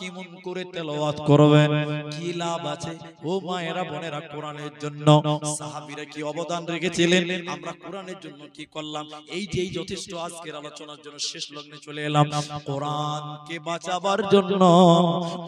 কেমন করে তেলাওয়াত করবে, কি লাভ আছে? ও মায়েরা বোনেরা, কোরআনের জন্য সাহাবীরা কি অবদান রেখেছিলেন, আমরা কোরআনের জন্য কি করলাম? এই যে যথেষ্ট আজকের আলোচনার জন্য শেষ লগ্নে চলে এলাম। কোরআনকে বাঁচাবার জন্য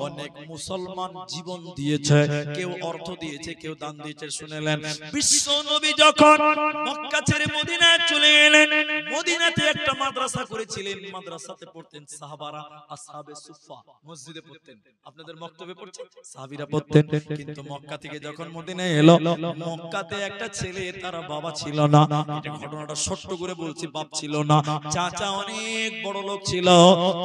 অনেক মুসলমান জীবন দিয়েছে, কেউ অর্থ দিয়েছে, কেউ দান দিয়েছে। শুনেলেন বিশ্ব নবী যখন মক্কা ছেড়ে মদিনায় চলে এলেন, মদিনাতে একটা মাদ্রাসা করেছিলেন, মাদ্রাসাতে পড়তেন সাহাবারা, আসহাবে সুফা, মসজিদে পড়তেন। আপনাদের মক্তবে পড়ছেন, সাহাবীরা পড়তেন। কিন্তু মক্কা থেকে যখন মদিনায় এলো, মক্কাতে একটা ছেলে, তার বাবা ছিল না। এটা ঘটনাটা ছোট্ট করে বলছি, বাপ ছিল না, চাচা অনেক বড় লোক ছিল,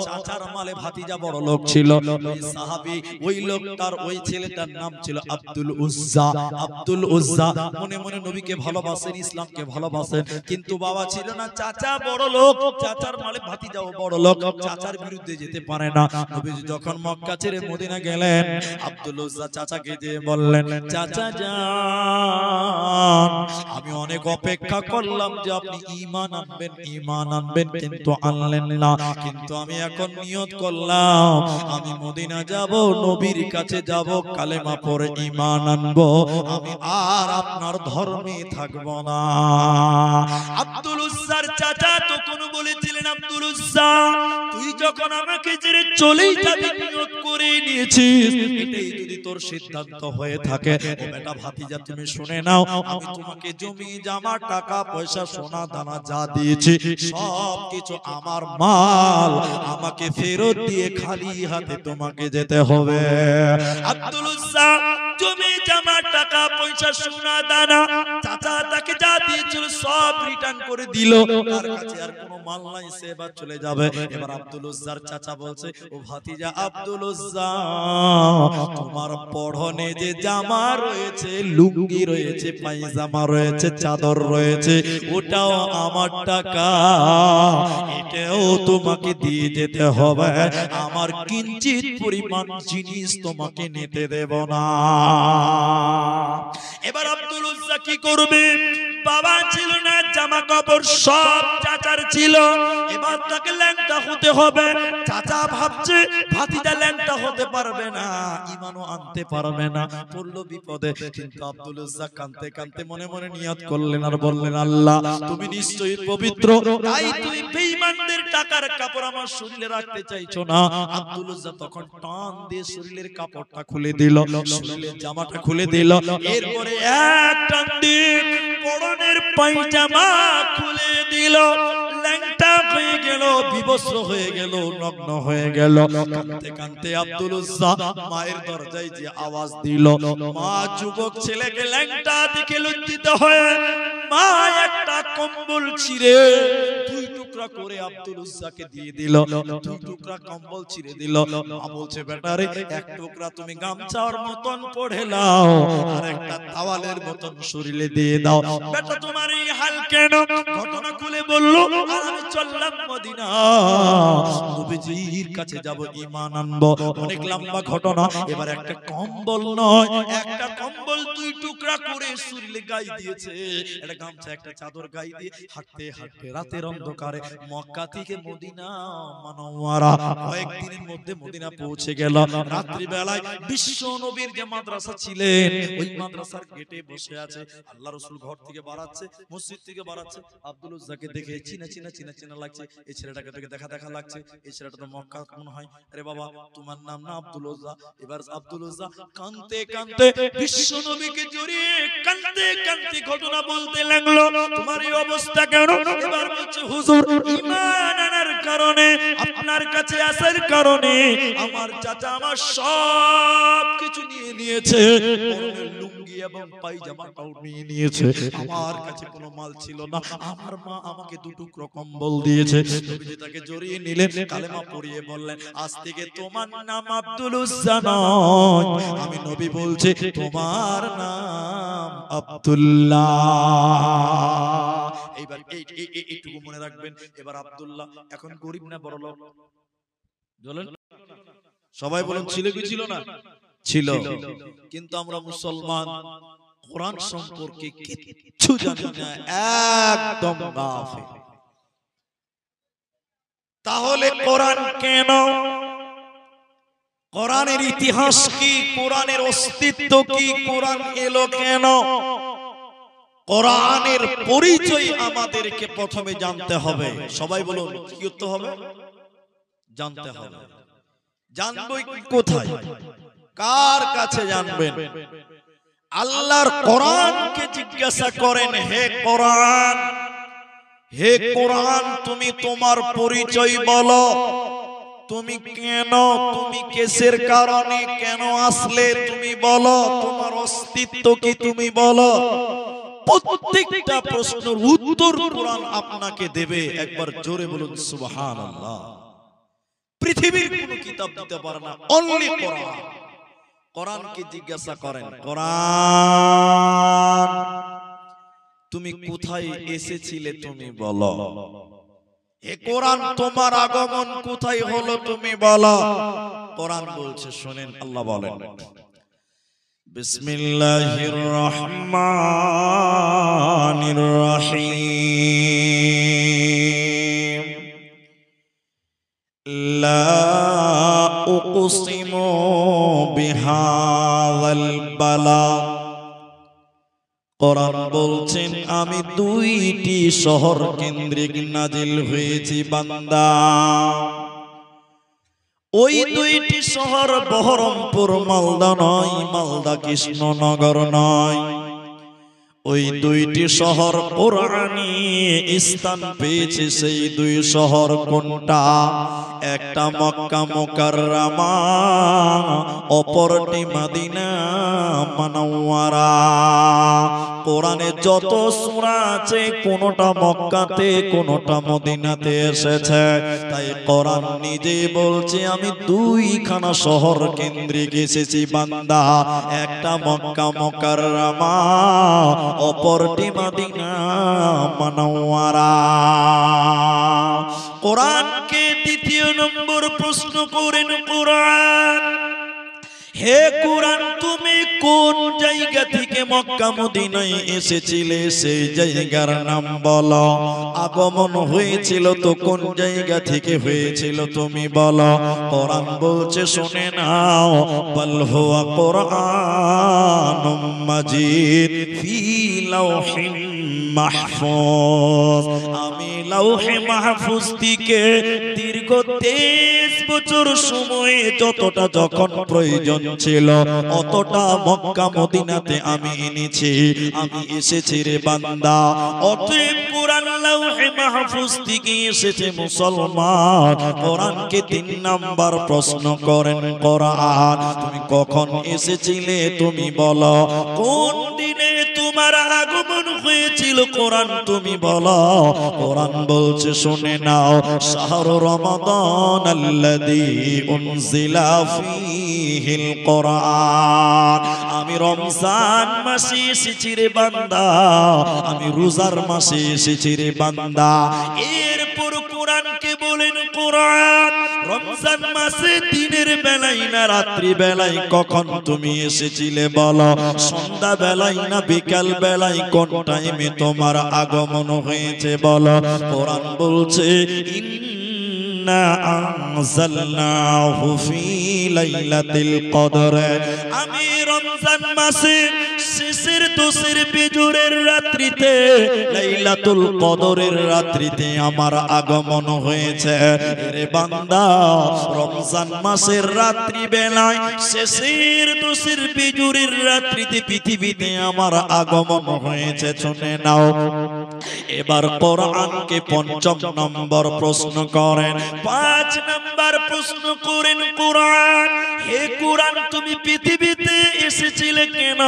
চাচার মালে ভাতিজা বড় লোক ছিল। ওই সাহাবী, ওই লোকটার, ওই ছেলেটার নাম ছিল আব্দুল উজ্জা। আব্দুল উজ্জা মনে মনে নবীকে ভালোবাসেন, ইসলামকে ভালোবাসেন, কিন্তু বাবা ছিল না, চাচা বড় লোক, চাচার মালে ভাতিজাও বড় লোক, চাচার বিরুদ্ধে যেতে পারে না। নবীজি যখন মক্কা ছেড়ে মদিনা গেলেন, আব্দুল উজ্জা চাচাকে দিয়ে বললেন, চাচা যান, আমি অনেক অপেক্ষা করলাম যে আপনি ঈমান আনবেন, ঈমান আনবেন, কিন্তু আনলেন না। কিন্তু আমি এখন নিয়ত করলাম, আমি মদিনা যাব, নবীর কাছে যাব, কালেমা পড়ে ঈমান আনবো, আমি আর আপনার ধর্মে থাকব না। আব্দুল উজ্জার চাচা তখন বলেছিলেন, আব্দুল উজ্জা, তুই যখন আমাকে ছেড়ে চলেই যাবি, নিয়ত করে নিয়েছিস, এটাই যদি তোর সিদ্ধান্ত হয়ে থাকে, ও বেটা ভাতিজা তুমি শুনে নাও, আমি তোমাকে জমি জামা টাকা পয়সা সোনা দানা যা দিয়েছি সব কিছু আমার মাল, আমাকে ফেরত দিয়ে খালি হাতে তোমাকে যেতে হবে। আব্দুল উজ্জা জমি জামা টাকা পয়সা সোনা দানা চাচা তাকে যা দিয়েছিল সব রিটার্ন করে দিল, তার কাছে আর কোনো মাল নাই, সে এবার চলে যাবে। এবার আব্দুল উজ্জার চাচা বলছে, ও ভাতিজা আব্দুল উজ্জা, তোমার পরনে যে জামা রয়েছে, লুঙ্গি রয়েছে, পায়জামা রয়েছে, চাদর রয়েছে, ওটাও আমার টাকা, এটাও তোমাকে দিয়ে যেতে হবে, আমার কিঞ্চিত পরিমাণ জিনিস তোমাকে নিতে দেব না। এবার আব্দুল উজ্জা কি করবে? বাবা ছিল না, জামা কাপড় সব চাচার ছিল, এবার তাকে ল্যাংটা হতে হবে। চাচা ভাবছে ভাতিজা ল্যাংটা হতে পারবে না, ঈমানও আনতে পারবে না, পড়লো বিপদে। কিন্তু আব্দুল উজ্জা কাঁদতে কাঁদতে মনে মনে নিয়ত করলেন আর বললেন, আল্লাহ তুমি নিশ্চয়ই পবিত্র, তাই তুমি বেঈমানদের টাকার কাপড় আমার শরীরে রাখতে চাইছো না। আব্দুল উজ্জা তখন টান দিয়ে শরীরের কাপড়টা খুলে দিল, শরীরের জামাটা খুলে দিল, এরপরে এক টান দিয়ে পরনের পায়জামা খুলে দিল, ল্যাংটা হয়ে গেল, বিবস্ত্র হয়ে গেল, নগ্ন হয়ে গেল। কাঁদতে কাঁদতে আব্দুল উজ্জা মায়ের দরজায় যে আওয়াজ দিল, মা যুবক ছেলেকে ল্যাংটা দেখে লজ্জিত হয়ে মা একটা কম্বল ছিঁড়ে দুই টুকরা করে আব্দুল উজ্জাকে দিয়ে দিল, দুই টুকরা কম্বল ছিঁড়ে দিল। মা বলছে, বেটারে এক টুকরা তুমি গামছার মতন পড়ে নাও, আর একটা তাওয়ালের মতন শরীরে দিয়ে দাও। বেটা তোমার এই হাল কেন? ঘটনা খুলে বলল, আর আমি চললাম মদিনা, নবীজির কাছে যাব, ঈমান আনবো। অনেক লম্বা ঘটনা। এবার একটা কম্বল নয়, একটা কম্বল দুই টুকরা করে শরীরে গায়ে দিয়েছে, একটা গামছা একটা চাদর গায়ে দিয়ে হাঁটতে হাঁটতে রাতের অন্ধকারে মক্কা থেকে মদিনা মুনাওয়ারা কয়েকদিনের মধ্যে মদিনা পৌঁছে গেল। রাত্রি বেলায় বিশ্ব নবীর যে মাদ্রাসা ছিলেন, ওই মাদ্রাসার গেটে বসে আছে। আল্লাহ রাসূল ঘর থেকে বাড়াচ্ছে, মসজিদ থেকে বাড়াচ্ছে, আব্দুল উজ্জাকে দেখে চিনা চিনা চিনা চিনা লাগছে, এই ছেলেটাকে দেখে দেখা দেখা লাগছে, এই ছেলেটা তো মক্কা মনে হয়। আরে বাবা, তোমার নাম না আব্দুল উজ্জা? এবার আব্দুল উজ্জা কাঁদতে কাঁদতে বিশ্ব নবীকে জড়িয়ে কাঁদতে কাঁদতে ঘটনা বলতে লাগলো, তোমার এই অবস্থা কেন? এবার বলছে, হুজুর, ঈমান আনার কারণে, আপনার কাছে আসার কারণে আমার চাচা আমার সব কিছু নিয়ে নিয়েছে, পরনের লুঙ্গি এবং পায়জামাটাও নিয়ে নিয়েছে, আমার কাছে কোনো মাল ছিল না, আমার মা আমাকে দুটো টুকরো কম্বল দিয়েছে। নবীজি তাকে জড়িয়ে নিলেন, কালেমা পড়িয়ে বললেন, আজ থেকে তোমার নাম আব্দুল উজ্জা নয়, আমি নবী বলছি তোমার নাম আব্দুল্লাহ। এইবার এইটুকু মনে রাখবেন। এবার আব্দুল্লাহ এখন গরিব না বড় লোক? বলেন সবাই, বলুন ছিল কি ছিল না? ছিল। কিন্তু আমরা মুসলমান, কোরআন সম্পর্কে কিচ্ছু জানি না, একদম গাফিল। তাহলে কোরআন কেন? কোরআনের ইতিহাস কি, কোরআনের অস্তিত্ব কি, কোরআন এলো কেন, কোরআনের পরিচয় আমাদেরকে প্রথমে জানতে হবে। সবাই বলুন কি করতে হবে? জানতে হবে। জানবো কোথায়, কার কাছে জানবেন? আল্লাহর কোরআনকে জিজ্ঞাসা করেন, হে কোরআন, হে কোরআন, তুমি তোমার পরিচয় বলো। তুমি কেন, তুমি কিসের কারণে কেন আসলে তুমি বলো। তোমার অস্তিত্ব কি তুমি বলো। প্রত্যেকটা প্রশ্নের উত্তর কোরআন আপনাকে দেবে। একবার জোরে বলুন সুবহানাল্লাহ। পৃথিবীর কোন কিতাব দিতে পারে না, অনলি কোরআন। কোরআনকে জিজ্ঞাসা করেন, কোরআন তুমি কোথায় এসেছিলে তুমি বলো। হে কোরআন তোমার আগমন কোথায় হলো তুমি বলো। কোরআন বলছে শুনেন, আল্লাহ বলেন বিসমিল্লাহির রহমানির রহিম লা উকসিমু বিহাযাল বালাদ। কোরআন বলছেন আমি দুইটি শহর কেন্দ্রিক নাজিল হয়েছি বান্দা। ওই দুইটি শহর বহরমপুর মালদা নয়, মালদা কৃষ্ণনগর নয়। ওই দুইটি শহর কোরআনে স্থান পেয়েছে। সেই দুই শহর কোনটা? একটা মক্কা মুকাররমা, অপরটি মদিনা মুনাওয়ারা। কোরআনে যত সূরা আছে কোনটা মক্কাতে কোনটা মদিনাতে এসেছে। তাই কোরআন নিজে বলছে আমি দুইখানা শহর কেন্দ্রিক এসেছি বান্দা। একটা মক্কা মুকাররমা, অপরটি মদিনা মুনাওয়ারা। কোরআনকে দ্বিতীয় নম্বর প্রশ্ন করেন কোরআন, হে কোরআন তুমি কোন জায়গা থেকে মক্কা মদিনায় এসেছিলে সেই জায়গার নাম বলো। আগমন হয়েছিল তো কোন জায়গা থেকে হয়েছিল তুমি বলো। কোরআন বলছে শুনে নাও, বাল হুয়া কুরআনুম মাজিদ ফি লাওহিন মাহফুজ। আমি লাওহে মাহফুজ থেকে দীর্ঘ 23 বছর সময়ে যতটা যখন প্রয়োজন ছিল অতটা মক্কা মদিনাতে আমি এনেছি। আমি এসেছি রে বান্দা। অতএব কোরআন লাওহে মাহফুজ থেকে এসেছে মুসলমান। কোরআনকে 3 নাম্বার প্রশ্ন করেন, কোরআন তুমি কখন এসেছিলে তুমি বলো। কোন দিনে তোমার আগমন হয়েছিল কোরআন তুমি বলো। কোরআন বলছে শুনে নাও, শাহরু রমাদান আল্লাযী উনজিলা ফীহিল কোরআন। আমি রমজান মাসে এসেছি রে বান্দা, আমি রোজার মাসে এসেছি রে বান্দা। এরপর কোরআনকে বলেন কোরআন রমজান মাসে দিনের বেলায় না রাত্রি বেলায় কখন তুমি এসেছিলে বলো। সন্ধ্যা বেলায় না বিকাল বেলায় কোন টাইমে তোমার আগমন হয়েছে বলো। কোরআন বলছে ইন্না আনজালনাহু ফি লাইলাতিল কদর। আমি রমজান মাসে শেষের 10 বিজুরের রাত্রিতে লাইলাতুল কদরের রাত্রিতে আমার আগমন হয়েছে রে বান্দা। রমজান মাসের রাত্রি বেলায় শেষের 10 বিজুরের রাত্রিতে পৃথিবীতে আমার আগমন হয়েছে। শুনে নাও, এবার কোরআনকে 5 নম্বর প্রশ্ন করেন। 5 নম্বর প্রশ্ন করেন কোরআন, হে কোরআন তুমি পৃথিবীতে এসেছিলে কেন?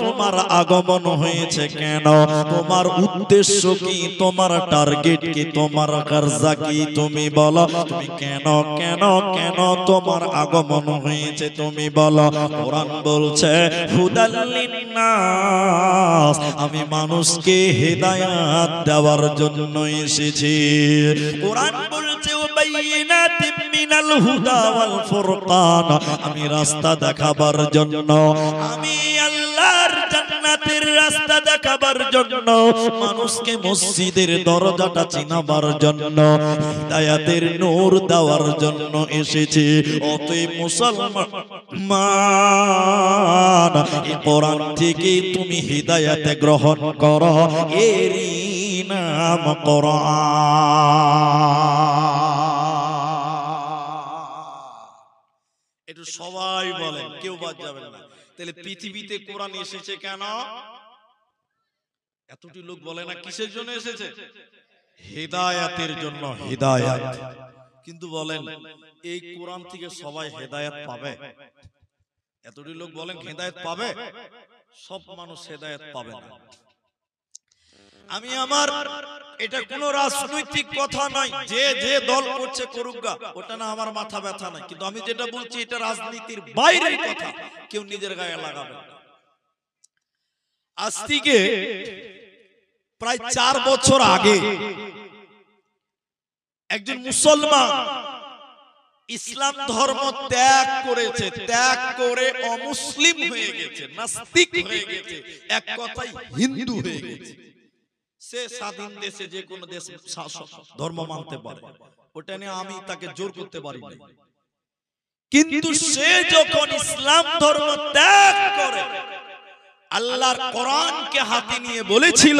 তোমার আগমন হয়েছে কেন? তোমার উদ্দেশ্য কি? তোমার টার্গেট কি? তোমার কারজা কি? তুমি বলো। তুমি কেন কেন কেন তোমার আগমন হয়েছে তুমি বলো। কোরআন বলছে হুদাল লিন্নাস, আমি মানুষকে হেদায়েত দেওয়ার জন্য এসেছি। কোরআন বলছে ওয়াবাইনাতিম মিনাল হুদা ওয়াল ফুরকান, আমি রাস্তা দেখাবার জন্য। আমি আল্লাহর জান্নাত জান্নাতের রাস্তা দেখাবার জন্য, মানুষকে মসজিদের দরজাটা চিনাবার জন্য, হিদায়াতের নূর দেওয়ার জন্য এসেছে। অতএব মুসলমান, এই কোরআন থেকে তুমি হিদায়াত গ্রহণ করো, এরই নাম কোরআন। একটু সবাই বলেন, কেউ বাদ যাবেন না। তাহলে পৃথিবীতে কোরআন এসেছে কেন? এতটি লোক বলে না কিসের জন্য এসেছে? হিদায়াতের জন্য। হিদায়াত। কিন্তু বলেন, এই কোরআন থেকে সবাই হেদায়েত পাবে? এতটি লোক বলেন হেদায়েত পাবে? সব মানুষ হেদায়েত পাবে না। আমি আমার, এটা কোনো রাজনৈতিক কথা নয়, যে যে দল করছে করুক গা, ওটা না আমার মাথা ব্যথা নাই। কিন্তু আমি যেটা বলছি এটা রাজনীতির বাইরের কথা, কেউ নিজের গায়ে লাগাবে না। আজ থেকে প্রায় 4 বছর আগে একজন মুসলমান ইসলাম ধর্ম ত্যাগ করেছে, ত্যাগ করে অমুসলিম হয়ে গেছে, নাস্তিক হয়ে গেছে, এক কথায় হিন্দু হয়ে গেছে। সে স্বাধীন দেশে যে কোনো দেশ ধর্ম মানতে পারে, ওটা নিয়ে আমি তাকে জোর করতে পারি না। কিন্তু সে যখন ইসলাম ধর্ম ত্যাগ করে আল্লাহর কোরআনকে হাতে নিয়ে বলেছিল,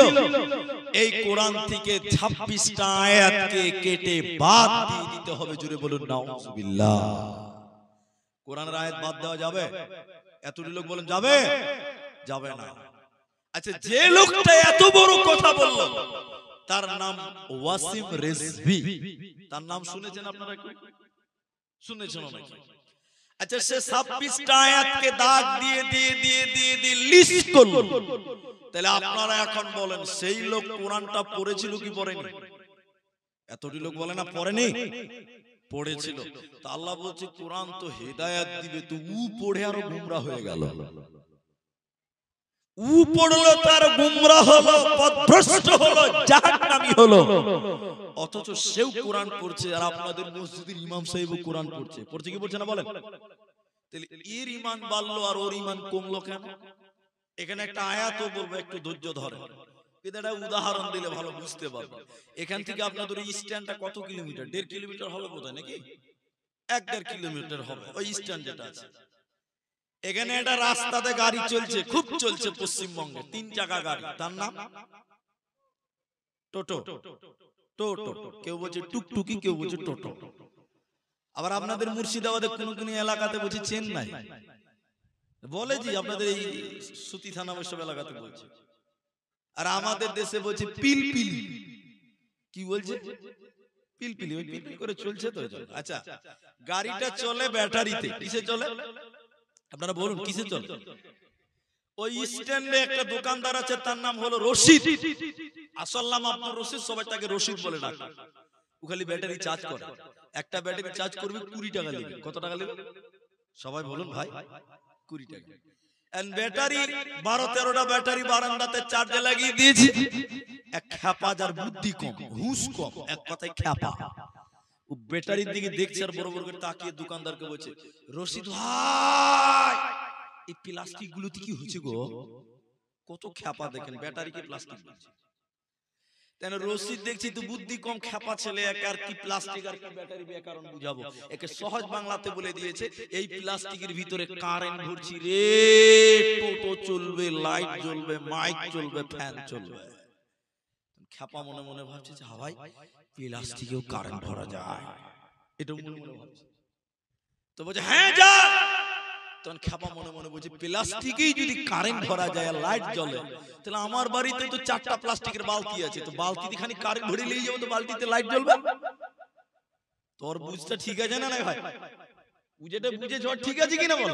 এই কোরআন থেকে 26টা আয়াতকে কেটে বাদ দিয়ে দিতে হবে। জুড়ে বলুন নাউজুবিল্লাহ। কোরআনের আয়াত বাদ দেওয়া যাবে? এতটি লোক বলেন যাবে? যাবে না। আচ্ছা, যে লোকটা এত বড় কথা বলল, তার নাম ওয়াসিম রিজভী। তার নাম শুনেছেন আপনারা? শুনেছেন নাকি? আচ্ছা, সে 26টা আয়াতকে দাগ দিয়ে দিয়ে দিয়ে দিয়ে দিয়ে লিস্ট করলো। তাহলে আপনারা এখন বলেন, সেই লোক কোরআনটা পড়েছিল কি পড়েনি? এতটি লোক বলে না পড়েনি, পড়েছিল। তা আল্লাহ বলছে কোরআন তো হেদায়েত দিবে, তো উ পড়ে আরো গুমরা হয়ে গেল। উ পড়লো তার গুমরা হলো, পথভ্রষ্ট হলো, জাহান্নামী হলো। অথচ সেও কোরআন পড়ছে, আর আপনাদের মসজিদের ইমাম সাহেবও কোরআন পড়ছে। পড়ছে কি পড়ছে না বলেন? তাহলে এর ঈমান বাড়লো আর ওর ঈমান কমলো কেন? এখানে একটা আয়াতও বলবো, একটু ধৈর্য ধরে। এটা উদাহরণ দিলে ভালো বুঝতে পারবো। এখান থেকে আপনাদের এই স্ট্যান্ডটা কত কিলোমিটার? 1.5 কিলোমিটার হবে বোধহয়, নাকি 1.5 কিলোমিটার হবে ওই স্ট্যান্ড যেটা আছে। এখানে একটা রাস্তাতে গাড়ি চলছে, খুব চলছে পশ্চিমবঙ্গে, 3 চাকা গাড়ি। তার নাম টোটো। টোটো, কেউ বলছে টুকটুকি, কেউ বলছে টোটো। আবার আপনাদের মুর্শিদাবাদের কোন কোন এলাকাতে বলছে চেন্নাই, বলে জি আপনাদের এই সুতি থানা ওইসব এলাকাতে বলছে। আর আমাদের দেশে বলছে পিলপিলি। কি বলছে? পিলপিলি। ওই পিলপিলি করে চলছে তো। আচ্ছা, গাড়িটা চলে ব্যাটারিতে। কিসে চলে আপনারা বলুন? কিসে চলে? ওই স্ট্যান্ডে একটা দোকানদার আছে, তার নাম হলো রশিদ। আসল নাম আপনার রশিদ, সবাই তাকে রশিদ বলে ডাকে। ও খালি ব্যাটারি চার্জ করে। একটা ব্যাটারি চার্জ করবে 20 টাকা নেবে। কত টাকা নেবে সবাই বলুন ভাই? 20 টাকা। এন্ড ব্যাটারি 12-13টা ব্যাটারি বারান্দাতে চার্জে লাগিয়ে দিয়েছে। এক খ্যাপা, যার বুদ্ধি কম, হুঁশ কম, এক কথায় খ্যাপা, ও ব্যাটারির দিকে দেখছে আর বড় বড় করে তাকিয়ে দোকানদারকে বলছে, রশিদ ভাই, এই প্লাস্টিক গুলোতে কি হচ্ছে গো? কত খ্যাপা দেখেন, ব্যাটারি কি প্লাস্টিক বলছে। তেন রশিদ দেখছি তো বুদ্ধি কম, খ্যাপা ছেলে, আর কি প্লাস্টিক আর কি ব্যাটারি ব্যাকরণ বুঝাবো। একে সহজ বাংলাতে বলে দিয়েছে, এই প্লাস্টিকের ভিতরে কারেন্ট ভরছি রে, টোটো চলবে, লাইট জ্বলবে, মাইক চলবে, ফ্যান চলবে। খ্যাপা মনে মনে ভাবছে, ভাই প্লাস্টিকেও কারেন্ট ভরা যায়, এটা মনে মনে ভাবছে। তো বলছে হ্যাঁ যা। তখন খ্যাপা মনে মনে বলছে, প্লাস্টিকেই যদি কারেন্ট ভরা যায় আর লাইট জ্বলে, তাহলে আমার বাড়িতে তো 4টা প্লাস্টিকের বালতি আছে, তো বালতিতে খানি কারেন্ট ভরে নিয়ে যাবো, তো বালতিতে লাইট জ্বলবে। তোর বুঝটা ঠিক আছে না ভাই? বুঝেটা বুঝে ঝড় ঠিক আছে কিনা বল?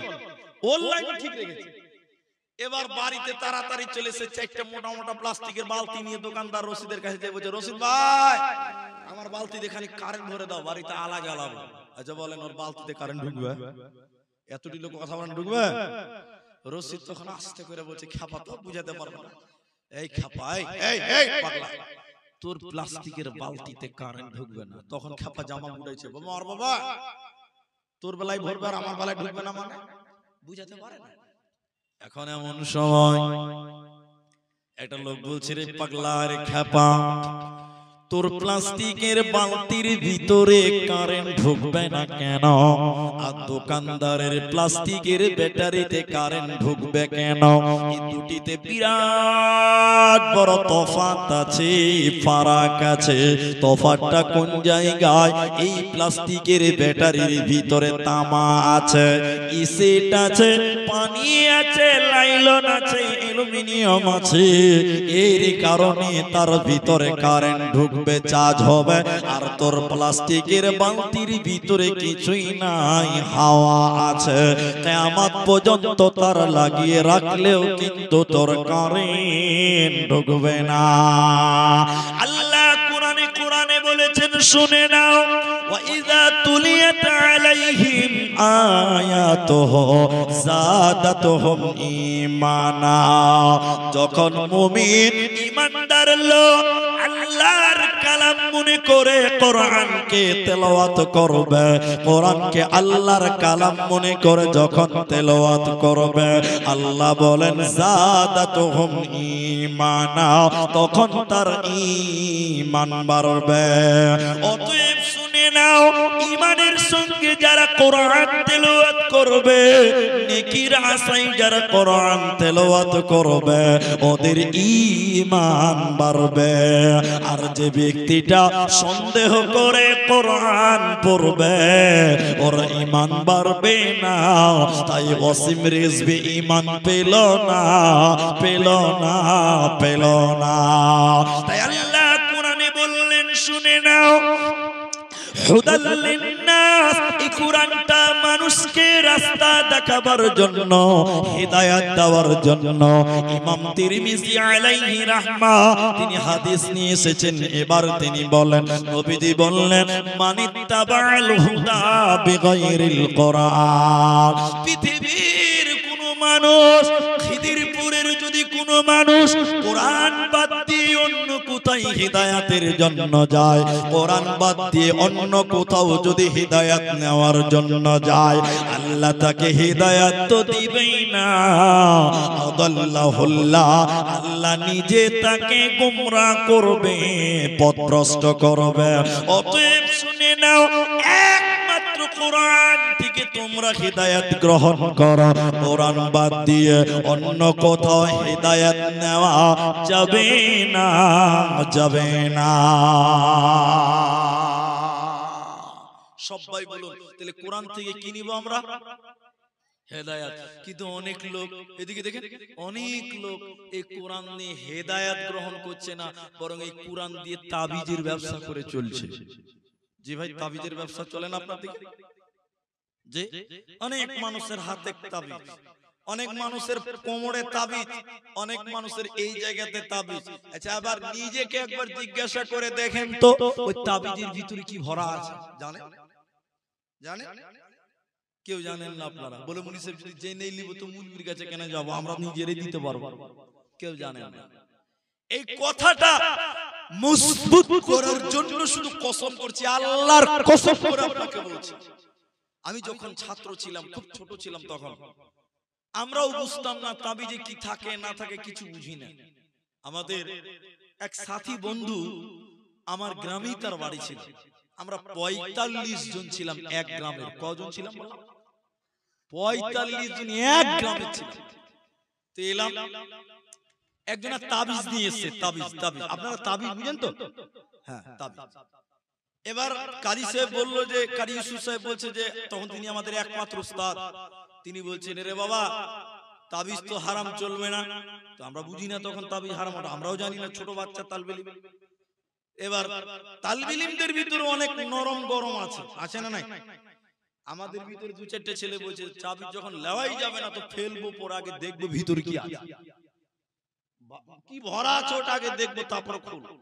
ওর লাইন ঠিক রেখেছে। এবার বাড়িতে তাড়াতাড়ি চলে এসে 4টা মোটা মোটা প্লাস্টিকের বালতি নিয়ে দোকানদার রশিদের কাছে যায়, বলছে রশিদ ভাই, আমার বালতিতে খানি কারেন্ট ভরে দাও, বাড়িতে আলা জ্বালাবো। আচ্ছা বলেন, ওর বালতিতে কারেন্ট ঢুকবে? এতটি লোক কথা বলেন ঢুকবে? রশিদ তখন আস্তে করে বলছে, খ্যাপা তো বুঝাতে পারবো না। এই খ্যাপা, এই পাগলা, তোর প্লাস্টিকের বালতিতে কারেন্ট ঢুকবে না। তখন খ্যাপা জামা উড়াইছে, বাবা আর বাবা, তোর বেলায় ভরবে আর আমার বেলায় ঢুকবে না, মানে বুঝাতে পারে না। এখন এমন সময় একটা লোক বলছে, রে পাগলা, রে খ্যাপা, তোর প্লাস্টিকের বালতির ভিতরে কারেন্ট ঢুকবে না কেন? আর দোকানদারের প্লাস্টিকের ব্যাটারিতে কারেন্ট ঢুকবে কেন? এই দুটিতে বিরাট বড় তফাৎ আছে, ফারাক আছে। তফাৎটা কোন জায়গায়? এই প্লাস্টিকের ব্যাটারির ভিতরে তামা আছে, এসিড আছে, পানি আছে, লাইলন আছে, অ্যালুমিনিয়াম আছে। এর কারণে তার ভিতরে কারেন্ট ঢুকবে, চার্জ হবে। আর তোর প্লাস্টিকের বালতির ভিতরে কিছুই নাই, হাওয়া আছে। কিয়ামত পর্যন্ত তার লাগিয়ে রাখলেও কিন্তু তোর কারেন্ট ঢুকবে না। আল্লাহ কোরআনে বলেছেন, শুনে নাও, ওয়াইযা তুলিয়াত আলাইহিম আয়াতুহু যাদাতুহুম ঈমানা। যখন মুমিন ঈমানদার লোক আল্লাহর কালাম মনে করে কোরআনকে তেলাওয়াত করবে, কোরআনকে আল্লাহর কালাম মনে করে যখন তেলাওয়াত করবে, আল্লাহ বলেন যাদাতুহুম ঈমানা, তখন তার ঈমান বাড়বে। অতএব শুনে নাও, ঈমানের সঙ্গে যারা কোরআন তেলাওয়াত করবে, নেকির আশায় যারা কোরআন তেলাওয়াত করবে, ওদের ঈমান বাড়বে। আর যে ব্যক্তিটা সন্দেহ করে কোরআন পড়বে, ওর ঈমান বাড়বে না। তাই ওয়াসিম রিজভী ঈমান পেল না, পেল না, পেল না। তাই আল্লাহ কোরআনে বললেন, শুনে নাও, হুদাল লিন্নাস, এই কোরআনটা মানুষকে রাস্তা দেখাবার জন্য, হিদায়াত দেওয়ার জন্য। ইমাম তিরমিজি আলাইহি রাহমা তিনি হাদিস নিয়ে এসেছেন। এবার তিনি বলেন, নবীজি বললেন, মানিত্তাবাল হুদা বিগাইরিল কোরআন। পৃথিবীর কোন মানুষ, খিদিরপুরের যদি কোন মানুষ কোরআন বাদ দিয়ে অন্য কোথায় হিদায়াতের জন্য যায়, কোরআন বাদ দিয়ে অন্য কোথাও যদি হিদায়াত নেওয়ার জন্য যায়, আল্লাহ তাকে হিদায়াত তো দিবেই না, আদাল্লাহুল্লাহ, আল্লাহ নিজে তাকে গোমরাহ করবে, পথভ্রষ্ট করবে। অতএব শুনে নাও, একমাত্র কোরআন থেকে তোমরা হিদায়াত গ্রহণ করো, কোরআন বাদ দিয়ে অন্য কোথাও হিদায়াত নেওয়া যাবে না, যাবে না। সবাই বলুন, তাহলে কোরআন থেকে কি নিব আমরা? হেদায়াত। কিন্তু অনেক লোক, এদিকে দেখেন, অনেক লোক এই কোরআন নিয়ে হেদায়াত গ্রহণ করছে না, বরং এই কোরআন দিয়ে তাবিজের ব্যবসা করে চলছে। জি ভাই, তাবিজের ব্যবসা চলে না আপনার দিকে? যে অনেক মানুষের হাতে তাবিজ, অনেক মানুষের কোমরে তাবিজ, অনেক মানুষের এই জায়গাতে তাবিজ। আচ্ছা, আবার নিজেকে একবার জিজ্ঞাসা করে দেখেন তো, ওই তাবিজের ভিতরে কি ভরা আছে জানেন? জানেন? কেউ জানেন না আপনারা? বলে মুনি সাহেব যদি জেনে নিব তো মুলবির কাছে কেন যাব, আমরা নিজেরাই দিতে পারবো। কেউ জানেন না। এই কথাটা মজবুত করার জন্য শুধু কসম করছি, আল্লাহর কসম করে আপনাকে বলছি। আমি যখন ছাত্র ছিলাম, খুব ছোট ছিলাম, তখন আমরাও বুঝতাম না তাবিজে কি থাকে না থাকে, কিছু বুঝি না। আমাদের এক সাথী বন্ধু আমার গ্রামেই তার বাড়ি ছিল। আমরা ৪৫ জন ছিলাম এক গ্রামের। কজন ছিলাম? ৪৫ জন এক গ্রামে ছিলাম। তো এলাম, একজনা তাবিজ নিয়ে এসেছে। তাবিজ, তাবিজ, আপনারা তাবিজ বুঝেন তো? হ্যাঁ, তাবিজ। এবার কারি সাহেব বললো যে, কারি ইউসুফ সাহেব বলছে যে, তখন তিনি আমাদের একমাত্র উস্তাদ, তিনি বলছেন, রে বাবা, তাবিজ তো হারাম, চলবে না। তো আমরা বুঝি না তখন তাবিজ হারাম, আমরাও জানি না, ছোট বাচ্চা তালবে ইলম। এবার তালবে ইলমদের ভিতরে অনেক নরম গরম আছে, আছে না নাই? আমাদের ভিতরে দু চারটে ছেলে বলছে, তাবিজ যখন লেওয়াই যাবে না তো ফেলবো, পর আগে দেখবো ভিতরে কি আছে, কি ভরা আছে ওটা আগে দেখবো, তারপর খুলবো।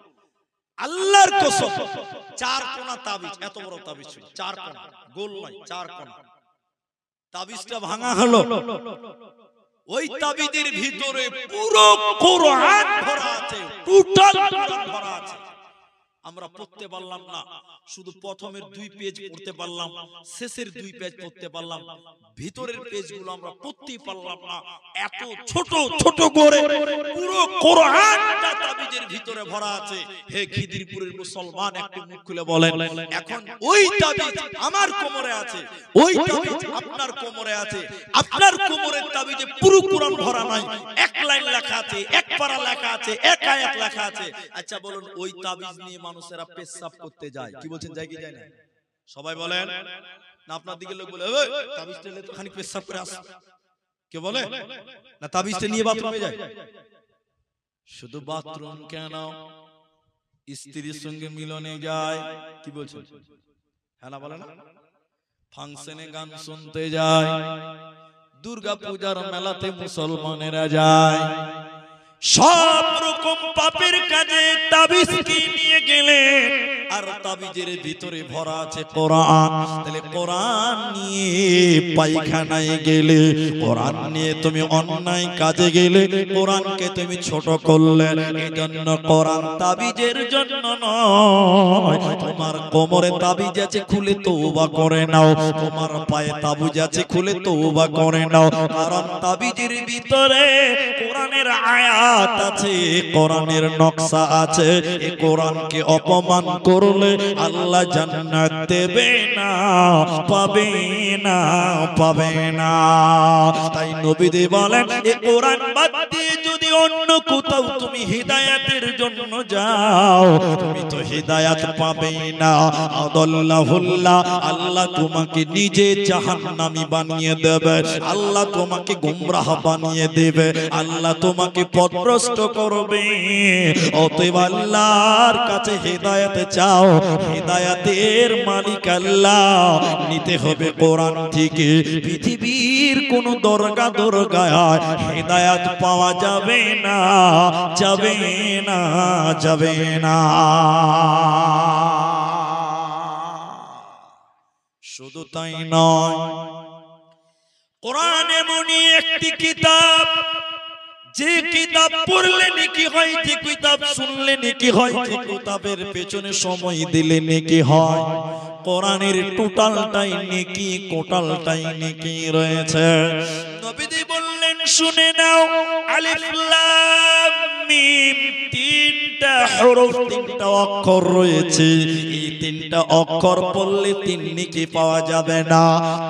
আল্লাহর কসম, 4 কোনা তাবিজ, এত বড় তাবিজ ছিল, 4 কোনা, গোল নয়, 4 কোনা। তাবিজটা ভাঙা হলো, ওই তাবিজের ভিতরে পুরো কোরআন ভরা আছে, টোটাল কোরআন ভরা আছে। আমরা পড়তে পারলাম না, শুধু প্রথমের 2 পেজ পড়তে পারলাম, শেষের 2 পেজ পড়তে পারলাম, ভিতরের পেজগুলো আমরা পড়তেই পারলাম না। এত ছোট ছোট করে পুরো কোরআনটা তাবিজের ভিতরে ভরা আছে। হে খিদিরপুরের মুসলমান, একটু মুখ খুলে বলেন, এখন ওই তাবিজ আমার কোমরে আছে, ওই তাবিজ আপনার কোমরে আছে, আপনার কোমরের তাবিজে পুরো কোরআন ভরা নাই, এক লাইন লেখা আছে, এক পারা লেখা আছে, এক আয়াত লেখা আছে। আচ্ছা বলুন, ওই তাবিজ নিয়ে মানুষেরা পেশাব করতে যায়, কি বলছেন, যায় কি যায় না? সবাই বলেন না? আপনার দিকে লোক বলে, ওই তাবিজটা নিয়ে তো খানিক পেশাব করে আস, কে বলে না? তাবিজটা নিয়ে বাথরুমে যায়। শুধু বাথরুম কেন, স্ত্রীর সঙ্গে মিলনে যায়, কি বলছেন, হ্যাঁ না বলে না? ফাংশনে গান শুনতে যায়, দুর্গা পূজার মেলাতে মুসলমানেরা যায়, সব রকম পাপের কাজে তাবিজ কি নিয়ে গেলে, আর তাবিজের ভিতরে ভরা আছে কোরআন। তাহলে কোরআন নিয়ে পায়খানায় গেলে, কোরআন নিয়ে তুমি অন্যায় কাজে গেলে, কোরআনকে তুমি ছোট করলে। এজন্য কোরআন তাবিজের জন্য নয়। তোমার কোমরে তাবিজ আছে, খুলে তওবা করে নাও। তোমার পায়ে তাবিজ আছে, খুলে তওবা করে নাও। কারণ তাবিজের ভিতরে কোরআনের আয়াত আছে, কোরআনের নকশা আছে। এই কোরআনকে অপমান করলে আল্লাহ জান্নাত দেবে না, পাবে না, পাবে না। তাই নবীজি বলেন, এই কোরআন বাদ দিয়ে যদি অন্য কোথাও তুমি হিদায়াতের জন্য যাও, তুমি তো হিদায়াত পাবে না। আদাল্লাহুল্লাহ, আল্লাহ তোমাকে নিজে জাহান্নামী বানিয়ে দেবে, আল্লাহ তোমাকে গোমরাহ বানিয়ে দেবে, আল্লাহ তোমাকে পথভ্রষ্ট করবে। অতএব আল্লাহর কাছে হিদায়াত চাও, হিদায়াতের মালিক আল্লাহ। নিতে হবে কোরআন থেকে। পৃথিবীর কোন দরগায় হিদায়াত পাওয়া যাবে না, যাবে না, যাবে না। শুধু তাই নয়, কোরআন এমনই একটি কিতাব, যে কিতাব পড়লে নেকি হয়, যে কিতাব শুনলে নেকি হয়, যে কিতাবের পেছনে সময় দিলে নেকি হয়। কোরআনের টোটালটাই নেকি, কোটালটাই নেকি রয়েছে। নবীজি বললেন, শুনে নাও, আলিফ লাম মিম, তিনটা হরফ, তিনটা অক্ষর রয়েছে। এই তিনটা অক্ষর পড়লে 3 নেকি পাওয়া যাবে না,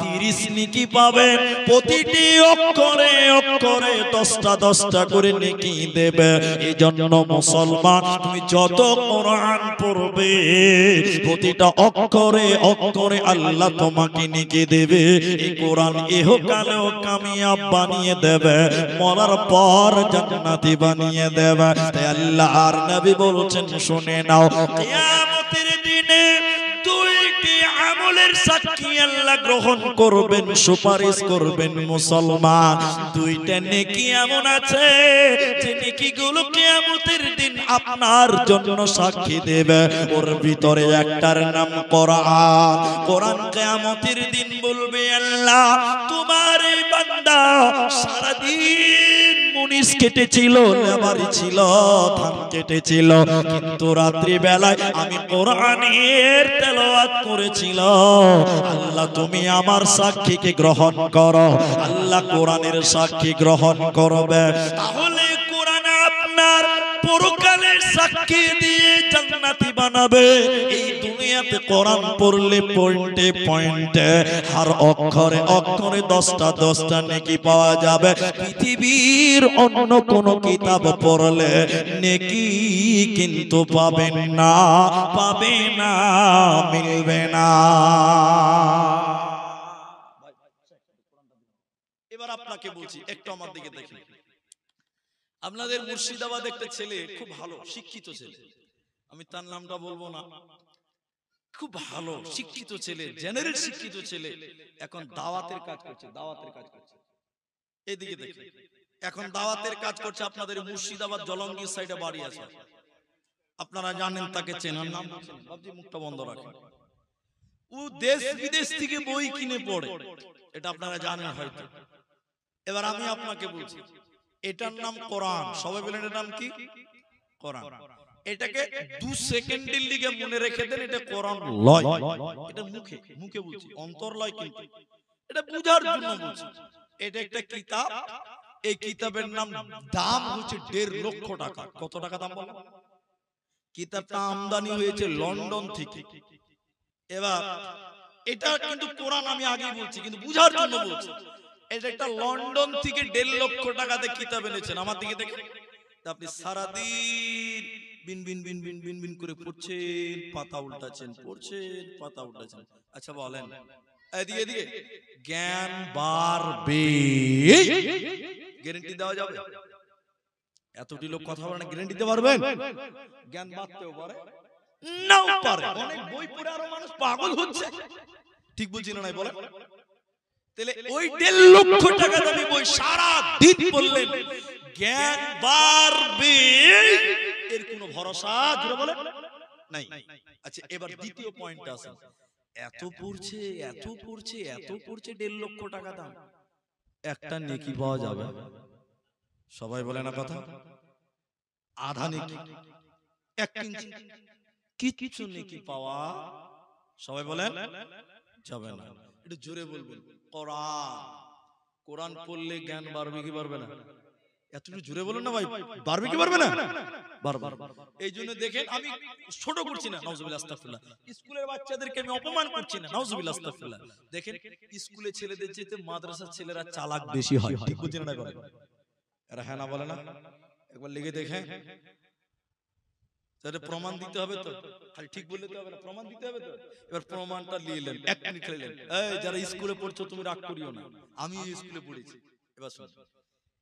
30 নেকি পাবেন। প্রতিটি অক্ষরে অক্ষরে 10টা 10টা করে নেকি দেবে। এই জন্য মুসলমান, তুমি যত কোরআন পড়বে, প্রতিটা অক্ষরে অক্ষরে আল্লাহ তোমাকে নেকি দেবে। এই কোরআন ইহকালেও কামিয়াব বানিয়ে দেবে, মরার পর জান্নাতি বানিয়ে দেবে। তাই আল্লাহর নবী বলছেন, শুনে নাও, কিয়ামতের দিনে 2টি আমলের সাক্ষী আল্লাহ গ্রহণ করবেন, সুপারিশ করবেন মুসলমান। 2টা নেকি এমন আছে, যে নেকিগুলো কিয়ামতের দিন আপনার জন্য সাক্ষী দেবে। ওর ভিতরে একটার নাম কোরআন। কোরআন কিয়ামতের দিন বলবে, আল্লাহ তোমার এই বান্দা সারাদিন মুনিশ কেটেছিল, লেবারি ছিল, ধান কেটেছিল, কিন্তু রাত্রি বেলায় আমি কোরআনের তেলাওয়াত করেছিল। আল্লাহ তুমি আমার সাক্ষীকে গ্রহণ করো। আল্লাহ কোরআনের সাক্ষী গ্রহণ করবে। তাহলে কোরআন আপনার পরকালের সাক্ষী দিয়ে জান্নাতি বানাবে। এই দুনিয়াতে কোরআন পড়লে পয়েন্টে পয়েন্টে, আর অক্ষরে অক্ষরে 10টা 10টা নেকি পাওয়া যাবে। পৃথিবীর অন্য কোন কিতাব পড়লে নেকি কিন্তু পাবেন না, পাবে না, মিলবে না। এবার আপনাকে বলছি, একটু আমার দিকে দেখুন। আপনাদের মুর্শিদাবাদ একটা ছেলে, খুব ভালো শিক্ষিত ছেলে, আমি তার নামটা বলবো না, খুব ভালো শিক্ষিত ছেলে, জেনারেল শিক্ষিত ছেলে, এখন দাওয়াতের কাজ করছে, দাওয়াতের কাজ করছে। এইদিকে দেখুন, এখন দাওয়াতের কাজ করছে। আপনাদের মুর্শিদাবাদ জলঙ্গির সাইডে বাড়ি আছে, আপনারা জানেন, তাকে চেনার নাম ভাবছি, মুখটা বন্ধ রাখেন। ও দেশ বিদেশ থেকে বই কিনে পড়ে, এটা আপনারা জানেন হয়তো। এবার আমি আপনাকে বলছি, এটার নাম কোরআন। সবাই বলেন, এটার নাম কি? কোরআন। এটাকে 2 সেকেন্ডের লিগে মনে রেখে দেন, এটা কোরআন লয়। এটা মুখে মুখে বলছি, অন্তর লয়, কিন্তু এটা বুঝার জন্য বলছি। এটা একটা কিতাব, এই কিতাবের নাম দাম হচ্ছে 1.5 লক্ষ টাকা। কত টাকা দাম বলো? কিতাবটা আমদানি হয়েছে লন্ডন থেকে। এবার এটা কিন্তু কোরআন আমি আগেই বলছি, কিন্তু বুঝার জন্য বলছি। এটা একটা লন্ডন থেকে 1.5 লক্ষ টাকাতে কিতাব এনেছেন। আমার দিকে দেখেন, আপনি সারাদিন বিন বিন বিন বিন বিন বিন করে পড়ছেন, পাতা উল্টাচ্ছেন, পড়ছেন, পাতা উল্টাচ্ছেন। আচ্ছা বলেন, এদিকে এদিকে জ্ঞান বাড়বে, গ্যারান্টি দেওয়া যাবে? এতটি লোক কথা বলে না, গ্যারান্টি দিতে পারবেন? জ্ঞান বাড়তেও পারে, নাও পারে। অনেক বই পড়ে আরো মানুষ পাগল হচ্ছে, ঠিক বলছি না? নাই বলেন। তাহলে ওই 1.5 লক্ষ টাকা দামি বই সারা দিন পড়লেন, জ্ঞান বাড়বে, এর কোনো ভরসা জুড়ে বলে নাই। আচ্ছা, এবার দ্বিতীয় পয়েন্ট আছে, এত পড়ছে এত পড়ছে এত পড়ছে, 1.5 লক্ষ টাকা দাম, একটা নেকি পাওয়া যাবে? সবাই বলে না কথা, আধা নেকি, 1 ইঞ্চি কিছু নেকি পাওয়া, সবাই বলেন যাবে না। একটু জোরে বলবেন, কোরআন কোরআন পড়লে জ্ঞান বাড়বে কি বাড়বে না? এতটুকু জোরে বলুন না ভাই, বাড়বে কি বাড়বে না? বাড়বে। এই জন্য দেখেন, আমি ছোট করছি না, নাউজুবিল্লাহ আস্তাগফিরুল্লাহ, স্কুলের বাচ্চাদেরকে আমি অপমান করছি না, নাউজুবিল্লাহ আস্তাগফিরুল্লাহ। দেখেন, স্কুলে ছেলেদের চেয়ে মাদ্রাসার ছেলেরা চালাক বেশি হয়, ঠিক বুঝছেন না? এরা হ্যাঁ না বলে না? একবার লিখে দেখেন। তাহলে প্রমাণ দিতে হবে তো, খালি ঠিক বললে তো হবে না, প্রমাণ দিতে হবে তো। এবার প্রমাণটা নিয়ে এলেন, 1 মিনিট খেলেন। এই যারা স্কুলে পড়ছো তুমি রাগ করিও না, আমি স্কুলে পড়েছি। এবার শুন,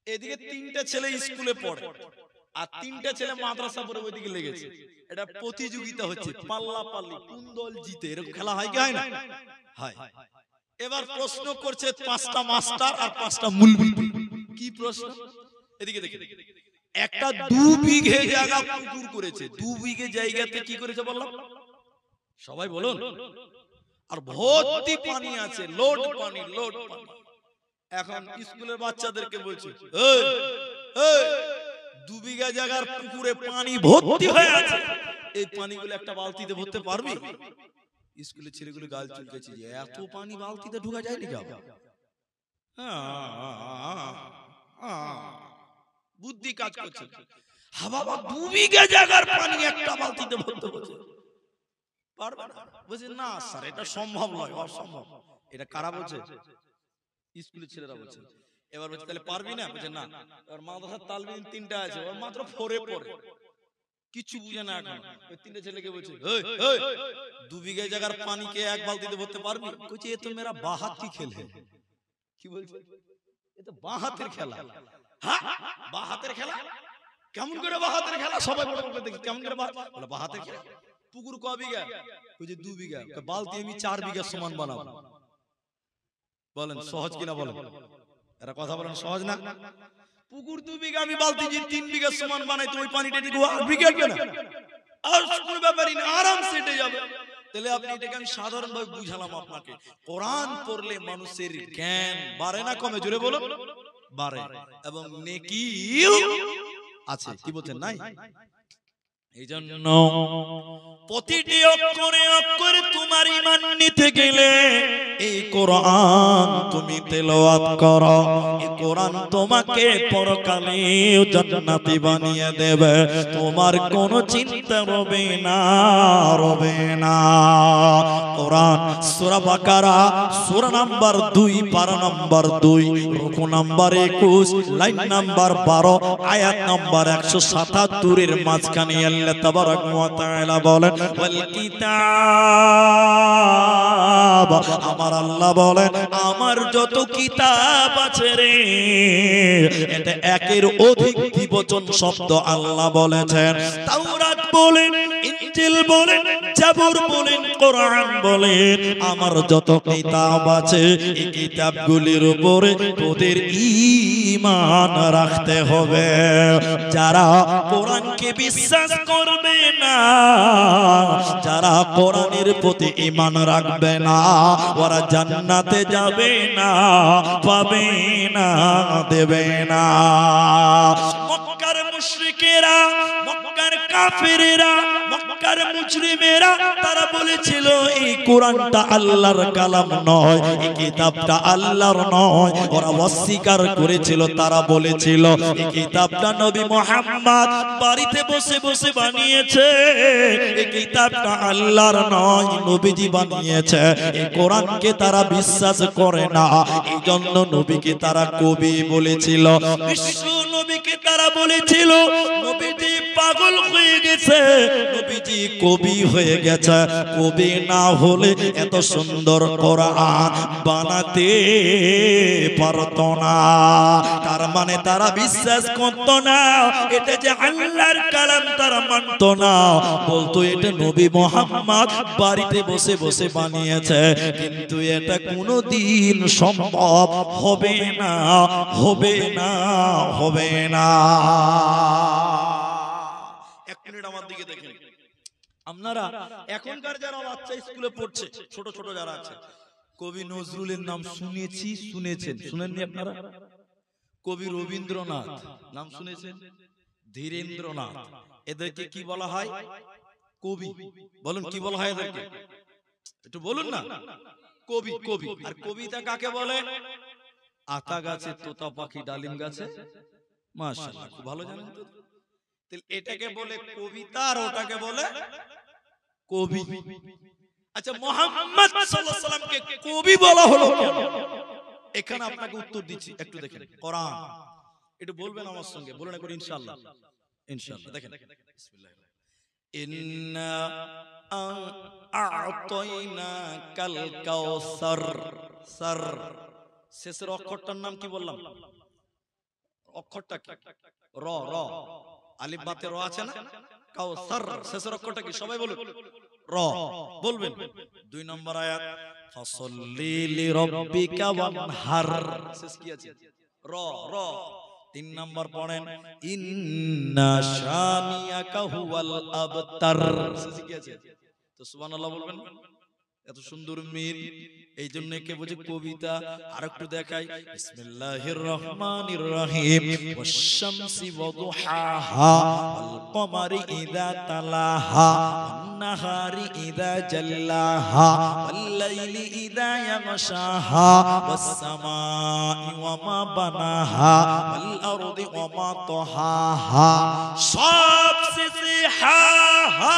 এদিকে 3টা ছেলে স্কুলে পড়ে আর 3টা ছেলে মাদ্রাসা পড়ে, ওইদিকে লেগেছে। এটা প্রতিযোগিতা হচ্ছে, পাল্লা পাল্লি, কোন দল জিতে, এরকম খেলা হয় কি হয় না? হয়। এবার প্রশ্ন করছে 5টা মাস্টার আর 5টা মুলবুল। কি প্রশ্ন? এদিকে দেখে, একটা 2 বিঘে জায়গা পুকুর করেছে, 2 বিঘে জায়গাতে কি করেছে বললাম? সবাই বলুন। আর ভর্তি পানি আছে, লোড পানি, লোড পানি। এখন স্কুলের বাচ্চাদেরকে বলছে, এই এই 2 বিঘা জায়গার পুকুরে পানি ভর্তি হয়ে আছে, এই পানিগুলো একটা বালতিতে ভরতে পারবি? স্কুলের ছেলেগুলো গাল চুলকেছে, এত পানি বালতিতে ঢোকা যায় নাকি? বুদ্ধি কাজ করছে। হ্যাঁ বাবা, 2 বিঘা জায়গার পানি একটা বালতিতে ভরতে বলছে, পারবে না? বলছে না স্যার, এটা সম্ভব নয়, অসম্ভব। এটা কারা বলছে? স্কুলের ছেলেরা বলছে। এবার বলছে তাহলে পারবি না? বলছে না। এবার মাদ্রাসার তালবিন 3টা আছে, ওর মাত্র 4-এ পড়ে, কিছু বুঝে না। এখন ওই 3টে ছেলেকে বলছে, এই এই 2 বিঘা জায়গার পানিকে এক বালতিতে ভরতে পারবি? বলছে এ তো মেরা বাঁ হাত কি খেল है। কি বলছে? এ তো বাঁ হাতের খেলা। হ্যাঁ, বাঁ হাতের খেলা? কেমন করে বাঁ হাতের খেলা? সবাই বলে দেখি কেমন করে বাঁ হাতের খেলা। পুকুর ক বিঘা? বলছে 2 বিঘা। বালতি আমি 4 বিঘা সমান বানাবো। বলেন সহজ কিনা বলেন? এরা কথা বলেন সহজ না? পুকুর 2 বিঘা, আমি বালতি 3 বিঘা সমান বানাই, তো ওই পানিটা একটু বিঘা কেনা আর কোনো ব্যাপারই না, আরাম সেটে যাবে। তাহলে আপনি এটাকে আমি সাধারণভাবে বুঝালাম আপনাকে। কোরআন পড়লে মানুষের জ্ঞান বাড়ে না কমে? জোরে বলো, বাড়ে। এবং নেকিও আছে, কি বলছেন নাই? এই জন্য প্রতিটি অক্ষরে অক্ষরে তোমার ঈমান নিতে গেলে এই কোরআন তুমি তেলাওয়াত করো। এই কোরআন তোমাকে পরকালে জান্নাতি বানিয়ে দেবে, তোমার কোনো চিন্তা রবে না, রবে না। কোরআন সূরা বাকারা সূরা নাম্বার 2 পারা নাম্বার 2 রুকু নাম্বার 21 লাইন নাম্বার 12 আয়াত নাম্বার 177 এর মাঝখানে আল্লাহ তাবারাক ওয়া তাআলা বলেন, ওয়াল কিতাব, আমার আল্লাহ বলেন আমার যত কিতাব আছে রে, এটা একের অধিক দ্বিবচন শব্দ আল্লাহ বলেছেন। তাওরাত বলেন, ইনজিল বলেন, জাবুর বলেন, কোরআন বলেন, আমার যত কিতাব আছে এই কিতাবগুলির উপরে তোদের ঈমান রাখতে হবে। যারা কোরআনকে বিশ্বাস করবে না, যারা কোরআনের প্রতি ঈমান রাখবে না, ওরা জান্নাতে যাবে না, পাবে না, দেবে না। মক্কার মুশরিকেরা, মক্কার কাফেরেরা মক্কার মুজরিমেরা তারা বলেছিল এই কোরআনটা আল্লাহর কালাম নয়, এই কিতাবটা আল্লাহর নয়। ওরা অস্বীকার করেছিল, তারা বলেছিল এই কিতাবটা নবী মুহাম্মদ বাড়িতে বসে বসে বানিয়েছে, এই কিতাবটা আল্লাহর নয়, নবীজি বানিয়েছে। এই কোরআনকে তারা বিশ্বাস করে না, এই জন্য নবীকে তারা কবি বলেছিল। বিশ্ব নবীকে তারা বলেছিল নবীজি পাগল হয়ে গেছে, নবীজি কবি হয়ে গেছে। কবি না হলে এত সুন্দর কোরআন বানাতে পারত না। তার মানে তারা বিশ্বাস করত না এটা যে আল্লাহর কালাম, তারা মানত না, বলতো এটা নবী মুহাম্মদ বাড়িতে বসে বসে বানিয়েছে। কিন্তু এটা কোনোদিন সম্ভব হবে না, হবে না, হবে না। এক মিনিট আমার দিকে দেখেন আপনারা, এখনকার যারা বাচ্চা স্কুলে পড়ছে, ছোট ছোট যারা আছে, কবি নজরুলের নাম শুনেছি, শুনেছেন, শুনেননি আপনারা? কবি রবীন্দ্রনাথ নাম শুনেছেন, ধীরেন্দ্রনাথ, এদেরকে কি বলা হয়? কবি। বলুন কি বলা হয় এদেরকে? একটু বলুন না। কবি, কবি। আর কবিতা কাকে বলে? আতা গাছে, তোতা পাখি, ডালিম গাছে। মাশাআল্লাহ, খুব ভালো জানেন তো। এটাকে বলে কবিতা আর ওটাকে বলে কবি। আচ্ছা, মুহাম্মদ সাল্লাল্লাহু আলাইহি সাল্লামকে কবি বলা হলো কেন? এখানে আপনাকে উত্তর দিচ্ছি, একটু দেখেন কোরআন। একটু বলবেন আমার সঙ্গে, বলুন একবার ইনশাআল্লাহ। ইনশাআল্লাহ দেখেন, বিসমিল্লাহ। ইন্না আ'তাইনাকাল কাউসার। সার শেষের অক্ষরটার নাম কি বললাম? অক্ষরটা কি? র। র, আলিফ বাতে র আছে না? কাউসার শেষের অক্ষরটা কি? সবাই বলুন। র বলবেন। 2 নম্বর আয়াত ফাসাল্লি লিরাব্বিকা ওয়ানহার, শেষ কি আছে? র। র। 3 নম্বর পড়েন ইন্না শানিয়াকা হুয়াল আবতার, শেষ কি আছে? তো সুবহানাল্লাহ বলবেন। এত সুন্দর মিল, এই জন্য কে বুঝে কবিতা। আর একটু দেখাই, বিসমিল্লাহির রহমানির রহিম। ওয়াশ-শামসি ওয়াদুহাহা ওয়াল কমারি ইযা তালাহা ওয়ান নাহারি ইযা জাল্লাহা ওয়াল লাইলি ইযা ইয়াগশাহা ওয়াস সামাই ওয়া মা বানাহা ওয়াল আরদি ওয়া মা তাহাহা। সব শেষে হা হা।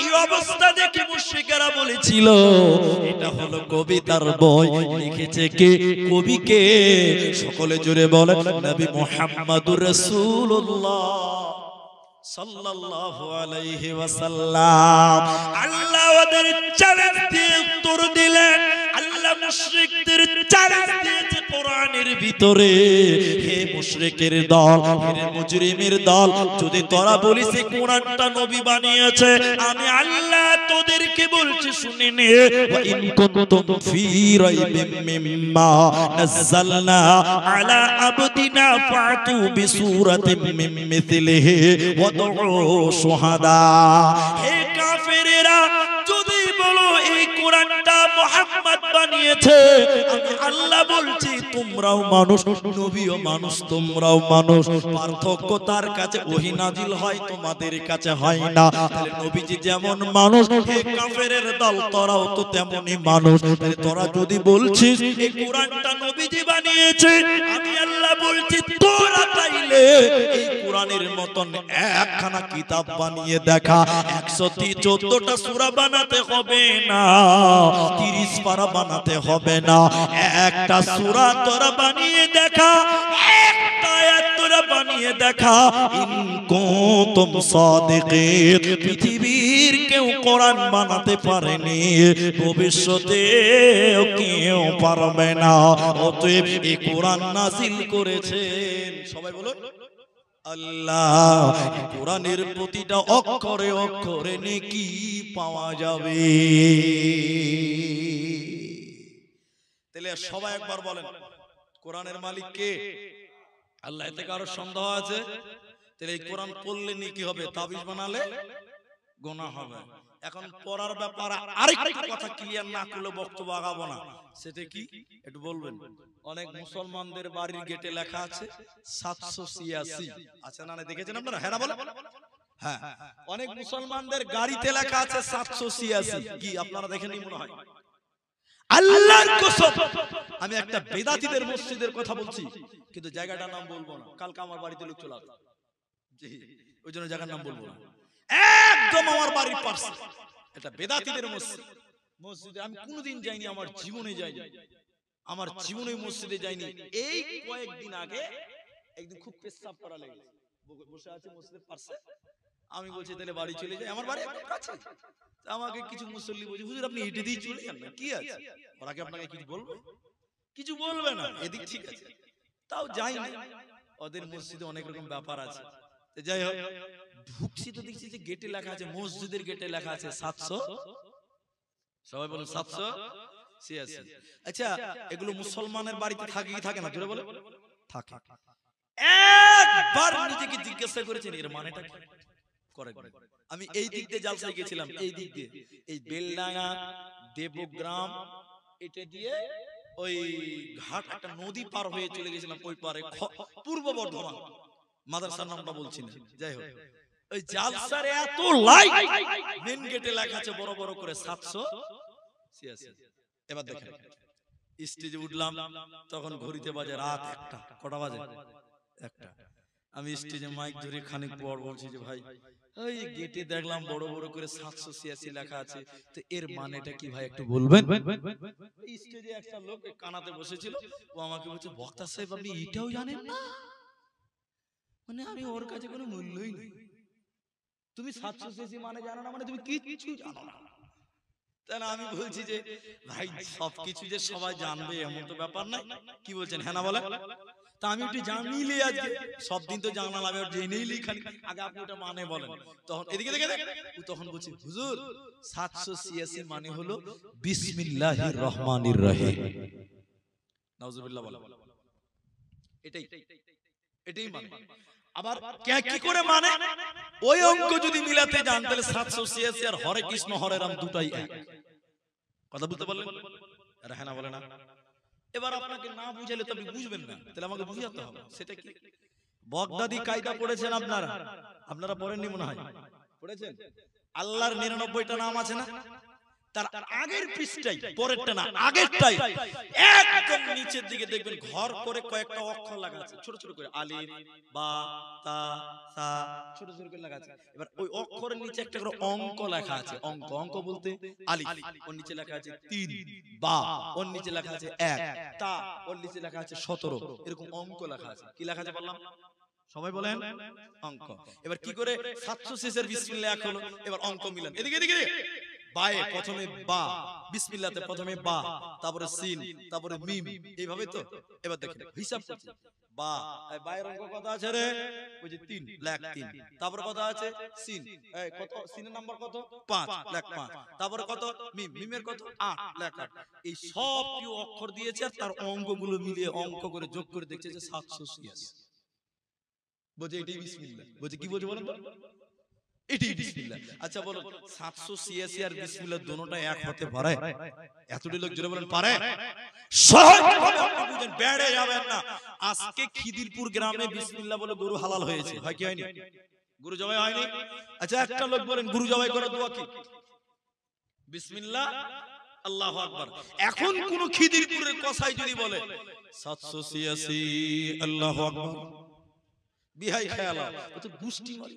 এই অবস্থা দেখে মুশরিকেরা বলেছিল এটা হলো কবিতার বই। লিখেছে কে? কবিকে? সকলে জোরে বলেন নবী মুহাম্মদুর রাসূলুল্লাহ সাল্লাল্লাহু আলাইহি ওয়াসাল্লাম। আল্লাহ ওদের চ্যালেঞ্জ দিয়ে উত্তর দিলেন। আল্লাহ মুশরিকদের চ্যালেঞ্জ দিয়েছে কোরআনের ভিতরে, হে মুশরিকের দল, হে মুজরিমের দল, যদি তোরা বলিস কোরআনটা নবী বানিয়েছে, আমি আল্লাহ তোদেরকে বলছি শুনে নে। ওয়া ইন কুনতুম ফি রাইবিম মিম্মা নাযালনা আলা আবদিনা ফাতু বিসূরাতিন মিন মিথলিহি ওয়াদউ শুহাদা। হে কাফেরেরা, যদি বলো এই কোরআনটা মুহাম্মদ বানিয়েছে, আমি আল্লাহ বলছি তোমরাও মানুষ, নবীও মানুষ, তোমরাও মানুষ। পার্থক্য তার কাছে ওহী নাজিল হয়, তোমাদের কাছে হয় না। তাহলে নবীজি যেমন মানুষ, হে কাফেরের দল তোরাও তো তেমনই মানুষ। তাহলে তোরা যদি বলছিস এই কোরআনটা নবীজি বানিয়েছে, আমি আল্লাহ বলছি তোরা তাইলে এই কোরআনের মতন একখানা কিতাব বানিয়ে দেখা। 114টা সূরা বানাতে হবে না, 30 পারা বানাতে হবে না, একটা সূরা তোরা বানিয়ে দেখা, একটা আয়াত তোরা বানিয়ে দেখা। ইন কুনতুম সাদিকিন। পৃথিবীর কেউ কোরআন বানাতে পারেনি, ভবিষ্যতে কেউ পারবে না। অতএব এই কোরআন নাযিল করেছেন, সবাই বলুন আল্লাহ। কোরআনের প্রতিটা অক্ষরে অক্ষরে নেকি পাওয়া যাবে। তাহলে সবাই একবার বলেন কোরআনের মালিক কে? আল্লাহ। এতে কারো সন্দেহ আছে? তাহলে এই কোরআন পড়লে নেকি হবে, তাবিজ বানালে গুনাহ হবে। এখন পড়ার ব্যাপারে আরেকটা কথা ক্লিয়ার না করলে বক্তব্য আগাবো না। সেটা কি একটু বলবেন? অনেক মুসলমানদের বাড়ির গেটে লেখা আছে 786 আছে না, দেখেছেন আপনারা? হ্যাঁ না বলেন। হ্যাঁ, অনেক মুসলমানদের গাড়িতে লেখা আছে 786, কি আপনারা দেখেননি মনে হয়? আল্লাহর কসম, আমি একটা বেদাতীদের মসজিদের কথা বলছি, কিন্তু জায়গাটার নাম বলবো না, কালকে আমার বাড়িতে লোক চলে আসবে, জি ওই জন্য জায়গার নাম বলবো না। একদম আমার বাড়ির পাশে এটা বেদাতীদের মসজিদ। মসজিদে আমি কোনোদিন যাইনি, আমার জীবনে যাইনি, আমার জীবনে মসজিদে যাইনি। এই কয়েকদিন আগে একদিন খুব পেশাব করা লেগেছে, বসে আছে মসজিদের পাশে, আমি বলছি তাহলে বাড়ি চলে যাই, আমার বাড়ি একদম কাছে। আমাকে কিছু মুসল্লি বলছে, হুজুর আপনি হেঁটে দিয়ে চলে যান না, কি আছে, ওরা কি আপনাকে কিছু বলবে? কিছু বলবে না, এদিক ঠিক আছে, তাও যাই না। ওদের মসজিদে অনেক রকম ব্যাপার আছে। যাই হোক, ঢুকছি তো দেখছি যে গেটে লেখা আছে, মসজিদের গেটে লেখা আছে 700, সবাই বলুন 786। আচ্ছা, এগুলো মুসলমানের বাড়িতে থাকে কি থাকে না, জোরে বলে? থাকে। একবার নিজেকে জিজ্ঞাসা করেছেন এর মানেটা কি? আমি এই দিক দিয়ে জালসায় গেছিলাম, এই দিক দিয়ে এই বেলডাঙ্গা দেবগ্রাম এটা দিয়ে ওই ঘাট একটা নদী পার হয়ে চলে গেছিলাম, ওই পারে পূর্ব বর্ধমান, মাদ্রাসার নামটা বলছি না। যাই হোক, ওই জালসার এত লাইট, মেন গেটে লেখা আছে বড় বড় করে 786। এবার দেখেন, স্টেজে উঠলাম, তখন ঘড়িতে বাজে রাত 1টা। কটা বাজে? 1টা। আমি স্টেজে মাইক ধরে খানিক পর বলছি যে ভাই, ওই গেটে দেখলাম বড় বড় করে 786 লেখা আছে, তো এর মানেটা কি ভাই একটু বলবেন? স্টেজে একটা লোক কানাতে বসেছিল, ও আমাকে বলছে, বক্তা সাহেব আপনি এটাও জানেন না? মানে আমি ওর কাছে কোনো মূল্যই নেই। তুমি 786 মানে জানো না, মানে তুমি কিছু জানো না। তাহলে আমি বলছি যে ভাই সবকিছু যে সবাই জানবে এমন তো ব্যাপার নাই, কি বলছেন? হ্যাঁ না বলে? তা আমি একটু জানিলে আজকে, সব দিন তো জানলাম, আমি আর জেনেই লিখানি, আগে আপনি ওটা মানে বলেন। তখন এদিকে দেখে ও তখন বলছি, হুজুর 786 মানে হলো বিসমিল্লাহির রহমানির রহিম। নাউজুবিল্লাহ বলেন, এটাই মানে। আবার কি করে মানে? ওই অঙ্ক যদি মিলাতে যান তাহলে 786 আর হরে কৃষ্ণ হরে রাম দুটাই এক। কথা বুঝতে পারলেন? আরে হ্যাঁ না বলে না? এবার আপনাকে না বুঝালে তো আপনি বুঝবেন না, তাহলে আমাকে বুঝাতে হবে। সেটা কি? বগদাদি কায়দা পড়েছেন আপনারা পড়েননি মনে হয়? পড়েছেন? আল্লাহর 99টা নাম আছে না, তার আগের পৃষ্ঠায়, পরেরটা না আগেরটাই, একদম নিচের দিকে দেখবেন ঘর করে কয়েকটা অক্ষর লেখা আছে, ছোট ছোট করে, আলিফ বা তা সা, ছোট ছোট করে লেখা আছে। এবার ওই অক্ষরের নিচে একটা করে অঙ্ক লেখা আছে, অঙ্ক বলতে আলিফ, ওর নিচে লেখা আছে 3, বা ওর নিচে লেখা আছে 1, তা ওর নিচে লেখা আছে 17, এরকম অঙ্ক লেখা আছে। কি লেখা আছে বললাম? সবাই বলেন অঙ্ক। এবার কি করে 786 এর বিসমিল্লাহ এক হলো? এবার অঙ্ক মিলান, এদিকে বায়ে প্রথমে বা, বিসমিল্লাহতে প্রথমে বা, তারপরে সিন, তারপরে মিম, এইভাবে তো। এবার দেখেন হিসাব করছি, বা বায়ের অঙ্ক কত আছে রে? ওই যে 3, লেখ 3। তারপরে কত আছে? সিন, এই কত, সিনের নাম্বার কত? 5, লেখ 5। তারপরে কত? মিম, মিমের কত? 8, লেখ 8। এই সব কি অক্ষর দিয়েছে, আর তার অঙ্কগুলো মিলিয়ে অঙ্ক করে যোগ করে দেখছে যে 786। বলছে এটাই বিসমিল্লাহ। বলছে কি বলছে বলেন তো? এটাই বিসমিল্লাহ। আচ্ছা বলো, 786 আর বিসমিল্লাহ দুটোটা এক হতে পারে? এতটি লোক জোরে বলেন পারে? সহজভাবে আপনি বুঝেন, বেড়ে যাবেন না। আজকে খিদিরপুর গ্রামে বিসমিল্লাহ বলে গরু হালাল হয়েছে, হয় কি হয়নি? গরু জবাই হয়নি? আচ্ছা একটা লোক বলেন গরু জবাই করার দোয়া কি? বিসমিল্লাহ আল্লাহু আকবার। এখন কোন খিদিরপুরের কসাই যদি বলে 786 আল্লাহু আকবার, বিহাই খেয়াল ও তো গুষ্টি মারি।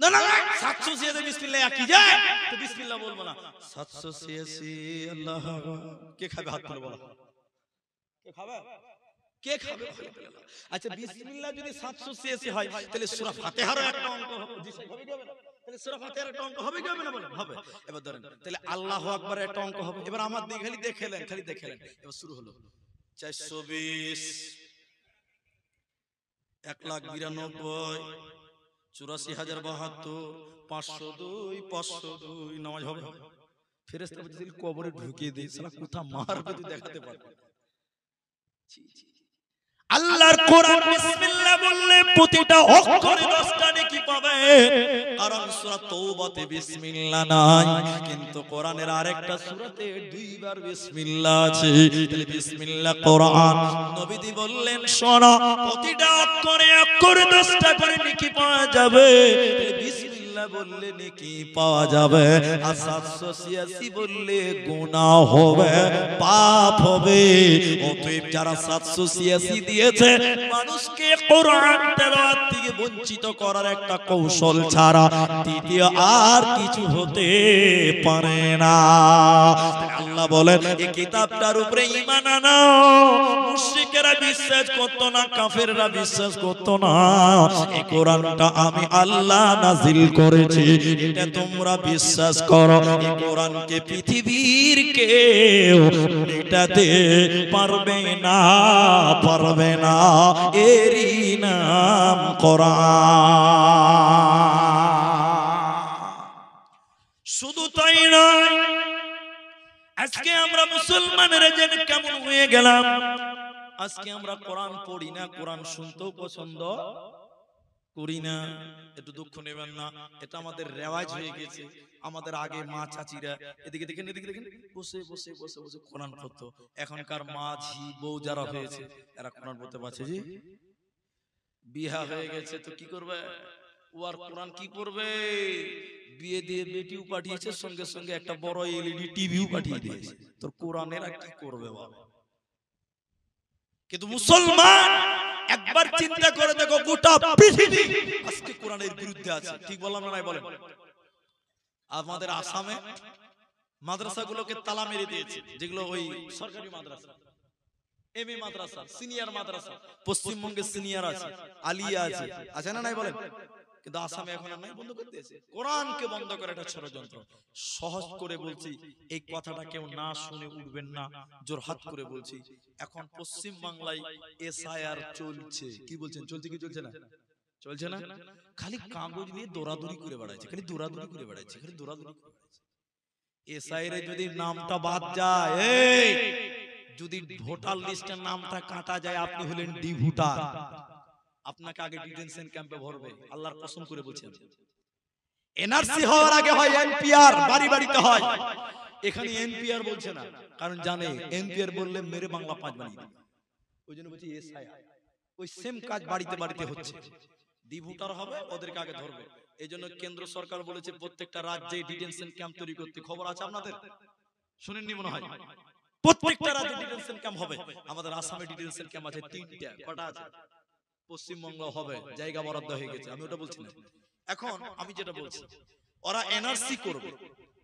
না না 786 বিসমিল্লাহ একই যায়, তো বিসমিল্লাহ বলবো না, 786 আল্লাহ আকবার। কে খাবে? হাত তুলে বলো, কে খাবে? কে খাবে? আচ্ছা বিসমিল্লাহ যদি 786 হয়, তাহলে সূরা ফাতিহারও একটা অঙ্ক হবে, জি স্যার হবে কি হবে না? তাহলে সূরা ফাতিহার একটা অঙ্ক হবে কি হবে না বলেন? হবে। এবার ধরেন তাহলে আল্লাহু আকবার একটা অঙ্ক হবে। এবার আমার দিকে খালি দেখেলেন, এবার শুরু হলো 420, 1,92,000, 84,072, 502, 502, নামাজ হবে। ফেরেশতা বলছে কবরে ঢুকিয়ে দিই, শালা কোথা মারবে তুই দেখাতে পারবে। আল্লাহর কোরআন বিসমিল্লাহ বললে প্রতিটা অক্ষরে 10টা নেকি পাবে। কারণ সূরা তওবাতে বিসমিল্লাহ নাই, কিন্তু কোরআনের আরেকটা সূরাতে 2বার বিসমিল্লাহ আছে। তাহলে বিসমিল্লাহ কোরআন নবীজি বললেন শোনো, প্রতিটা অক্ষরে অক্ষরে 10টা করে নেকি পাওয়া যাবে। বিসমিল্লাহ বললে নেকি পাওয়া যাবে, আর 786 বললে গুনাহ হবে, পাপ হবে। অতএব যারা 786 দিয়েছে মানুষকে কোরআন তেলাওয়াত থেকে বঞ্চিত করার একটা কৌশল ছাড়া দ্বিতীয় আর কিছু হতে পারে না। আল্লাহ বলেন এই কিতাবটার উপরে ঈমান আনো। মুশরিকেরা বিশ্বাস করত না, কাফেররা বিশ্বাস করত না। এই কোরআনটা আমি আল্লাহ নাজিল করেছি, এটা তোমরা বিশ্বাস করো। এই কোরআনকে পৃথিবীর কেউ মেটাতে পারবে না, পারবে না। এরই নাম কোরআন। শুধু তাই নয়, আজকে আমরা মুসলমানেরা যেন কেমন হয়ে গেলাম। আজকে আমরা কোরআন পড়ি না, কোরআন শুনতেও পছন্দ করি না। একটু দুঃখ নেবেন না, এটা আমাদের রেওয়াজ হয়ে গেছে। আমাদের আগে মা চাচিরা এদিকে দেখেন, এদিকে দেখেন, বসে বসে বসে বসে কোরআন পড়তো। এখনকার মা ঝি বউ যারা হয়েছে এরা কোরআন পড়তে পারছে? জি, বিয়া হয়ে গেছে তো কি করবে? ও আর কোরআন কি করবে? বিয়ে দিয়ে বেটিও পাঠিয়েছে, সঙ্গে সঙ্গে একটা বড় এলইডি টিভিও পাঠিয়ে দিয়েছে। তোর কোরআনের আর কি করবে বাবা? কিন্তু মুসলমান একবার চিন্তা করে দেখো, গোটা পৃথিবী আজকে কোরআনের বিরুদ্ধে আছে। ঠিক বললাম না? নাই বলেন। আমাদের আসামে মাদ্রাসাগুলোকে তালা মেরে দিয়েছে, যেগুলো ওই সরকারি মাদ্রাসা, এমএ মাদ্রাসা, সিনিয়র মাদ্রাসা। পশ্চিমবঙ্গে সিনিয়র আছে, আলিয়া আছে, আছে না? নাই বলেন। কিন্তু আসামে এখন আর নাই, বন্ধ করে দিয়েছে। কোরআনকে বন্ধ করে একটা ষড়যন্ত্র। সহজ করে বলছি, এই কথাটা কেউ না শুনে উঠবেন না, জোরহাত করে বলছি। এখন পশ্চিম বাংলায় এসআইআর চলছে। কি বলছেন? চলছে কি চলছে না? চলছে না? খালি কাগজ নিয়ে দৌড়াদৌড়ি করে বেড়াচ্ছে, খালি দৌড়াদৌড়ি করে বেড়াচ্ছে, খালি দৌড়াদৌড়ি করে বেড়াচ্ছে। এসআইআর যদি নামটা বাদ যায়, এই যদি ভোটার লিস্টের নামটা কাটা যায়, আপনি হলেন ডি ভোটার। আপনাকে আগে ডিটেনশন ক্যাম্পে ভরবে, আল্লাহর কসম করে বলছেন। এনআরসি হওয়ার আগে হয় এনপিআর, বাড়ি বাড়িতে হয়। এখানে এনপিআর বলছে না, কারণ জানে এনপিআর বললে মেরে বাংলা 5 বানিয়ে দিবে। ওই জন্য বলছি এসআইআর। ওই সেম কাজ বাড়িতে বাড়িতে হচ্ছে। ডি ভোটার হবে, ওদেরকে আগে ধরবে। এই জন্য কেন্দ্র সরকার বলেছে প্রত্যেকটা রাজ্যে ডিটেনশন ক্যাম্প তৈরি করতে। খবর আছে আপনাদের? শুনেননি মনে হয়? প্রত্যেকটা রাজ্যে ডিটেনশন ক্যাম্প হবে। আমাদের আসামে ডিটেনশন ক্যাম্প আছে 3টা। কটা আছে? পশ্চিমবঙ্গ হবে, জায়গা বরাদ্দ হয়ে গেছে। আমি ওটা বলছি না। এখন আমি যেটা বলছি, ওরা এনআরসি করবে,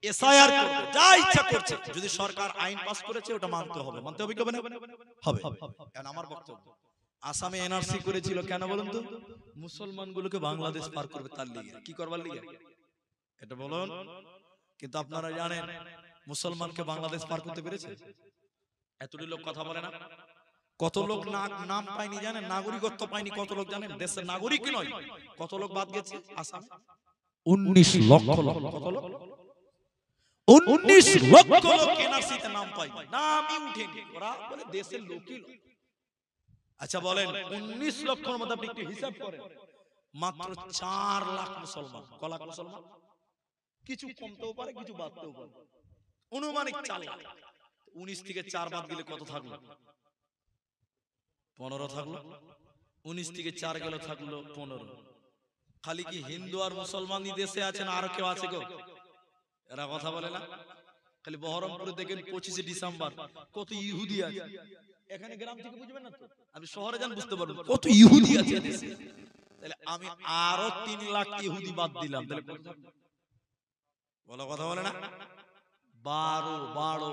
এসআইআর করবে, যা ইচ্ছা করছে। যদি সরকার আইন পাস করেছে ওটা মানতে হবে। মানতে হবে কি হবে না? হবে। কারণ আমার বক্তব্য, আসামে এনআরসি করেছিল কেন বলুন তো? মুসলমানগুলোকে বাংলাদেশ পার করবে, তার লিগে। কি করবার লিগে? এটা বলুন। কিন্তু আপনারা জানেন মুসলমানকে বাংলাদেশ পার করতে পেরেছে? এতটি লোক কথা বলে না। কত লোক নাম পায়নি জানেন? নাগরিকত্ব পায়নি কত লোক জানেন? দেশের নাগরিক নয়, কত লোক বাদ গেছে আসামে? 19 লক্ষ লোক। কত লোক? 19 লক্ষ লোক এনআরসি তে নাম পায়নি, নামই উঠেনি। ওরা বলে দেশের লোকই লোক। আচ্ছা বলেন, 19 লক্ষের মধ্যে আপনি একটু হিসাব করেন, মাত্র 4 লাখ মুসলমান। ক লাখ মুসলমান? কিছু কমতেও পারে, কিছু বাড়তেও পারে, অনুমানিক 4 লাখ। 19 থেকে 4 বাদ গেলে কত থাকলো? 15 থাকলো। 19 থেকে 4 গেল, থাকলো 15। খালি কি হিন্দু আর মুসলমানই দেশে আছেন, আর কেউ আছে গো? এরা কথা বলে না। খালি বহরমপুরে দেখেন 25শে ডিসেম্বর কত ইহুদি আছে। এখানে গ্রাম থেকে বুঝবেন না তো, আপনি শহরে যান বুঝতে পারবেন কত ইহুদি আছে দেশে। তাহলে আমি আরো 3 লাখ ইহুদি বাদ দিলাম, তাহলে কত থাকলো? বলো, কথা বলে না। 12।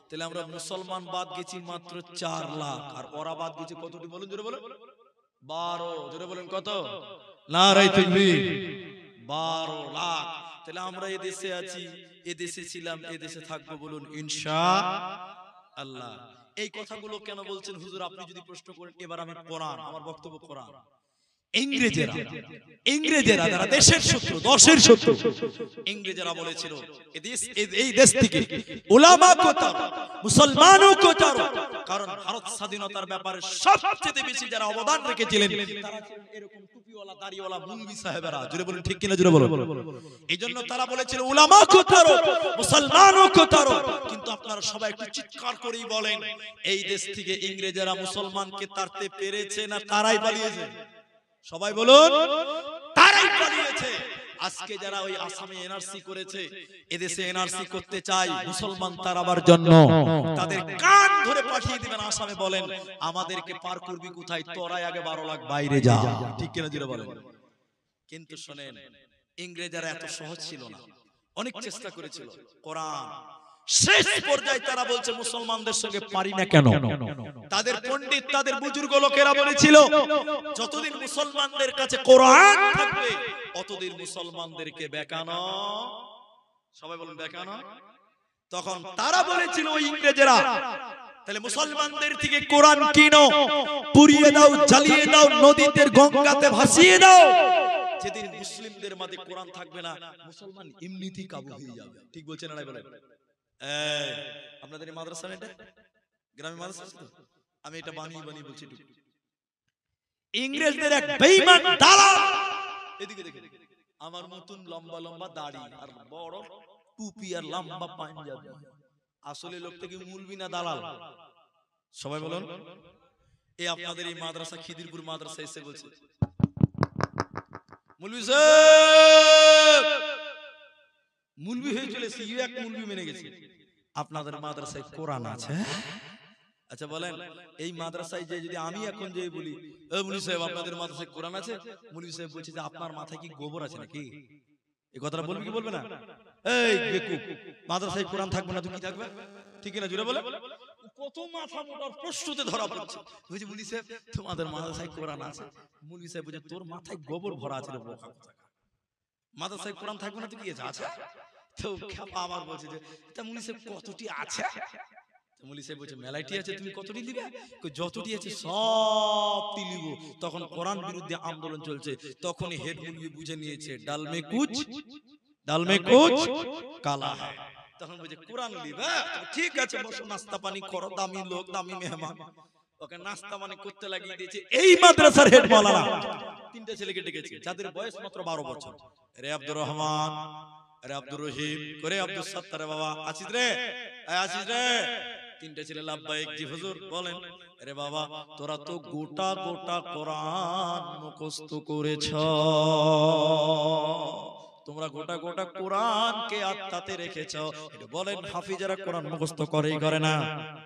তাহলে আমরা মুসলমান বাদ গেছি মাত্র 4 লাখ, আর ওরা বাদ গেছে কতটি বলুন? জোরে বলুন। 12। জোরে বলেন কত? নারায়ে তাকবীর। 12 লাখ। তাহলে আমরা এই দেশে আছি, এই দেশে ছিলাম, এই দেশে থাকবো, বলুন ইনশাআল্লাহ। এই কথাগুলো কেন বলছেন হুজুর? আপনি যদি প্রশ্ন করেন, এবার আমি কোরআন, আমার বক্তব্য কোরআন। ইংরেজেরা ইংরেজেরা যারা দেশের শত্রু দশের শত্রু ইংরেজেরা বলেছিল এই দেশ থেকে উলামা কোথাও মুসলমানও কোথাও কারণ ভারত স্বাধীনতার ব্যাপারে সবচেয়ে বেশি যারা অবদান রেখেছিলেন তারা এরকম টুপিওয়ালা দাড়িওয়ালা মুলবি সাহেবেরা জোরে বলুন ঠিক কিনা জোরে বলুন এইজন্য তারা বলেছিল উলামা কোথাও মুসলমানও কোথাও কিন্তু আপনারা সবাই একটু চিৎকার করেই বলেন এই দেশ থেকে ইংরেজেরা মুসলমানকে তাড়তে পেরেছে না তারাই পালিয়েছে সবাই বলুন তারাই পালিয়েছে আজকে যারা ওই আসামে এনআরসি করেছে এদেশে এনআরসি করতে চায় মুসলমান তারাবার জন্য তাদের কান ধরে পাঠিয়ে দিবেন আসামে বলেন আমাদেরকে পার করবি কোথায় তোরাই আগে 12 লাখ বাইরে যা ঠিক কিনা জোরে বলেন কিন্তু শুনেন ইংরেজরা এত সহজ ছিল না অনেক চেষ্টা করেছিল কোরআন শেষ পর্যায়ে তারা বলছে মুসলমানদের সঙ্গে পারি না কেন তাদের পণ্ডিত তাদের বুজুর্গ লোকেরা বলেছিল যতদিন মুসলমানদের কাছে কোরআন থাকবে ততদিন মুসলমানদেরকে বেকানো সবাই বলুন বেকানো তখন তারা বলেছিল ওই ইংরেজরা তাহলে মুসলমানদের থেকে কোরআন কিনো পুড়িয়ে দাও জ্বালিয়ে দাও নদীতে গঙ্গাতে ভাসিয়ে দাও যেদিন মুসলিমদের মাঝে কোরআন থাকবে না মুসলমান এমনিতেই কাবু হয়ে যাবে ঠিক বলছেন না বলেন আপনাদের এই মাদ্রাসা এটা গ্রামে মাদ্রাসা আছে তো আমি এটা বানিয়ে বানিয়ে বলছি ইংরেজদের এক বেঈমান দালাল এদিকে দেখেন আমার মতন লম্বা লম্বা দাড়ি আর বড় টুপি আর লম্বা পাঞ্জাবি আসলে লোকটা কি মুলবি না দালাল সবাই বলুন এই আপনাদের এই মাদ্রাসা খিদিরপুর মাদ্রাসা এসে বলছে মুলবি সাহেব মুলবি হয়ে চলেছে এক মুলবি মেনে গেছে আপনাদের মাদ্রাসায় কোরআন আছে আচ্ছা বলেন এই মাদ্রাসায় যে যদি আমি এখন যে বলি মুলবি সাহেব আপনাদের মাদ্রাসায় কোরআন আছে মুলবি সাহেব বলছে যে আপনার মাথায় কি গোবর আছে নাকি এই কথাটা বলবে কি বলবে না এই বেকুব মাদ্রাসায় কোরআন থাকবে না তো কি থাকবে ঠিক না জুড়ে বলে কত মাথা মোটার প্রশ্নতে ধরা পড়ছে বুঝি মুলবি সাহেব তোমাদের মাদ্রাসায় কোরআন আছে মুলবি সাহেব বলছে তোর মাথায় গোবর ভরা আছে রে বোকা মাদ্রাসায় কোরআন থাকবে না তো কি আছে তো আবার বলছে যে তা মুলবি সাহেব কতটি আছে মুলবি সাহেব বলছে মেলাইটি আছে তুমি কতটি দিবে যতটি আছে সবটি নিব তখন কোরআন বিরুদ্ধে আন্দোলন চলছে তখনই হেড মুলবি বুঝে নিয়েছে ডাল মে কুছ কালা হ্যায় তখন বলছে কোরআন নিবে ঠিক আছে বসো নাস্তা পানি করো দামি লোক দামি মেহমান ওকে নাস্তা পানি করতে লাগিয়ে দিয়েছে এই মাদ্রাসার হেড মাওলানা তিনটা ছেলেকে ডেকেছে যাদের বয়স মাত্র 12 বছর রে আব্দুর রহমান রে আব্দুর রহিম করে আব্দুল সত্তার বাবা আছিস রে তিনটা ছেলে লাব্বাইক জি হুজুর বলেন আরে বাবা তোরা তো গোটা গোটা কোরআন মুখস্থ করেছ তোমরা গোটা গোটা কোরআনকে আত্মাতে রেখেছো এটা বলেন হাফিজরা কোরআন মুখস্থ করেই করে না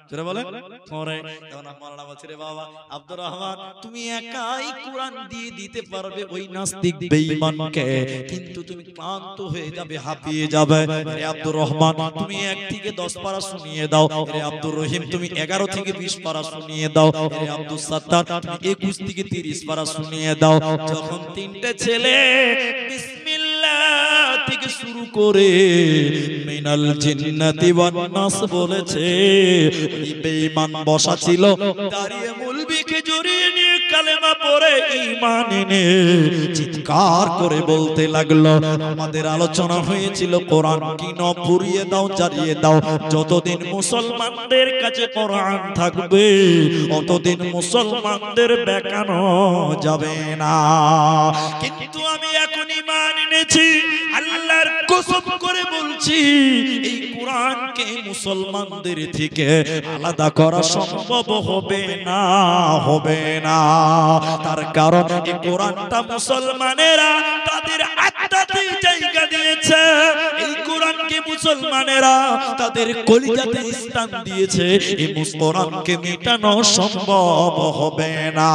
জোরে বলেন করে এখন মাওলানা বলছে রে বাবা আব্দুর রহমান তুমি একাই কোরআন দিয়ে দিতে পারবে ওই নাস্তিক বেঈমানকে কিন্তু তুমি ক্লান্ত হয়ে যাবে হাঁপিয়ে যাবে রে আব্দুর রহমান তুমি 1 থেকে 10 পারা শুনিয়ে দাও রে আব্দুর রহিম তুমি 11 থেকে 20 পারা শুনিয়ে দাও রে আব্দুল সত্তার তুমি 21 থেকে 30 পারা শুনিয়ে দাও যখন তিনটে ছেলে থেকে শুরু করে মিনাল জিন্নাতি ওয়ান নাস বলেছে এই বেঈমান বসা ছিল দাঁড়িয়ে মুলবিকে জড়িয়ে নিয়ে কালেমা পড়ে ঈমান এনে চিৎকার করে বলতে লাগলো আমাদের আলোচনা হয়েছিল কোরআন কিন পুড়িয়ে দাও জ্বালিয়ে দাও যতদিন মুসলমানদের কাছে কোরআন থাকবে ততদিন মুসলমানদের বেকানো যাবে না কিন্তু আমি এখন ঈমান এনেছি আল্লাহর কসম করে বলছি এই কোরআনকে মুসলমানদের থেকে আলাদা করা সম্ভব হবে না তার কারণ এই কোরআনটা মুসলমানেরা তাদের আত্মাতে জায়গা দিয়েছে এই কোরআনকে মুসলমানেরা তাদের কলিজাতে স্থান দিয়েছে এই কোরআনকে মেটানো সম্ভব হবে না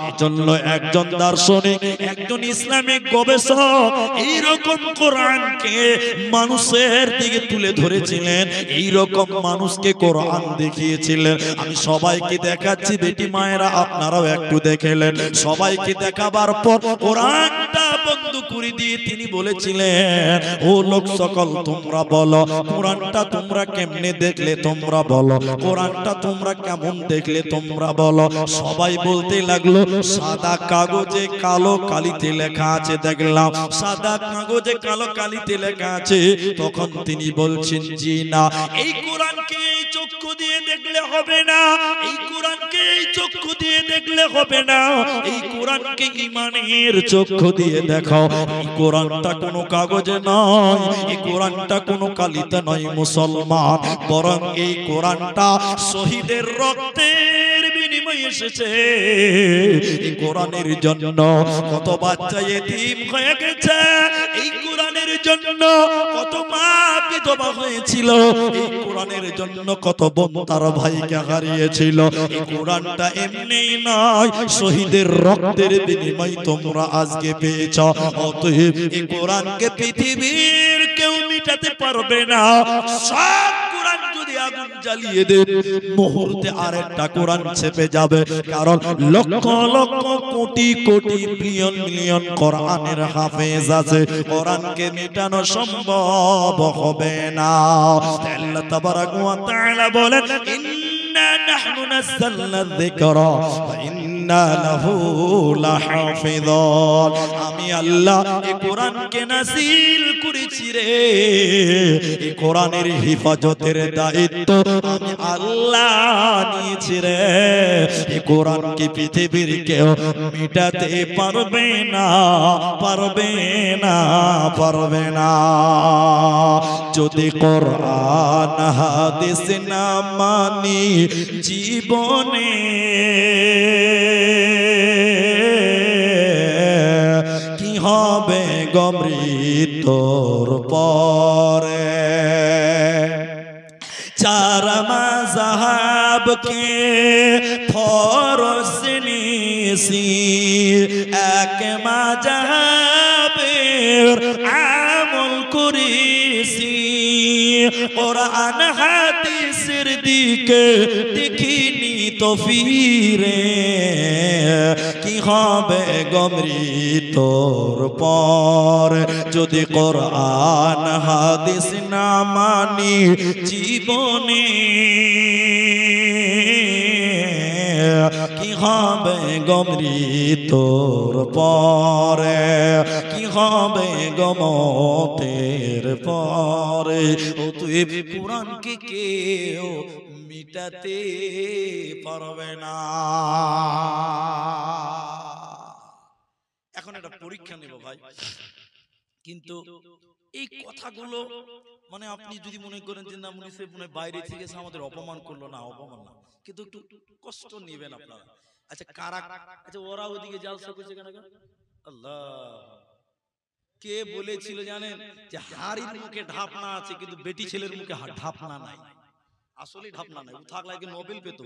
এজন্য একজন দার্শনিক একজন ইসলামিক গবেষক এইরকম কোরআনকে মানুষের দিকে তুলে ধরেছিলেন এইরকম মানুষকে কোরআন দেখিয়েছিলেন আমি সবাইকে দেখাচ্ছি বেটি মায়েরা আপনারাও একটু দেখেলেন সবাইকে দেখাবার পর কোরআনটা বন্ধ করে দিয়ে তিনি বলেছিলেন, ও লোক সকল তোমরা বলো কোরআনটা তোমরা কেমনে দেখলে তোমরা বলো, কোরআনটা তোমরা কেমন দেখলে তোমরা বলো। সবাই বলতে লাগলো সাদা কাগজে কালো কালিতে লেখা আছে দেখলাম, সাদা কাগজে কালো কালিতে লেখা আছে। তখন তিনি বলছেন জি না, এই কোরআনকে এই চক্ষু দিয়ে দেখলে হবে না, এই কোরআনকে এই চক্ষু দিয়ে দেখলে হবে না, এই কোরআনকে ঈমানের চক্ষু দিয়ে দেখো। এই কোরআনটা কোনো কাগজে নয়, এই কোরআনটা কোনো কালিতে নয় মুসলমান, বরং এই কোরআনটা শহীদের রক্তের বিনিময়ে এসেছে। এই কোরআনের জন্য কত বাচ্চা এতিম হয়ে গেছে, এই কোরআনের জন্য কত মা বিধবা হয়েছিল, এই কোরআনের জন্য কত বোন তার ভাইকে হারিয়েছিল। এই কোরআনটা এমনি নয়, শহীদের রক্তের বিনিময়ে তোমরা আজকে পেয়েছ। অতএব এই কোরআনকে পৃথিবীর কেউ মিটাতে পারবে না। সব কোরআন যদি আগুন জ্বালিয়ে দেন, মুহূর্তে আরেকটা কোরআন ছেপে যাবে, কারণ লক্ষ লক্ষ কোটি কোটি বিলিয়ন মিলিয়ন কোরআনের হাফেজ আছে, কোরআনকে মেটানো সম্ভব হবে না। আল্লাহ তাবারাক ওয়া তাআলা বলেন, ইন্না নাহনু নাযালনা যিকরা ওয়া ইন্না লাহু লাহাফিযুন। আমি আল্লাহ এই কোরআনকে নাযিল করেছি রে, এই কোরআনের হেফাজতের দায়িত্ব আমি আল্লাহ নিয়েছি রে। এই কোরআনকে পৃথিবীর কেউ মিটাতে পারবে না, পারবে না, পারবে না। যদি কোরআন হাদিস না মানি জীবনে, কি হবে গো মৃত্যুর পরে। চার মাযহাবকে ফরজ নিয়েছি, এক মাযহাবের আমল করেছি, কোরআন হাদিসের দিকে দেখিনি তো ফিরে, কি হবে গো মৃত্যুর পর। যদি কোরআন হাদিস না মানি জীবনে, কি হবে গো মৃত্যুর পরে, কি হবে গো মতের পরে। অতএব কোরআনকে কেউ মিটাতে পারবে না। এখন একটা পরীক্ষা নেব ভাই, কিন্তু এই কথাগুলো মানে আপনি যদি মনে করেন যে না মনে মনে বাইরে থেকে এসে আমাদের অপমান করলো, না অপমান না, কিন্তু একটু কষ্ট নেবেন আপনারা। আচ্ছা কারা, আচ্ছা ওরা ওদিকে জালসা করছে কেন? আল্লাহ, কে বলেছিল জানেন যে হাড়ির মুখে ঢাপনা আছে কিন্তু বেটি ছেলের মুখে ঢাপনা নাই? আসলে ঢাপনা নাই, ও থাকলে আগে নোবেল পেত।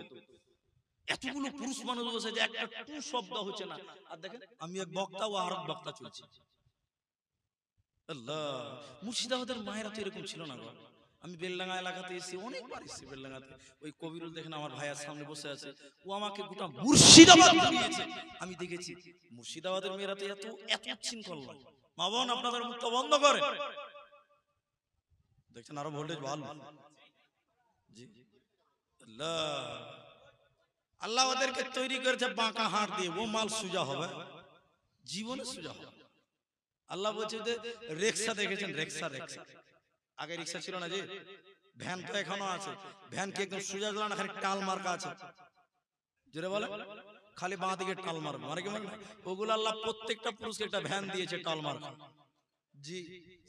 এতগুলো পুরুষ মানুষ বসে যে একটা টু শব্দ হচ্ছে না। আর দেখেন আমি এক বক্তা ও আর এক বক্তা চলছে। আল্লাহ, মুর্শিদাবাদের মায়েরা তো এরকম ছিল না গো। আমি বেলডাঙ্গা এলাকাতে এসেছি, অনেকবার এসেছি বেলডাঙ্গাতে। ওই কবিরুল দেখেন আমার ভাইয়ের সামনে বসে আছে, ও আমাকে গোটা মুর্শিদাবাদ ঘুরিয়েছে। আমি দেখেছি মুর্শিদাবাদের মেয়েরা তো এত এত শৃঙ্খল নয়। মা বোন আপনাদের মুখটা বন্ধ করে দেখছেন, আরো ভোল্টেজ ভালো। জি আল্লাহ, আল্লাহ ওদেরকে তৈরি করেছে বাঁকা হাড় দিয়ে, ও মাল সোজা হবে, জীবনে সোজা হবে। আল্লাহ বলছে যে রিকশা দেখেছেন, রিকশা রিকশা আগে রিকশা ছিল না, যে ভ্যান তো এখনো আছে, ভ্যান কি একদম সোজা চলে না, খালি টাল মার্কা আছে, জোরে বলে খালি বাঁ দিকে টাল মারবে, মানে কি মানে ওগুলো আল্লাহ প্রত্যেকটা পুরুষকে একটা ভ্যান দিয়েছে টাল মার্কা। জি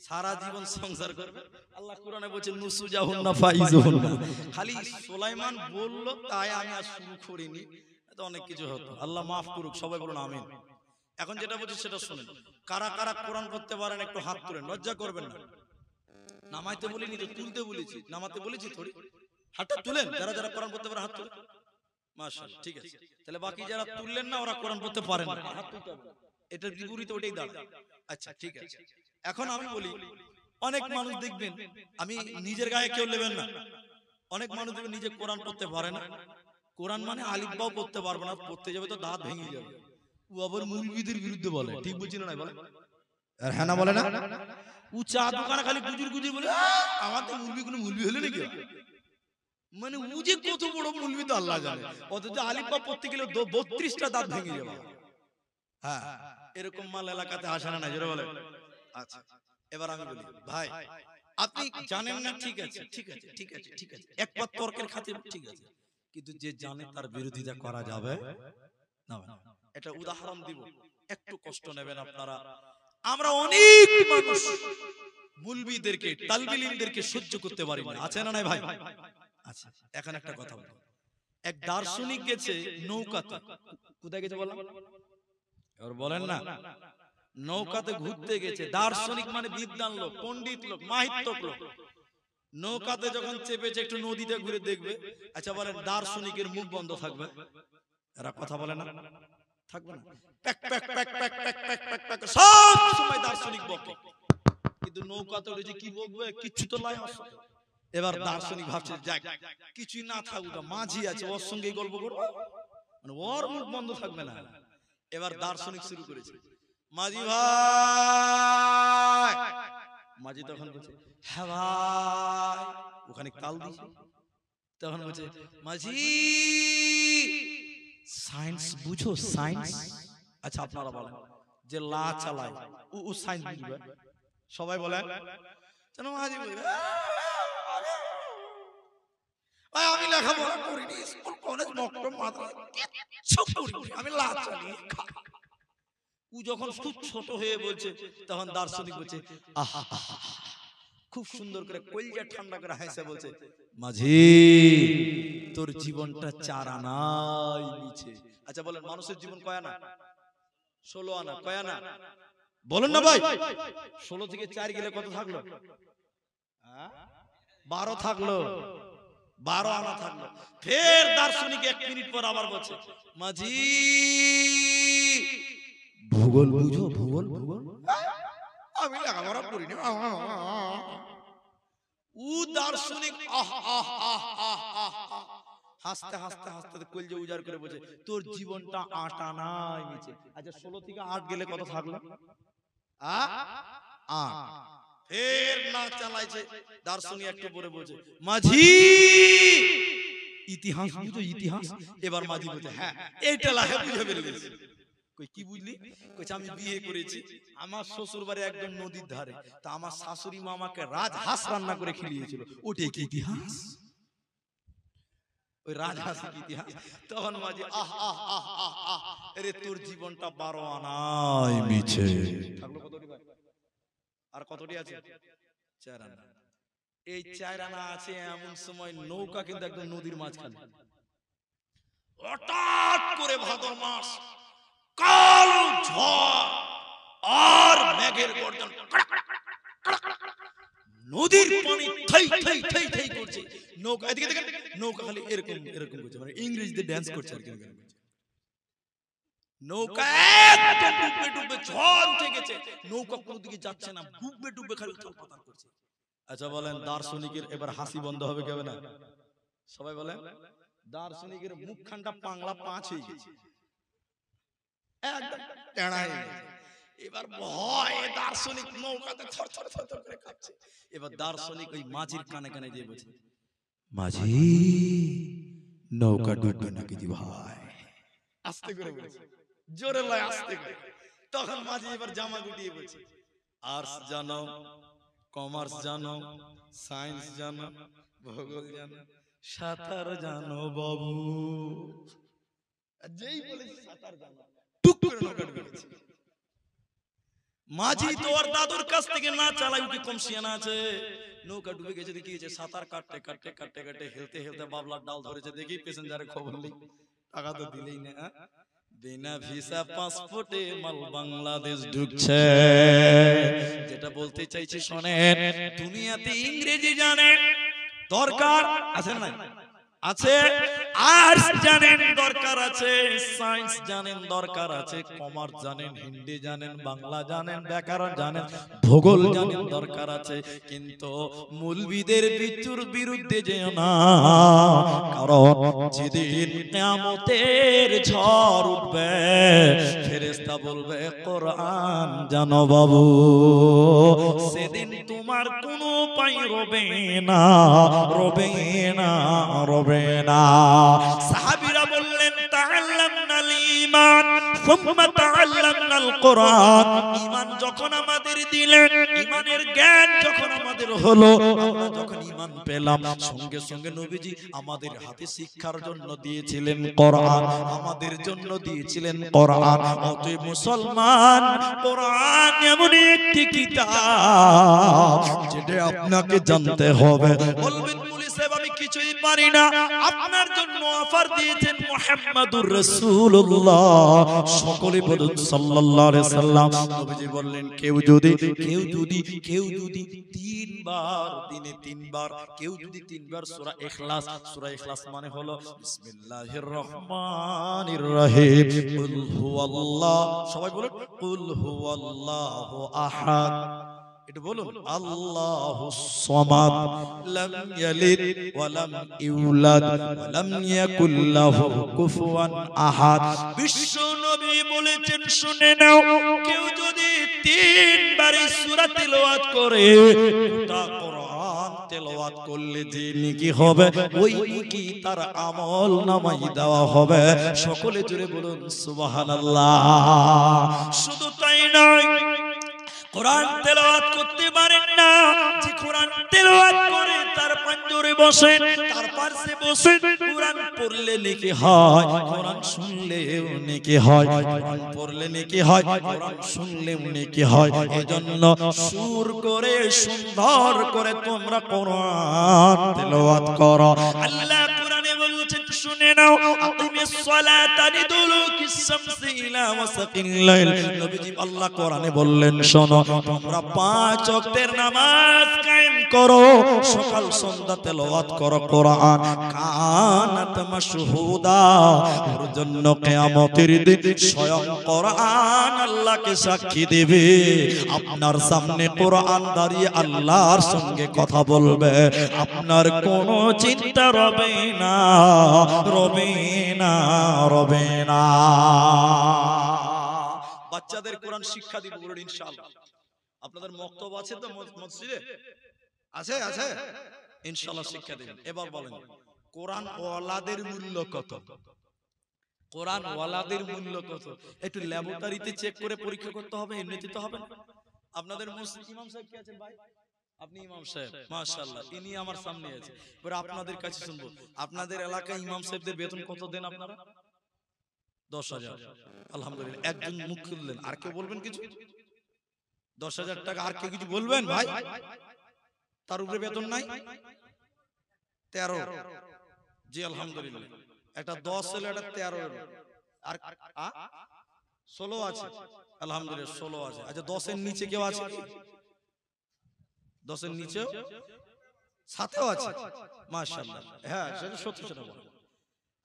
সারা জীবন সংসার করবে। আল্লাহ কোরআনে বলছে নুসুজাহুন্না ফাইজুহুন্না। খালি সুলাইমান বলল তাই আমি আর শুরু করিনি, তো অনেক কিছু হতো। আল্লাহ মাফ করুক, সবাই বলুন আমিন। এখন যেটা বলছি সেটা শুনেন, কারা কারা কোরআন পড়তে পারেন একটু হাত তুলেন, লজ্জা করবেন না। নামাইতে বলিনি তো, তুলতে বলেছি, নামাতে বলেছি থোড়ি। হাতটা তুলেন, যারা যারা কোরআন পড়তে পারে হাত তুলেন। মাশাআল্লাহ, ঠিক আছে। তাহলে বাকি যারা তুললেন না ওরা কোরআন পড়তে পারেন না, হাত তুলতে হবে। এটার বিপরীতে ওটাই দাঁড়ায়। আচ্ছা ঠিক আছে। এখন আমি বলি, অনেক মানুষ দেখবেন, আমি নিজের গায়ে কেউ নেবেন না, অনেক মানুষ দেখবেন নিজে কোরআন পড়তে পারে না। কোরআন মানে আলিফ বাও পড়তে পারবে না, পড়তে যাবে তো দাঁত ভেঙে যাবে। ও আবার মৌলবীদের বিরুদ্ধে বলে, ঠিক বুঝছি না বলে আর হ্যাঁ না বলে না, ও চা দোকানে খালি গুজুর গুজুর বলে আমাদের মুলবি কোনো মুলবি হলে নাকি, মানে ও যে কত বড় মুলবি তো আল্লাহ জানে। অথচ আলিফ বা পড়তে গেলে 32টা দাঁত ভেঙে যাবে। হ্যাঁ, এরকম মাল এলাকাতে আসে না, জোরে বলে। আচ্ছা, এবার আমি বলি ভাই, আপনি জানেন না, ঠিক আছে ঠিক আছে ঠিক আছে ঠিক আছে, একবার তর্কের খাতির ঠিক আছে, কিন্তু যে জানে তার বিরোধিতা করা যাবে না। এটা উদাহরণ দিব, একটু কষ্ট নেবেন আপনারা। আমরা অনেক মানুষ মুলবিদেরকে, তালবিল ইলমদেরকে সহ্য করতে পারি না, আছে না নাই ভাই? আচ্ছা, এখন একটা কথা বলি। এক দার্শনিক গেছে নৌকাতে, কোথায় গেছে বলেন? এবার বলেন না, নৌকাতে ঘুরতে গেছে। দার্শনিক মানে বিদ্বান লোক, পণ্ডিত লোক, মাহিত্যক লোক। নৌকাতে যখন চেপেছে একটু নদীতে ঘুরে দেখবে। আচ্ছা বলেন, দার্শনিকের মুখ বন্ধ থাকবে? এরা কথা বলে না, থাকবে না? Pack pack pack pack pack pack pack pack সব সময় দার্শনিক বকে, কিন্তু নৌকাতে উঠেছে কি বকবে? কিচ্ছু তো লাই আসে। এবার দার্শনিক ভাবছে যাক কিছুই না থাকুক, মাঝি আছে ওর সঙ্গে গল্প করবো, মানে ওর মুখ বন্ধ থাকবে না। এবার দার্শনিক শুরু করেছে, মাঝি ভাই। মাঝি তখন বলছে হ্যাঁ ভাই, ওখানে কাল দিছে। তখন বলছে মাঝি সায়েন্স বুঝো? সায়েন্স? আচ্ছা আপনারা বলেন, যে লা চালায় ও সায়েন্স বুঝবে? সবাই বলে কেন? মাঝি বলবে ভাই আমি লেখাপড়া করিনি, স্কুল কলেজ মক্তব মাদ্রাসা কিচ্ছু করিনি, আমি লা চালিয়ে খাই। ও যখন খুব ছোট হয়ে বলছে, তখন দার্শনিক বলছে আহা, খুব সুন্দর করে কলজা ঠান্ডা করে হাসে বলছে, মাঝি তোর জীবনটা 4 আনাই নিচে। আচ্ছা বলেন, মানুষের জীবন কয় আনা? 16 আনা। কয় আনা বলেন না ভাই? 16 থেকে 4 গেলে কত থাকলো? 12 থাকলো, 12 আনা থাকলো। ফের দার্শনিক 1 মিনিট পর আবার বলছে মাঝি ভূগোল বুঝো? ভূগোল? ভূগোল আমি লেখাপড়া করিনি। ও দার্শনিক হাসতে হাসতে হাসতে কলজে উজাড় করে বলছে তোর জীবনটা 8 আনাই নিচে। আচ্ছা 16 থেকে 8 গেলে কত থাকলো? 8। ফের না চালাইছে দার্শনিক একটু পরে বলছে মাঝি ইতিহাস বুঝো? ইতিহাস? এবার মাঝি বলছে হ্যাঁ, এইটা লাগে বুঝে বের হয়েছে। কই কি বুঝলি? কইছে আমি বিয়ে করেছি, আমার শ্বশুর বাড়ি একদম নদীর ধারে, তা আমার শাশুড়ি মা আমাকে রাজহাঁস রান্না করে খেলিয়েছিল, ওটাই কি ইতিহাস? ওই রাজহাঁসের ইতিহাস। তখন মাঝি আহ আহ আহ আহ আহ, আরে তোর জীবনটা 12 আনাই মিছে। থাকলো কতটি ভাই? আর কতটি আছে? 4 আনা। এই 4 আনা আছে এমন সময় নৌকা কিন্তু একদম নদীর মাঝখানে। হঠাৎ করে ভাদর মাস, কালো ঝড় আর মেঘের গর্জন, নদীর পানি থাই থাই থাই থাই করছে। নৌকা এদিকে দেখেন, নৌকা খালি এরকম এরকম করছে, মানে ইংরেজিতে ড্যান্স করছে আর কি। নৌকা একদম ডুবে ডুবে ঝড় উঠে গেছে, নৌকা কোনো দিকে যাচ্ছে না, ডুবে ডুবে খালি উথাল করছে। আচ্ছা বলেন, দার্শনিকের এবার হাসি বন্ধ হবে কেবে না? সবাই বলেন, দার্শনিকের মুখখানটা পাংলা 5 হয়ে গেছে, একদম টেড়া হয়ে গেছে। এবার ভয়ে দার্শনিক নৌকাতে থরথর থরথর করে কাঁপছে। এবার দার্শনিক ওই মাঝির কানে কানে দিয়ে বলছে মাঝি নৌকা ডুববে নাকি দি ভাই? আস্তে করে বলছে, জোরে লয় আস্তে করে। তখন মাঝি এবার জামা গুটিয়ে বলছে আর্টস জানো, কমার্স জানো, সায়েন্স জানো, ভূগোল জানো, সাঁতার জানো বাবু? যেই বলেছে সাঁতার জানো, টুক করে নৌকা ডুবে গেছে। মাঝি তো আর দাদুর কাছ থেকে না চালাই, উঠে কম শিয়ানা আছে। নৌকা ডুবে গেছে, দেখি সাঁতার কাটতে কাটতে কাটতে কাটতে হেলতে হেলতে বাবলার ডাল ধরেছে। দেখি প্যাসেঞ্জারের খবর নেই, টাকা তো দিলেই না। বিনা ভিসা পাসপোর্টে মাল বাংলাদেশ ঢুকছে। যেটা বলতে চাইছি শোনেন, দুনিয়াতে ইংরেজি জানে দরকার আছে না? আছে। আর্টস জানেন দরকার আছে, সায়েন্স জানেন দরকার আছে, কমার্স জানেন, হিন্দি জানেন, বাংলা জানেন, ব্যাকরণ জানেন, ভূগোল জানেন দরকার আছে, কিন্তু মৌলবীদের বিরুদ্ধে যেও না, কারণ যেদিন কিয়ামতের ঝড় উঠবে ফেরেশতা বলবে কোরআন জানো বাবু, সেদিন তোমার কোনো উপায় রবে না, রবে না, রবে না। সাহাবীরা বললেন তাআল্লামনাল ঈমান সুম্মা তাআল্লামনাল কোরআন, ঈমান যখন আমাদের দিলেন, ঈমানের জ্ঞান যখন আমাদের হলো, আমরা যখন ঈমান পেলাম, সঙ্গে সঙ্গে নবীজি আমাদের হাতে শিক্ষার জন্য দিয়েছিলেন কোরআন, আমাদের জন্য দিয়েছিলেন কোরআন। অতএব মুসলমান, কোরআন এমন একটি কিতাব যেটা আপনাকে জানতে হবে। বলবেন পুলিশ সাহেব আমি কিছুই পারি না, আপনার জন্য অফার দিয়েছেন মুহাম্মাদুর রাসূলুল্লাহ, সকলে বলুন সাল্লাল্লাহু আলাইহি সাল্লাম। নবীজি বললেন কেউ যদি তিনবার, দিনে তিনবার, কেউ যদি তিনবার সূরা ইখলাস, সূরা ইখলাস মানে হলো বিসমিল্লাহির রহমানির রহিম, কুল হুয়াল্লাহ, সবাই বলুন কুল হুয়াল্লাহু আহাদ, এটা বলুন আল্লাহুস সামাদ, লাম ইয়ালিদ ওয়া লাম ইউলাদ ওয়া লাম ইয়াকুল লাহু কুফুয়ান আহাদ। বিশ্ব নবী বলেছেন শুনে নাও, কেউ যদি তিনবার এই সূরা তেলাওয়াত করে, গোটা কোরআন তেলাওয়াত করলে যে নেকি হবে, ওই নেকি তার আমল নামায় দেওয়া হবে। সকলে জুড়ে বলুন সুবহানাল্লাহ। শুধু তাই নয়, কোরআন তেলাওয়াত করতে পারেন না, যে কোরআন তেলাওয়াত করে তার পাঞ্জরে বসেন, তার পাশে বসে কোরআন পড়লে নেকি হয়, কোরআন শুনলেও নেকি হয়, কোরআন পড়লে নেকি হয়, কোরআন শুনলেও নেকি হয়। এজন্য সুর করে সুন্দর করে তোমরা কোরআন তেলাওয়াত করো। আল্লাহ কোরআনে বলছেন শুনে নাও, আকিমিস সালাতা লিদুলুকিস শামসি ইলা ওয়াসাকিল লাইল। নবীজি আল্লাহ কোরআনে বললেন শোনো, তোমরা 5 ওয়াক্তের নামাজ কায়েম করো, সকাল সন্ধ্যা তেলাওয়াত করো কোরআন, কানাত মাশহুদা, ওর জন্য কিয়ামতের দিন স্বয়ং কোরআন আল্লাহকে সাক্ষী দেবে। আপনার সামনে কোরআন দাঁড়িয়ে আল্লাহর সঙ্গে কথা বলবে, আপনার কোনো চিন্তা রবে না, রবে না, রবে না। বাচ্চাদের কোরআন শিক্ষা দিব বলুন ইনশাআল্লাহ। আপনাদের মক্তব আছে তো মসজিদে? আছে আছে, ইনশাআল্লাহ শিক্ষা দেবেন। এবার বলেন কোরআন ওয়ালাদের মূল্য কত? কোরআন ওয়ালাদের মূল্য কত? একটু ল্যাবরেটরিতে চেক করে পরীক্ষা করতে হবে, এমনিতে তো হবে না। আপনাদের মসজিদ ইমাম সাহেব কি আছেন ভাই? আপনি ইমাম সাহেব, মাশাআল্লাহ, ইনি আমার সামনে আছে। এবার আপনাদের কাছে শুনবো, আপনাদের এলাকায় ইমাম সাহেবদের বেতন কত দেন আপনারা? 10,000। আলহামদুলিল্লাহ, একজন মুখ খুললেন, আর কেউ বলবেন কিছু? 10,000 টাকা, আর কেউ কিছু বলবেন ভাই? তার উপরে বেতন নাই? 13। জি আলহামদুলিল্লাহ, একটা 10 হলো, একটা 13 হলো, আর 16 আছে। আলহামদুলিল্লাহ 16 আছে। আচ্ছা 10 এর নিচে কেউ আছে? 10 এর নিচে 7ও আছে, মাশাআল্লাহ। হ্যাঁ সেটা সত্যি, সেটা বলো।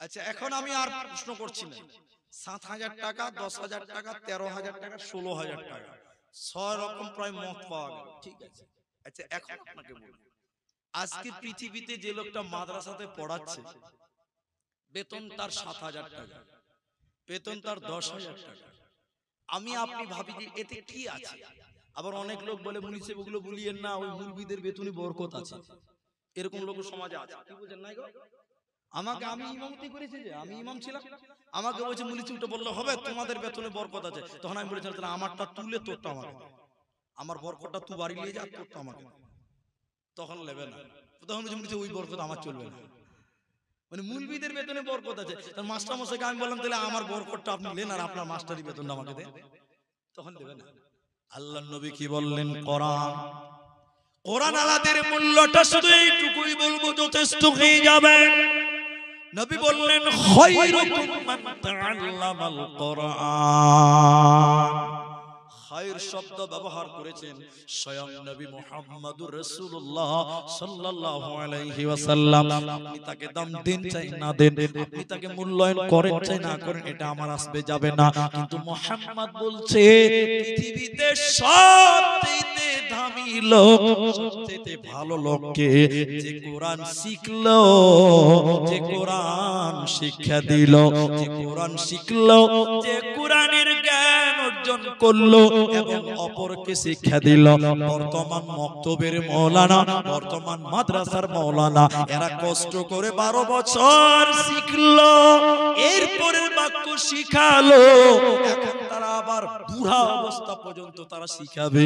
আচ্ছা এখন আমি আর প্রশ্ন করছি না, 7,000 টাকা, 10,000 টাকা, 13,000 টাকা, 16,000 টাকা, 6 রকম প্রায় মত পাওয়া গেল, ঠিক আছে। আচ্ছা এখন আপনাকে বলুন, আজকে পৃথিবীতে যে লোকটা মাদ্রাসাতে পড়াচ্ছে বেতন তার 7,000 টাকা, বেতন তার 10,000 টাকা, আমি আপনি ভাবি যে এতে কি আছে? আবার অনেক লোক বলে মুনিসে ওগুলো বলিয়েন না, ওই মুলবিদের বেতনে বরকত আছে, এরকম লোক সমাজে আছে, কি বুঝেন নাই গো? আমাকে, আমি ইমামতি করেছি, যে আমি ইমাম ছিলাম, আমাকে বলছে মুলিচি উঠে বললে হবে তোমাদের বেতনে বরকত আছে। তখন আমি বলেছিলাম তাহলে আমারটা তুলে তোরটা আমাকে, আমার বরকতটা তুই বাড়ি নিয়ে যা, তোরটা আমাকে। তখন নেবে না, তখন বলছে ওই বরকত আমার চলবে না, মানে মুলবিদের বেতনে বরকত আছে। তার মাস্টার মশাইকে আমি বললাম তাহলে আমার বরকতটা আপনি নেন আর আপনার মাস্টারি বেতনটা আমাকে দেন, তখন দেবে না। আল্লাহর নবী কি বললেন? কোরআন, কোরআন আলাদের মূল্যটা শুধু এইটুকুই বলবো, যথেষ্ট হয়ে যাবে। নবী বললেন খায়রুকুম মান তাআল্লামাল কোরআন, খায়ের শব্দ ব্যবহার করেছেন স্বয়ং নবী মুহাম্মদুর রাসূলুল্লাহ সাল্লাল্লাহু আলাইহি ওয়াসাল্লাম। আপনি তাকে দাম দিন চাই না দেন, আপনি তাকে মূল্যায়ন করেন চাই না করেন, এটা আমার আসবে যাবে না। কিন্তু মুহাম্মদ বলছে পৃথিবীতে সবচেয়ে দামি লোক, সবচেয়ে ভালো লোককে যে কোরআন শিখলো, যে কোরআন শিক্ষা দিল, যে কোরআন শিখলো, যে কোরআনের জ্ঞান অর্জন করলো এবং অপরকে শিক্ষা দিল। বর্তমান মক্তবের মাওলানা, বর্তমান মাদ্রাসার মাওলানা, এরা কষ্ট করে 12 বছর শিখলো, এরপরের বাক্য শিখালো, এখন তারা আবার বুড়া অবস্থা পর্যন্ত তারা শিখাবে।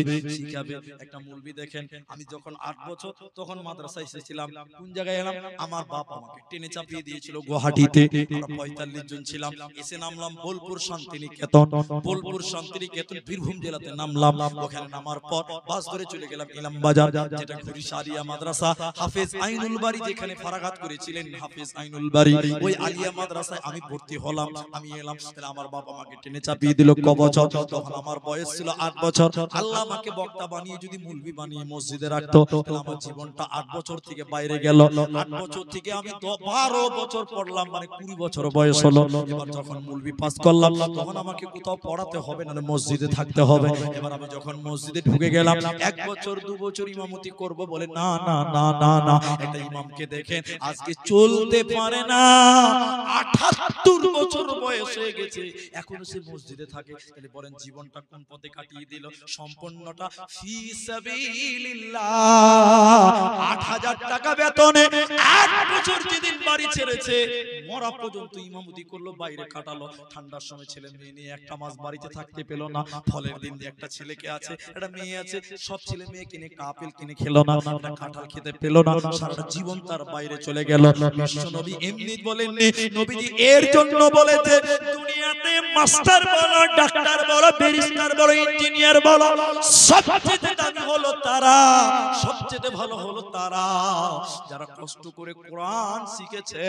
একটা মৌলবি দেখেন, আমি যখন 8 বছর তখন মাদ্রাসায় এসেছিলাম, কোন জায়গায় এলাম, আমার বাপ আমাকে টেনে চাপিয়ে দিয়েছিল গুয়াহাটিতে, আমরা 45 জন ছিলাম, এসে নামলাম বোলপুর শান্তিনিকেতন, বোলপুর শান্তিনিকেতন বীরভূম জেলাতে নামলাম। ওখানে নামার পর বাস ধরে চলে গেলাম ইলামবাজার, যেটা ঘুরি সারিয়া মাদ্রাসা, হাফেজ আইনুল বারী যেখানে ফারাগাত করেছিলেন হাফেজ আইনুল বারী, ওই আলিয়া মাদ্রাসায় আমি ভর্তি হলাম। আমি এলাম, তাহলে আমার বাপ আমাকে টেনে চাপিয়ে দিল ক বছর, তখন আমার বয়স ছিল 8 বছর। আল্লাহ আমাকে বক্তা বানিয়ে যদি মুলবি বানিয়ে মসজিদে রাখতো, তাহলে আমার জীবনটা 8 বছর থেকে বাইরে গেল। 8 বছর থেকে আমি 12 বছর পড়লাম, মানে 20 বছর বয়স হলো। এবার যখন মুলবি পাস করলাম, তখন আমাকে কোথাও পড়াতে হবে না, মসজিদে থাকতে হবে। এবার আমি যখন মসজিদে ঢুকে গেলাম, 1 বছর 2 বছর ইমামতি করব বলে না না না না না, একটা ইমামকে দেখেন আজকে চলতে পারে না, 78 বছর বয়স হয়ে গেছে, এখনো সে মসজিদে থাকে। তাহলে বলেন জীবনটা কোন পথে কাটিয়ে দিল? সম্পূর্ণটা ফি সাবিলিল্লাহ। 8000 টাকা বেতনে 8 বছর যেদিন বাড়ি ছেড়েছে, মরা পর্যন্ত ইমামতি করলো, বাইরে কাটালো। ঠান্ডার সময় ছেলে মেয়ে নিয়ে একটা মাস বাড়িতে থাকতে পেল না। ফলের দিন একটা ছেলেকে আছে, একটা মেয়ে আছে, সব ছেলে মেয়ে কিনে একটা আপেল কিনে খেলো না, একটা কাঁঠাল খেতে পেল না, সারাটা জীবন তার বাইরে চলে গেল। বিশ্ব নবী এমনি বলেননি, নবীজি এর জন্য বলেছে দুনিয়াতে মাস্টার বলো, ডাক্তার বলো, ব্যারিস্টার বলো, ইঞ্জিনিয়ার বলো, সবচেয়ে দামি হলো তারা, সবচেয়ে ভালো হলো তারা যারা কষ্ট করে কোরআন শিখেছে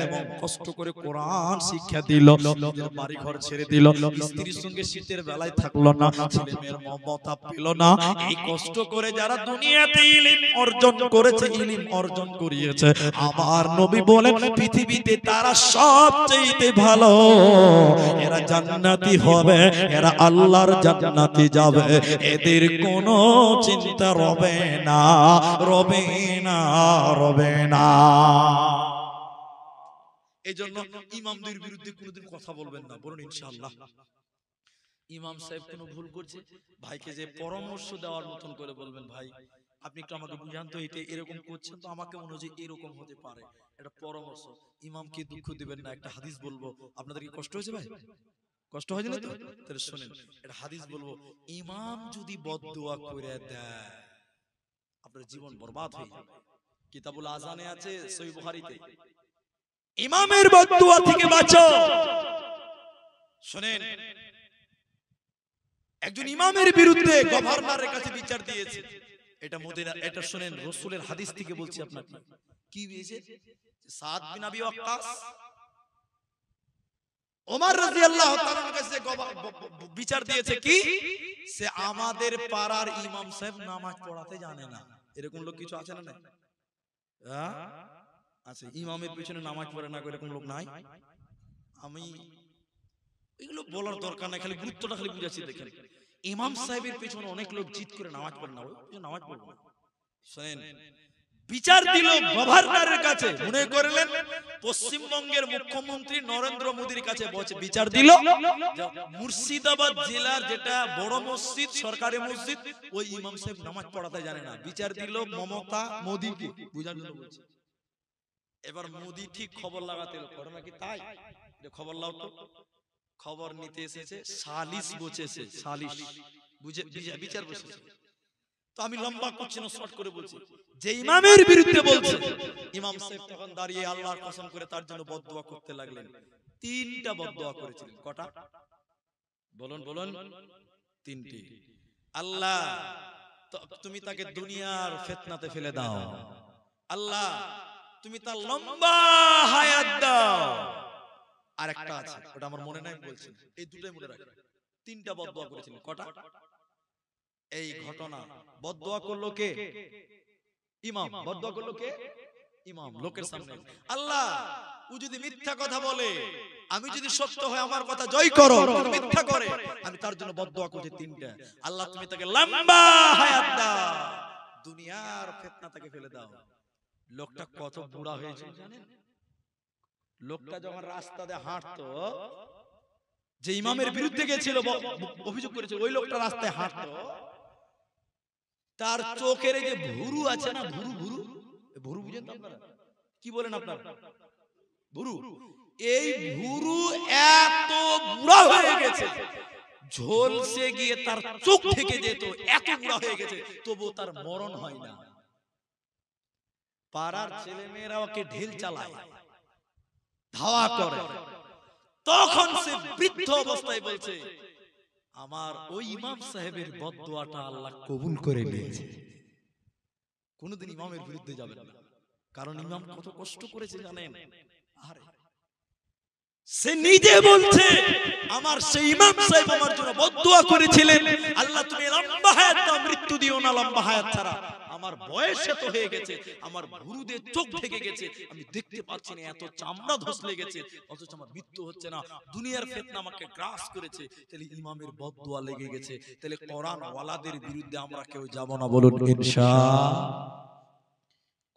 এবং কষ্ট করে কোরআন শিক্ষা দিল, নিজের বাড়ি ঘর ছেড়ে দিল, স্ত্রীর সঙ্গে শীতের বেলায় থাকলো না, ছেলে মেয়ের মমতা পেল না। এই কষ্ট করে যারা দুনিয়াতে ইলম অর্জন করেছে, ইলম অর্জন করিয়েছে, আমার নবী বলেন পৃথিবীতে তারা সবচেয়ে ভালো, এরা জান্নাতি হবে, এরা আল্লাহর জান্নাতে যাবে, এদের কোনো চিন্তা রবে না, রবে না, রবে না। এজন্য ইমামদের বিরুদ্ধে কোনোদিন কথা বলবেন না, বলুন ইনশাআল্লাহ। ইমাম সাহেব কোনো ভুল করছে, ভাইকে যে পরামর্শ দেওয়ার মতন করে বলবেন, ভাই আপনি একটু আমাকে বুঝান তো, এটা এরকম করছেন তো, আমাকে মনে হয় এরকম হতে পারে, এটা পরামর্শ। ইমামকে দুঃখ দিবেন না। একটা হাদিস বলবো, আপনাদের কি কষ্ট হয়েছে ভাই? কষ্ট হয়েছে না তো? তাহলে শুনেন, একটা হাদিস বলবো, ইমাম যদি বদদুয়া করে দেয়, আপনার জীবন বরবাদ হয়ে যাবে। কিতাবুল আযানে আছে, সহিহ বুখারীতে, ইমামের বদদুয়া থেকে বাঁচো। শুনেন, একজন ইমামের বিরুদ্ধে গভর্নরের কাছে বিচার দিয়েছে, এটা মদিনা, এটা শুনেন রাসূলের হাদিস থেকে বলছি আপনাকে। কি হয়েছে? সাদ বিন আবি ওয়াক্কাস ওমর রাদিয়াল্লাহু তাআলার কাছে বিচার দিয়েছে, কি সে আমাদের পাড়ার ইমাম সাহেব নামাজ পড়াতে জানে না। এরকম লোক কিছু আছে না? হ্যাঁ আছে, ইমামের পিছনে নামাজ পড়ে না, এরকম লোক নাই? আমি এগুলো বলার দরকার নাই, খালি গুরুত্বটা খালি বুঝাচ্ছি। দেখেন, ইমাম সাহেবের পিছনে অনেক লোক জিদ করে নামাজ পড়ে না, নামাজ পড়বে না। শুনেন, বিচার দিল গভর্নরের কাছে, মনে করলেন পশ্চিমবঙ্গের মুখ্যমন্ত্রী নরেন্দ্র মোদীর কাছে বিচার দিল, মুর্শিদাবাদ জেলার যেটা বড় মসজিদ, সরকারি মসজিদ, ওই ইমাম সাহেব নামাজ পড়াতে জানে না। বিচার দিল মমতা মোদীকে, বুঝার জন্য বলছি। এবার মোদী ঠিক খবর লাগাতে করে নাকি, তাই খবর লাও তো। খবর নিতে এসেছে, সালিশ বসেছে, সালিশ বুঝে বিচার বসেছে। তো আমি লম্বা করছি না, শর্ট করে বলছি, যে ইমামের বিরুদ্ধে বলছে, ইমাম সাহেব তখন দাঁড়িয়ে আল্লাহর কসম করে তার জন্য বদদুয়া করতে লাগলেন। 3টা বদদুয়া করেছিলেন। কটা? বলুন বলুন। 3টি। আল্লাহ তুমি তাকে দুনিয়ার ফিতনাতে ফেলে দাও, আল্লাহ তুমি তার লম্বা হায়াত দাও। আর একটা আছে, ওটা আমার মনে নাই, বলছি, এই দুটোই মনে রাখবেন। তিনটা বদদোয়া করেছিলেন। কটা? এই ঘটনা বদদোয়া করলো কে? ইমাম। বদদোয়া করলো কে? ইমাম, লোকের সামনে। আল্লাহ, ও যদি মিথ্যা কথা বলে, আমি যদি সত্য হয় আমার কথা জয় করো, মিথ্যা করে আমি তার জন্য বদদোয়া করছি তিনটা। আল্লাহ তুমি তাকে লম্বা হায়াত দাও, দুনিয়ার ফিতনা থেকে ফেলে দাও। লোকটা কত বুড়া হয়েছে জানেন? লোকটা যখন রাস্তা দিয়ে হাঁটতো, যে ইমামের বিরুদ্ধে গিয়েছিল, অভিযোগ করেছে, ওই লোকটা রাস্তায় হাঁটতো, তার চোখের এই যে ভুরু আছে না, ভুরু ভুরু ভুরু বুঝেন তো আপনারা? কি বলেন আপনারা? ভুরু। এই ভুরু এত বুড়া হয়ে গেছে, ঝলসে গিয়ে তার চোখ থেকে যেত, এত বুড়া হয়ে গেছে, তবু তার মরণ হয় না। পাড়ার ছেলে মেয়েরা ওকে ঢিল চালায়, ধাওয়া করে। তখন সে বৃদ্ধ অবস্থায় বলছে, আমার ওই ইমাম সাহেবের বদদোয়াটা আল্লাহ কবুল করে নিয়েছে। কোনদিন ইমামের বিরুদ্ধে যাবেন না, কারণ ইমাম কত কষ্ট করেছে জানেন? আরে সে নিজে বলছে, আমার সেই ইমাম সাহেব আমার জন্য বদদোয়া করেছিলেন, আল্লাহ তুমি লম্বা হায়াত দাও, মৃত্যু দিও না লম্বা হায়াত ছাড়া। আমার বয়স এত হয়ে গেছে, আমার ভুরুদের চোখ থেকে গেছে, আমি দেখতে পাচ্ছি না, এত চামড়া ধসলে গেছে, অথচ আমার মৃত্যু হচ্ছে না। দুনিয়ার ফিতনা আমাকে গ্রাস করেছে। তাহলে ইমামের বদদোয়া লেগে গেছে। তাহলে কোরআন ওয়ালাদের বিরুদ্ধে আমরা কেউ যাব না, বলুন ইনশাআল্লাহ।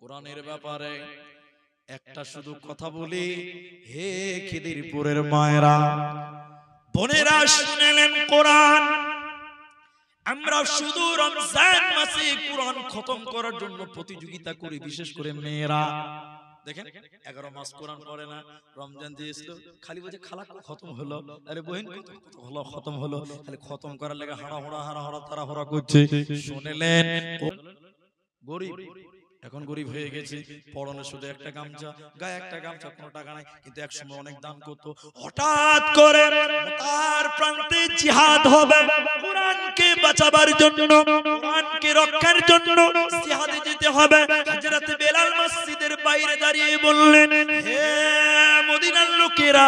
কোরআনের ব্যাপারে একটা শুধু কথা বলি, হে খিদিরপুরের মায়েরা বোনেরা, শুনেলেন কোরআন। আমরা শুধু রমজান মাসে কোরআন খতম করার জন্য প্রতিযোগিতা করি, বিশেষ করে মেয়েরা। দেখেন 11 মাস কোরআন পড়ে না, রমজান দিয়েছিল খালি বলছে খালা খতম হলো, আরে বহিন কত হলো, খতম হলো, খালি খতম করার লাগে হাড়া তাড়াহুড়া করছে। শুনেলেন গরিব, এখন গরিব হয়ে গেছে, পরনে শুধু একটা গামছা, গায়ে একটা গামছা, কোনো টাকা নাই, কিন্তু একসময় অনেক দান করতো। হঠাৎ করে তার প্রান্তে জিহাদ হবে, কোরআনকে বাঁচাবার জন্য, কোরআনকে রক্ষার জন্য জিহাদে যেতে হবে। হযরত বেলাল মসজিদের বাইরে দাঁড়িয়ে বললেন, হে মদিনার লোকেরা,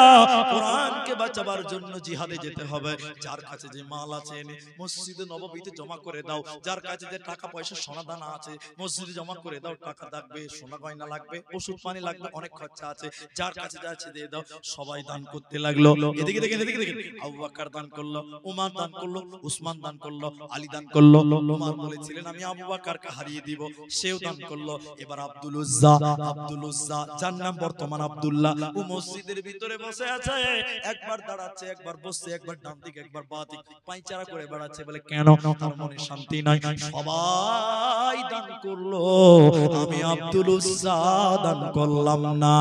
কোরআনকে বাঁচাবার জন্য জিহাদে যেতে হবে। যার কাছে যে মাল আছে মসজিদে নববীতে জমা করে দাও, যার কাছে যে টাকা পয়সা সোনা দানা আছে মসজিদে জমা করে দাও। টাকা লাগবে, সোনা গয়না লাগবে, ওষুধ পানি লাগবে, অনেক খরচা আছে, যার কাছে যা আছে দিয়ে দাও। সবাই দান করতে লাগলো। এদিকে দেখেন, এদিকে দেখেন, আবু বকর দান করলো, ওমর দান করলো, উসমান দান করলো, আলী দান করলো। ওমর বলেছিলেন আমি আবু বকরকে হারিয়ে দিব, সেও দান করলো। এবার আব্দুল উজ্জা, যার নাম বর্তমান আব্দুল্লাহ, ও মসজিদের ভিতরে বসে আছে, একবার দাঁড়াচ্ছে, একবার বসছে, একবার ডান দিকে একবার বাঁ দিকে পায়চারা করে বেড়াচ্ছে। বলে কেন? তার মনে শান্তি নাই। সবাই দান করলো, আমি আব্দুল উজ্জা দান করলাম না।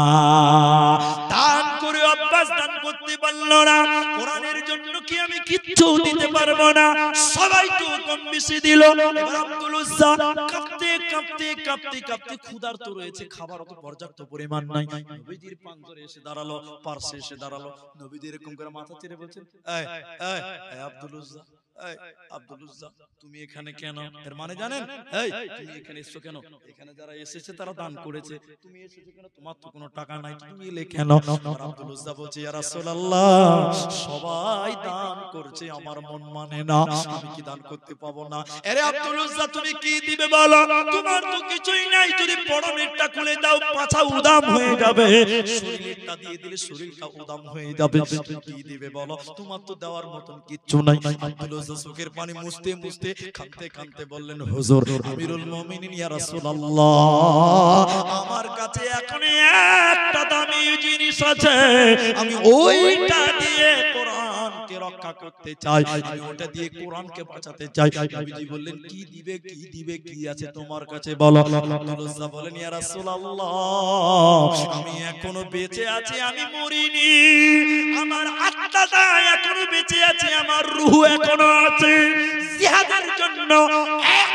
দান করে আব্বাস দান করতে পারলো না। কোরআনের জন্য কি আমি কিচ্ছু দিতে পারবো না? সবাই তো কম বেশি দিল। এবার আব্দুল উজ্জা কাঁপতে কাঁপতে কাঁপতে কাঁপতে ক্ষুধার্ত রয়েছে, খাবার অত পর্যাপ্ত পরিমাণ নাই। নবীজির পাঞ্জরে এসে দাঁড়ালো, পার্শ্বে এসে দাঁড়ালো। নবীজি এরকম করে মাথা চেড়ে বলছেন, এই এই আব্দুল উজ্জা, আব্দুল উজ্জা তুমি এখানে কেন? এর মানে জানেন? এই তুমি এখানে এসেছো কেন? এখানে যারা এসেছে তারা দান করেছে, তুমি এসেছো কেন? তোমার তো কোনো টাকা নাই, তুমি এলে কেন? আব্দুল উজ্জা বলছে, ইয়া রাসূলুল্লাহ, সবাই দান করছে, আমার মন মানে না, আমি কি দান করতে পাবো না? আরে আব্দুল উজ্জা তুমি কি দিবে বলো? তোমার তো কিছুই নাই, যদি পরনেরটা খুলে দাও পাছা উদাম হয়ে যাবে, শরীরটা দিয়ে দিলে শরীরটা উদাম হয়ে যাবে, কি দিবে বলো? তোমার তো দেওয়ার মতন কিচ্ছু নাই। আব্দুল উজ্জা চোখের পানি মুছতে মুছতে কাঁদতে কাঁদতে বললেন, হুজুর, আমিরুল মুমিনিন ইয়া রাসূলুল্লাহ, আমার কাছে এখন একটা দামি জিনিস আছে, আমি ওইটা দিয়ে কোরআনকে রক্ষা করতে চাই, আমি ওটা দিয়ে কোরআনকে বাঁচাতে চাই। নবীজি বললেন, কি দিবে, কি দিবে, কি আছে তোমার কাছে বলো? আব্দুল উজ্জা বলেন, ইয়া রাসূলুল্লাহ, আমি এখনো বেঁচে আছি, আমি মরিনি, আমার আত্মাটা এখনো বেঁচে আছে, আমার রূহ এখনো আছে। জিহাদের জন্য এক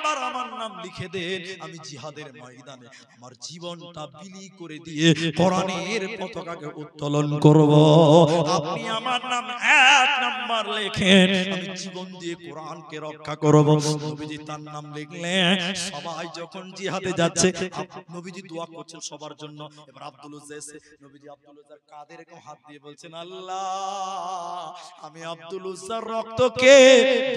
একবার আমার নাম লিখে দেন, আমি জিহাদের ময়দানে আমার জীবনটা বিলি করে দিয়ে কোরআনের পতাকাকে উত্তোলন করব। আপনি আমার নাম 1 নাম্বার লেখেন, আমি জীবন দিয়ে কোরআনকে রক্ষা করব। নবীজি তার নাম লিখলেন। সবাই যখন জিহাদে যাচ্ছে, নবীজি দোয়া করছেন সবার জন্য। এবার আব্দুল উজ্জা এসে নবীজি আব্দুল উজ্জার কাঁধে এরকম হাত দিয়ে বলছেন, আল্লাহ আমি আব্দুল উজ্জার রক্তকে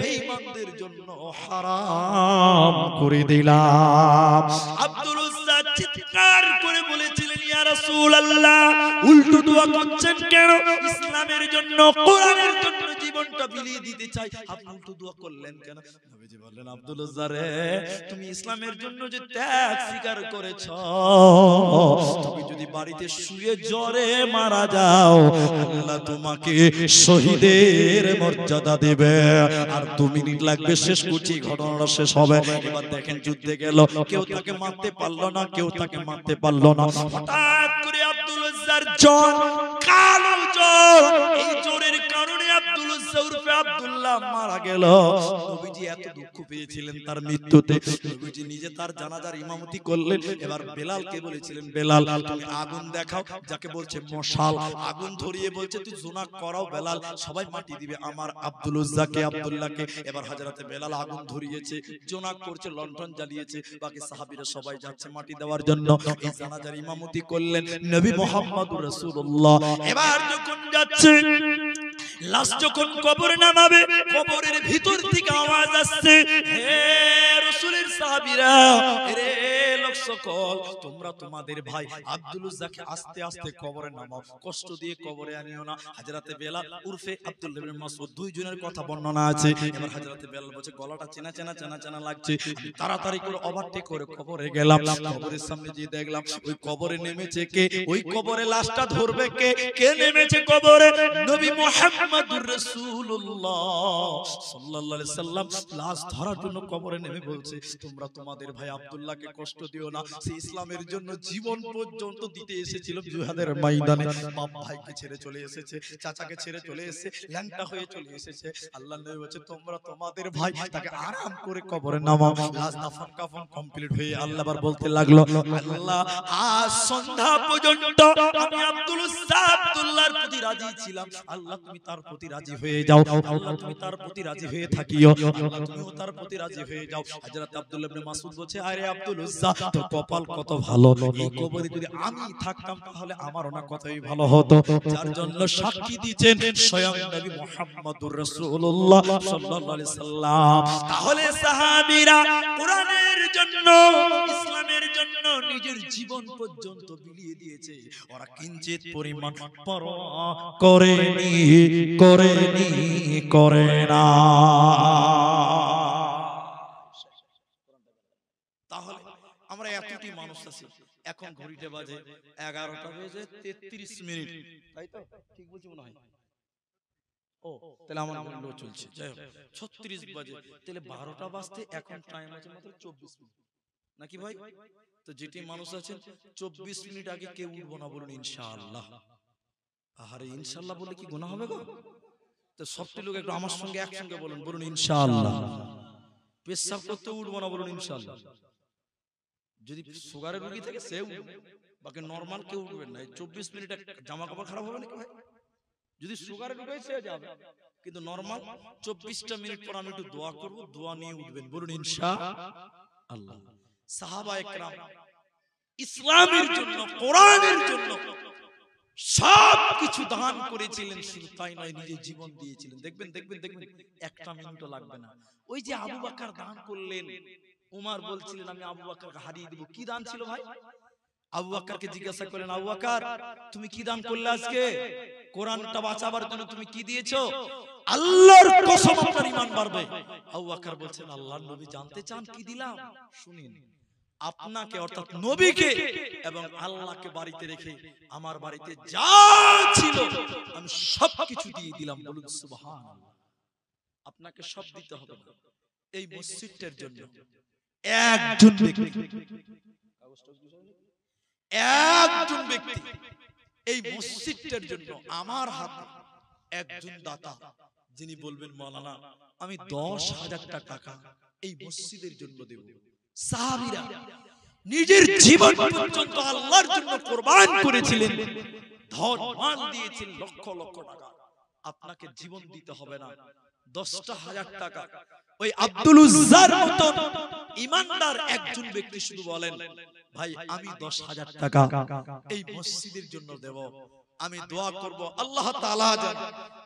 বেঈমানদের জন্য হারাম করে দিলাম। আব্দুল উজ্জা চিৎকার করে বলেছিলেন, ইয়া রাসূলুল্লাহ, উল্টো দোয়া করছেন কেন? ইসলামের জন্য, কোরআনের জন্য জীবনটা বিলিয়ে দিতে চাই, আপনি উল্টো দোয়া করলেন কেন? নবীজি বললেন, আব্দুল উজ্জা রে, তুমি ইসলামের জন্য যে ত্যাগ স্বীকার করেছো, তুমি যদি বাড়িতে শুয়ে জ্বরে মারা যাও, আল্লাহ তোমাকে শহীদের মর্যাদা দেবে। আর 2 মিনিট লাগবে, শেষ করছি, ঘটনাটা শেষ হবে। এবার দেখেন যুদ্ধে গেল, কেউ তাকে মারতে পারলো না, কেউ তাকে মারতে পারলো না। হঠাৎ করে আব্দুল উজ্জার জ্বর, কালো জ্বর, এই জ্বরের কারণে আব্দুল উজ্জা উরফে আব্দুল্লাহ মারা গেল। নবীজি এত দুঃখ পেয়েছিলেন তার মৃত্যুতে, নবীজি নিজে তার জানাজার ইমামতি করলেন। এবার বেলালকে বলেছিলেন, বেলাল তুমি আগুন দেখাও, যাকে বলছে মশাল, আগুন ধরিয়ে বলছে তুই জোনাক করাও বেলাল, সবাই মাটি দিবে আমার আব্দুল উজ্জাকে, আব্দুল্লাহকে। এবার হযরতে বেলাল আগুন ধরিয়েছে, জোনাক করছে, লণ্ঠন জ্বালিয়েছে, বাকি সাহাবীরা সবাই যাচ্ছে মাটি দেওয়ার জন্য। এই জানাজার ইমামতি করলেন নবী মুহাম্মদুর রাসূলুল্লাহ। এবার যখন যাচ্ছে, লাশ যখন কবরে নামাবে, কবরের ভিতর থেকে আওয়াজ আসছে, হে রাসূলের সাহাবীরা, রে লোক সকল, তোমরা তোমাদের ভাই আব্দুল উজ্জাকে আস্তে আস্তে কবরে নামাও, কষ্ট দিয়ে কবরে আনিও না। হযরতে বেলাল উরফে আব্দুল্লাহ ইবনে মাসউদ, 2 জনের কথা বর্ণনা আছে। এবার হযরতে বেলাল বলছে, গলাটা চেনা চেনা চেনা চেনা লাগছে, আমি তাড়াতাড়ি করে ওভারটেক করে কবরে গেলাম। কবরের সামনে গিয়ে দেখলাম ওই কবরে নেমেছে কে, ওই কবরে লাশটা ধরবে কে? কে নেমেছে কবরে? নবী মুহাম্মদুর রাসূলুল্লাহ সাল্লাল্লাহু আলাইহি সাল্লাম লাশ ধরার জন্য কবরে নেমে বলছে, তোমরা তোমাদের ভাই আব্দুল্লাহকে কষ্ট দিও না, সে ইসলামের জন্য জীবন পর্যন্ত দিতে এসেছিল জিহাদের ময়দানে। বাপ ভাইকে ছেড়ে চলে এসেছে, চাচাকে ছেড়ে চলে এসেছে, ল্যাংটা হয়ে চলে এসেছে। আল্লাহর নবী বলছে, তোমরা তোমাদের ভাই তাকে আরাম করে কবরে নামাও। লাশ দাফন কাফন কমপ্লিট হয়ে আল্লাহ আবার বলতে লাগলো, আল্লাহ আজ সন্ধ্যা পর্যন্ত আমি আব্দুল উজ্জা আব্দুল্লাহর প্রতি রাজি ছিলাম, আল্লাহ তুমি তার প্রতি রাজি হয়ে যাও, আল্লাহ তুমি তার প্রতি রাজি হয়ে থাকিও, আল্লাহ তুমিও তার প্রতি রাজি হয়ে যাও। হযরত আব্দুল্লাহ ইবনে মাসউদ বলছে, আরে আব্দুল উজ্জা তোর কপাল কত ভালো, এই কবরে যদি আমি থাকতাম তাহলে আমারও না কতই ভালো হতো। যার জন্য সাক্ষী দিয়েছেন স্বয়ং নবী মুহাম্মদুর রাসূলুল্লাহ সাল্লাল্লাহু আলাইহি সাল্লাম। তাহলে সাহাবীরা কোরআনের জন্য, ইসলামের জন্য নিজের জীবন পর্যন্ত বিলিয়ে দিয়েছে। ওরা কিঞ্চিত পরিমাণ পরোয়া করেনি, করে না। তাহলে আমরা এতটি মানুষ আছি, এখন ঘড়িতে বাজে 11টা বেজে 33 মিনিট, তাই তো? ঠিক বলছি মনে হয়। ও তাহলে আমার ঘড়ি চলছে, যাই হোক 36 বাজে, তাহলে 12টা বাজতে এখন টাইম আছে মাত্র 24 মিনিট, নাকি ভাই? তো যেটি মানুষ আছেন 24 মিনিট আগে কেউ উঠবো না, বলুন ইনশাআল্লাহ। আরে ইনশাআল্লাহ বলে কি গুনাহ হবে গো? তো সবটি লোক একটু আমার সঙ্গে একসঙ্গে বলুন, বলুন ইনশাআল্লাহ। পেশাব করতে উঠবো না, বলুন ইনশাআল্লাহ। যদি সুগারের রোগী থাকে সে উঠবে, বাকি নরমাল কেউ উঠবেন না। 24 মিনিট জামা কাপড় খারাপ হবে নাকি ভাই? যদি সুগারের রোগী হয় সে যাবে, কিন্তু নরমাল 24টা মিনিট পর আমি একটু দোয়া করব, দোয়া নিয়ে উঠবেন, বলুন ইনশাআল্লাহ। সাহাবায়ে কেরাম ইসলামের জন্য, কোরআনের জন্য সব কিছু দান করেছিলেন, শুধু তাই নয় নিজের জীবন দিয়েছিলেন। দেখবেন দেখবেন দেখবেন, একটা মিনিটও লাগবে না। ওই যে আবু বকর দান করলেন, উমর বলছিলেন আমি আবু বকরকে হারিয়ে দেব। কি দান ছিল ভাই? আবু বকরকে জিজ্ঞাসা করলেন, আবু বকর তুমি কি দান করলে আজকে? কোরআনটা বাঁচাবার জন্য তুমি কি দিয়েছো? আল্লাহর কসম আপনার ঈমান বাড়বে। আবু বকর বলছেন, আল্লাহর নবী জানতে চান কি দিলাম? শুনুন, আপনাকে অর্থাৎ নবীকে এবং আল্লাহকে বাড়িতে রেখে আমার বাড়িতে যা ছিল আমি সব কিছু দিয়ে দিলাম, বলুন সুবহানাল্লাহ। আপনাকে সব দিতে হবে না, এই মসজিদটার জন্য একজন ব্যক্তি এই মসজিদটার জন্য আমার হাতে একজন দাতা, যিনি বলবেন মাওলানা আমি 10,000 টাকা এই মসজিদের জন্য দেব। সাহাবীরা নিজের জীবন পর্যন্ত আল্লাহর জন্য কুরবান করেছিলেন, ধন মাল দিয়েছিলেন লক্ষ লক্ষ টাকা। আপনাকে জীবন দিতে হবে না, 10,000 টাকা ওই আব্দুল উজ্জার মত ইমানদার একজন ব্যক্তি শুধু বলেন, ভাই আমি 10,000 টাকা এই মসজিদের জন্য দেব, আমি দোয়া করব আল্লাহ তাআলা যেন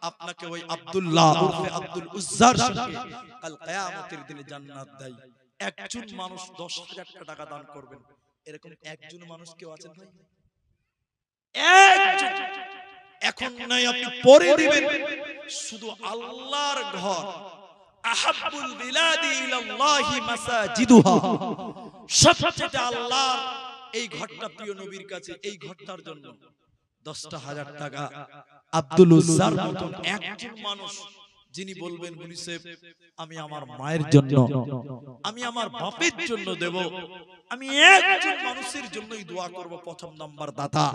আপনাকে ওই আব্দুল্লাহ উরফে আব্দুল উজ্জার সঙ্গে কাল কিয়ামতের দিনে জান্নাত দেয়। একজন মানুষ 10,000 টাকা দান করবেন, এরকম একজন মানুষ কেউ আছেন ভাই? একজন। এখন নাই আপনি পরে দিবেন। শুধু আল্লাহর ঘর, আহাব্বুল বিলাদি ইলাল্লাহি মাসাজিদুহা, সবচেয়ে আল্লাহর এই ঘরটা প্রিয় নবীর কাছে, এই ঘরটার জন্য 10,000 টাকা আব্দুল উজ্জার মতন একজন মানুষ যিনি বলবেন মুনি সাহেব আমি আমার মায়ের জন্য, আমি আমার বাপের জন্য দেব, আমি একজন মানুষের জন্যই দোয়া করব, প্রথম নাম্বার দাতা,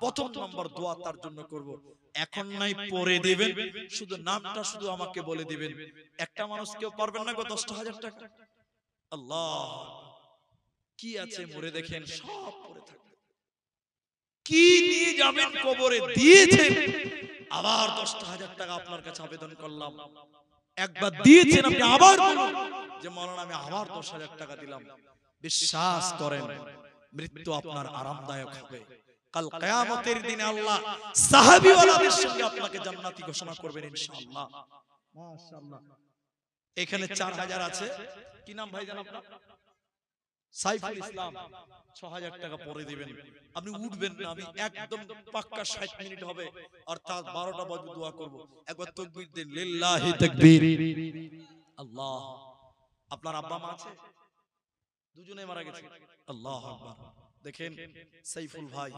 প্রথম নাম্বার দোয়া তার জন্য করব। এখন নাই পরে দিবেন, শুধু নামটা শুধু আমাকে বলে দিবেন। একটা মানুষ কেউ পারবেন না গো 10,000 টাকা? আল্লাহ, কি আছে মরে দেখেন, সব পড়ে থাকবে। কি নিয়ে যাবেন কবরে? দিয়েছেন, আবার 10,000 টাকা আপনার কাছে আবেদন করলাম। একবার দিয়েছেন আপনি, আবার বলুন যে মাওলানা আমি আবার 10,000 টাকা দিলাম। বিশ্বাস করেন মৃত্যু আপনার আরামদায়ক হবে। কাল কিয়ামতের দিনে আল্লাহ সাহাবীওয়ালাদের সঙ্গে আপনাকে জান্নাতি ঘোষণা করবেন ইনশাআল্লাহ। মাশাআল্লাহ। এখানে 4,000 আছে, কি নাম ভাই জান আপনার? সাইফুল ইসলাম। 6,000 টাকা পরে দিবেন। আপনি উঠবেন না, আমি একদম পাক্কা 60 মিনিট হবে, অর্থাৎ 12টা বাজে দোয়া করব। একবার তাকবীর দেন, লিল্লাহি তাকবীর। আল্লাহ। আপনার আব্বা মা আছে? দুজনেই মারা গেছে। আল্লাহু আকবার। দেখেন সাইফুল ভাই,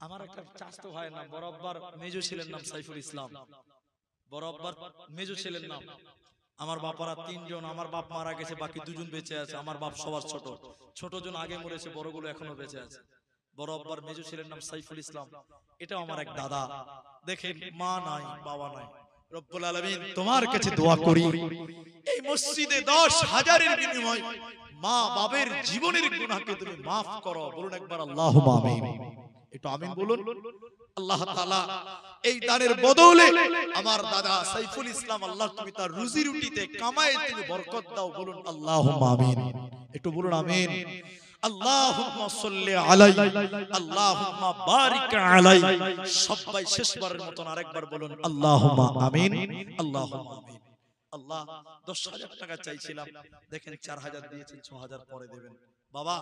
আমার একটা চাচতো ভাইয়ের নাম, বড় আব্বার মেজো ছেলের নাম সাইফুল ইসলাম, বড় আব্বার মেজো ছেলের নাম। আমার বাপারা 3 জন, আমার বাপ মারা গেছে, বাকি 2 জন বেঁচে আছে। আমার বাপ সবার ছোট, ছোট জন আগে মরেছে, বড়গুলো এখনো বেঁচে আছে। বড় আব্বার মেজো ছেলের নাম সাইফুল ইসলাম, এটাও আমার এক দাদা। দেখেন মা নাই, বাবা নাই। রব্বুল আলামিন তোমার কাছে দোয়া করি, এই মসজিদে 10,000-এর বিনিময়ে মা বাবার জীবনের গুনাহকে তুমি maaf করো। বলুন একবার আল্লাহুম্মা আমিন। একটু আমিন বলুন। আল্লাহ তাআলা এই দানের বদলে আমার দাদা সাইফুল ইসলাম, আল্লাহ তুমি তার রুজি রুটিতে কামায়ে তুমি বরকত দাও। বলুন আল্লাহুম্মা আমিন। একটু বলুন আমিন। আল্লাহুম্মা সাল্লি আলাই, আল্লাহুম্মা বারিক আলাই। সবাই শেষবারের মতন আরেকবার বলুন আল্লাহুম্মা আমিন, আল্লাহুম্মা আমিন। আল্লাহ 10,000 টাকা চাইছিলাম, দেখেন 4,000 দিয়েছেন, 6,000 পরে দেবেন। বাবা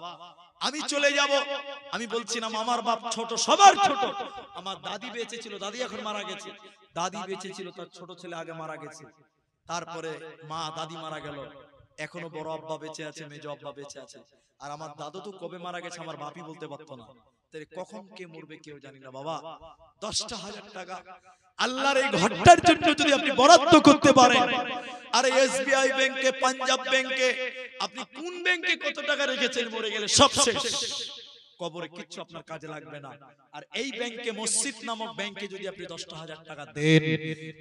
আমি চলে যাব, আমি বলছিলাম আমার বাপ ছোট, সবার ছোট। আমার দাদি বেঁচে ছিল, দাদি এখন মারা গেছে। দাদি বেঁচে ছিল, তার ছোট ছেলে আগে মারা গেছে। তারপরে মা দাদি মারা গেল, এখনো বড় আব্বা বেঁচে আছে, মেজো আব্বা বেঁচে আছে। আর আমার দাদু তো কবে মারা গেছে আমার বাপই বলতে পারতো না। তাই কখন কে মরবে কেউ জানি না। বাবা 10,000 টাকা আল্লাহর এই ঘরটার জন্য যদি আপনি বরাদ্দ করতে পারেন, আরে এসবিআই ব্যাংকে, পাঞ্জাব ব্যাংকে, আপনি কোন ব্যাংকে কত টাকা রেখেছেন, মরে গেলে সব শেষ, কবরে কিচ্ছু আপনার কাজে লাগবে না। আর এই ব্যাংকে, মসজিদ নামক ব্যাংকে যদি আপনি 10,000 টাকা দেন,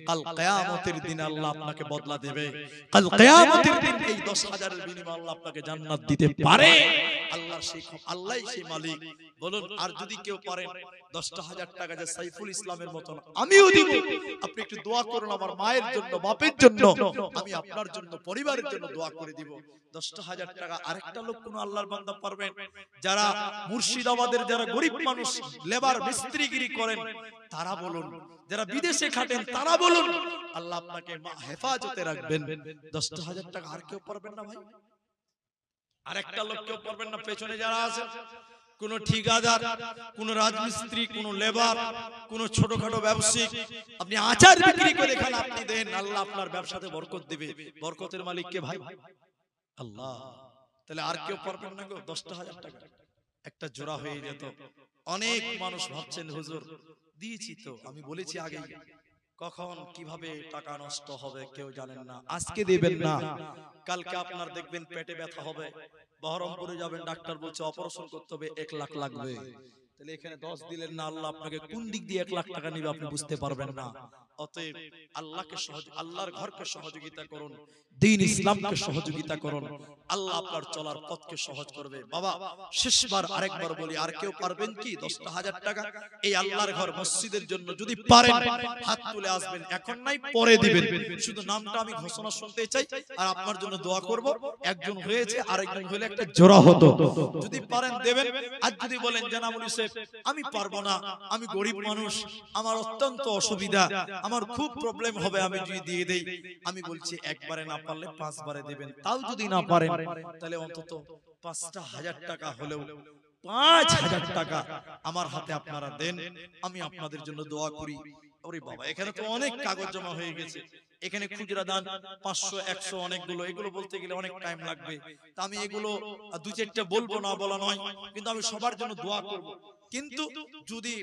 কাল কিয়ামতের দিন আল্লাহ আপনাকে বদলা দেবে। কাল কিয়ামতের দিন এই 10,000-এর বিনিময়ে আল্লাহ আপনাকে জান্নাত দিতে পারে। আল্লাহই সেই মালিক। বলুন, আর যদি কেউ পারেন 10,000 টাকা যে সাইফুল ইসলামের মতন আমিও দিব, আপনি একটু দোয়া করুন আমার মায়ের জন্য, বাপের জন্য, আমি আপনার জন্য, পরিবারের জন্য দোয়া করে দিব। 10,000 টাকা আরেকটা লোক কোন আল্লাহর বান্দা পারবেন, যারা মুর্শিদাবাদের যারা গরিব মানুষ লেবার মিস্ত্রিগিরি করেন তারা বলুন, যারা বিদেশে খাটেন তারা বলুন, আল্লাহ আপনাকে হেফাজতে রাখবেন। 10,000 টাকা আর কেউ পারবেন না ভাই? আরেকটা লোক কেউ পারবেন না? পেছনে যারা আছে, কোন ঠিকাদার, কোন রাজমিস্ত্রি, কোন লেবার, কোন ছোটখাটো ব্যবসায়িক, আপনি আচার বিক্রি করে এখানে আপনি দেন, আল্লাহ আপনার ব্যবসাতে বরকত দিবে। বরকতের মালিক কে ভাই? আল্লাহ। তাহলে আর কেউ পারবেন না গো? 10,000 টাকা একটা জোড়া হয়ে যেত। অনেক মানুষ ভাবছেন হুজুর দিয়েছি তো, আমি বলেছি আগেই, কখন কিভাবে টাকা নষ্ট হবে কেউ জানেন না। আজকে দিবেন না, কালকে আপনার দেখবেন পেটে ব্যথা হবে, বহরমপুরে যাবেন, ডাক্তার বলছে অপারেশন করতে হবে, 1 লাখ লাগবে। তাহলে এখানে 10 দিলেন না, আল্লাহ আপনাকে কোন দিক দিয়ে 1 লাখ টাকা নিবে আপনি বুঝতে পারবেন না। অতএব আল্লাহকে আল্লাহর ঘরকে সহযোগিতা করুন, দ্বীন ইসলামকে সহযোগিতা করুন, আল্লাহ আপনার চলার পথকে সহজ করবে। বাবা শেষবার আরেকবার বলি, আর কেউ পারবেন কি 10,000 টাকা এই আল্লাহর ঘর মসজিদের জন্য যদি পারেন হাত তুলে আসবেন, এখন নাই পরে দিবেন। শুধু নামটা আমি ঘোষণা শুনতে চাই আর আপনার জন্য দোয়া করব। একজন হয়েছে, আরেকজন হলে একটা জোড়া হতো। যদি পারেন দেবেন। আর যদি বলেন জানাবুল সাহেব আমি পারবো না, আমি গরিব মানুষ, আমার অত্যন্ত অসুবিধা, আমার খুব প্রবলেম হবে আমি যদি দিয়ে দেই, আমি বলছি একবারে না পারলে 5 বারে দেবেন। তাও যদি না পারেন তাহলে অন্তত 5,000 টাকা হলেও 5,000 টাকা আমার হাতে আপনারা দেন, আমি আপনাদের জন্য দোয়া করি। ওরে বাবা এখানে তো অনেক কাগজ জমা হয়ে গেছে, এখানে খুচরা দান 500 100 অনেকগুলো, এগুলো বলতে গেলে অনেক টাইম লাগবে। তা আমি এগুলো 2-4টা বলবো না, বলা নয়, কিন্তু আমি সবার জন্য দোয়া করব। কিন্তু যদি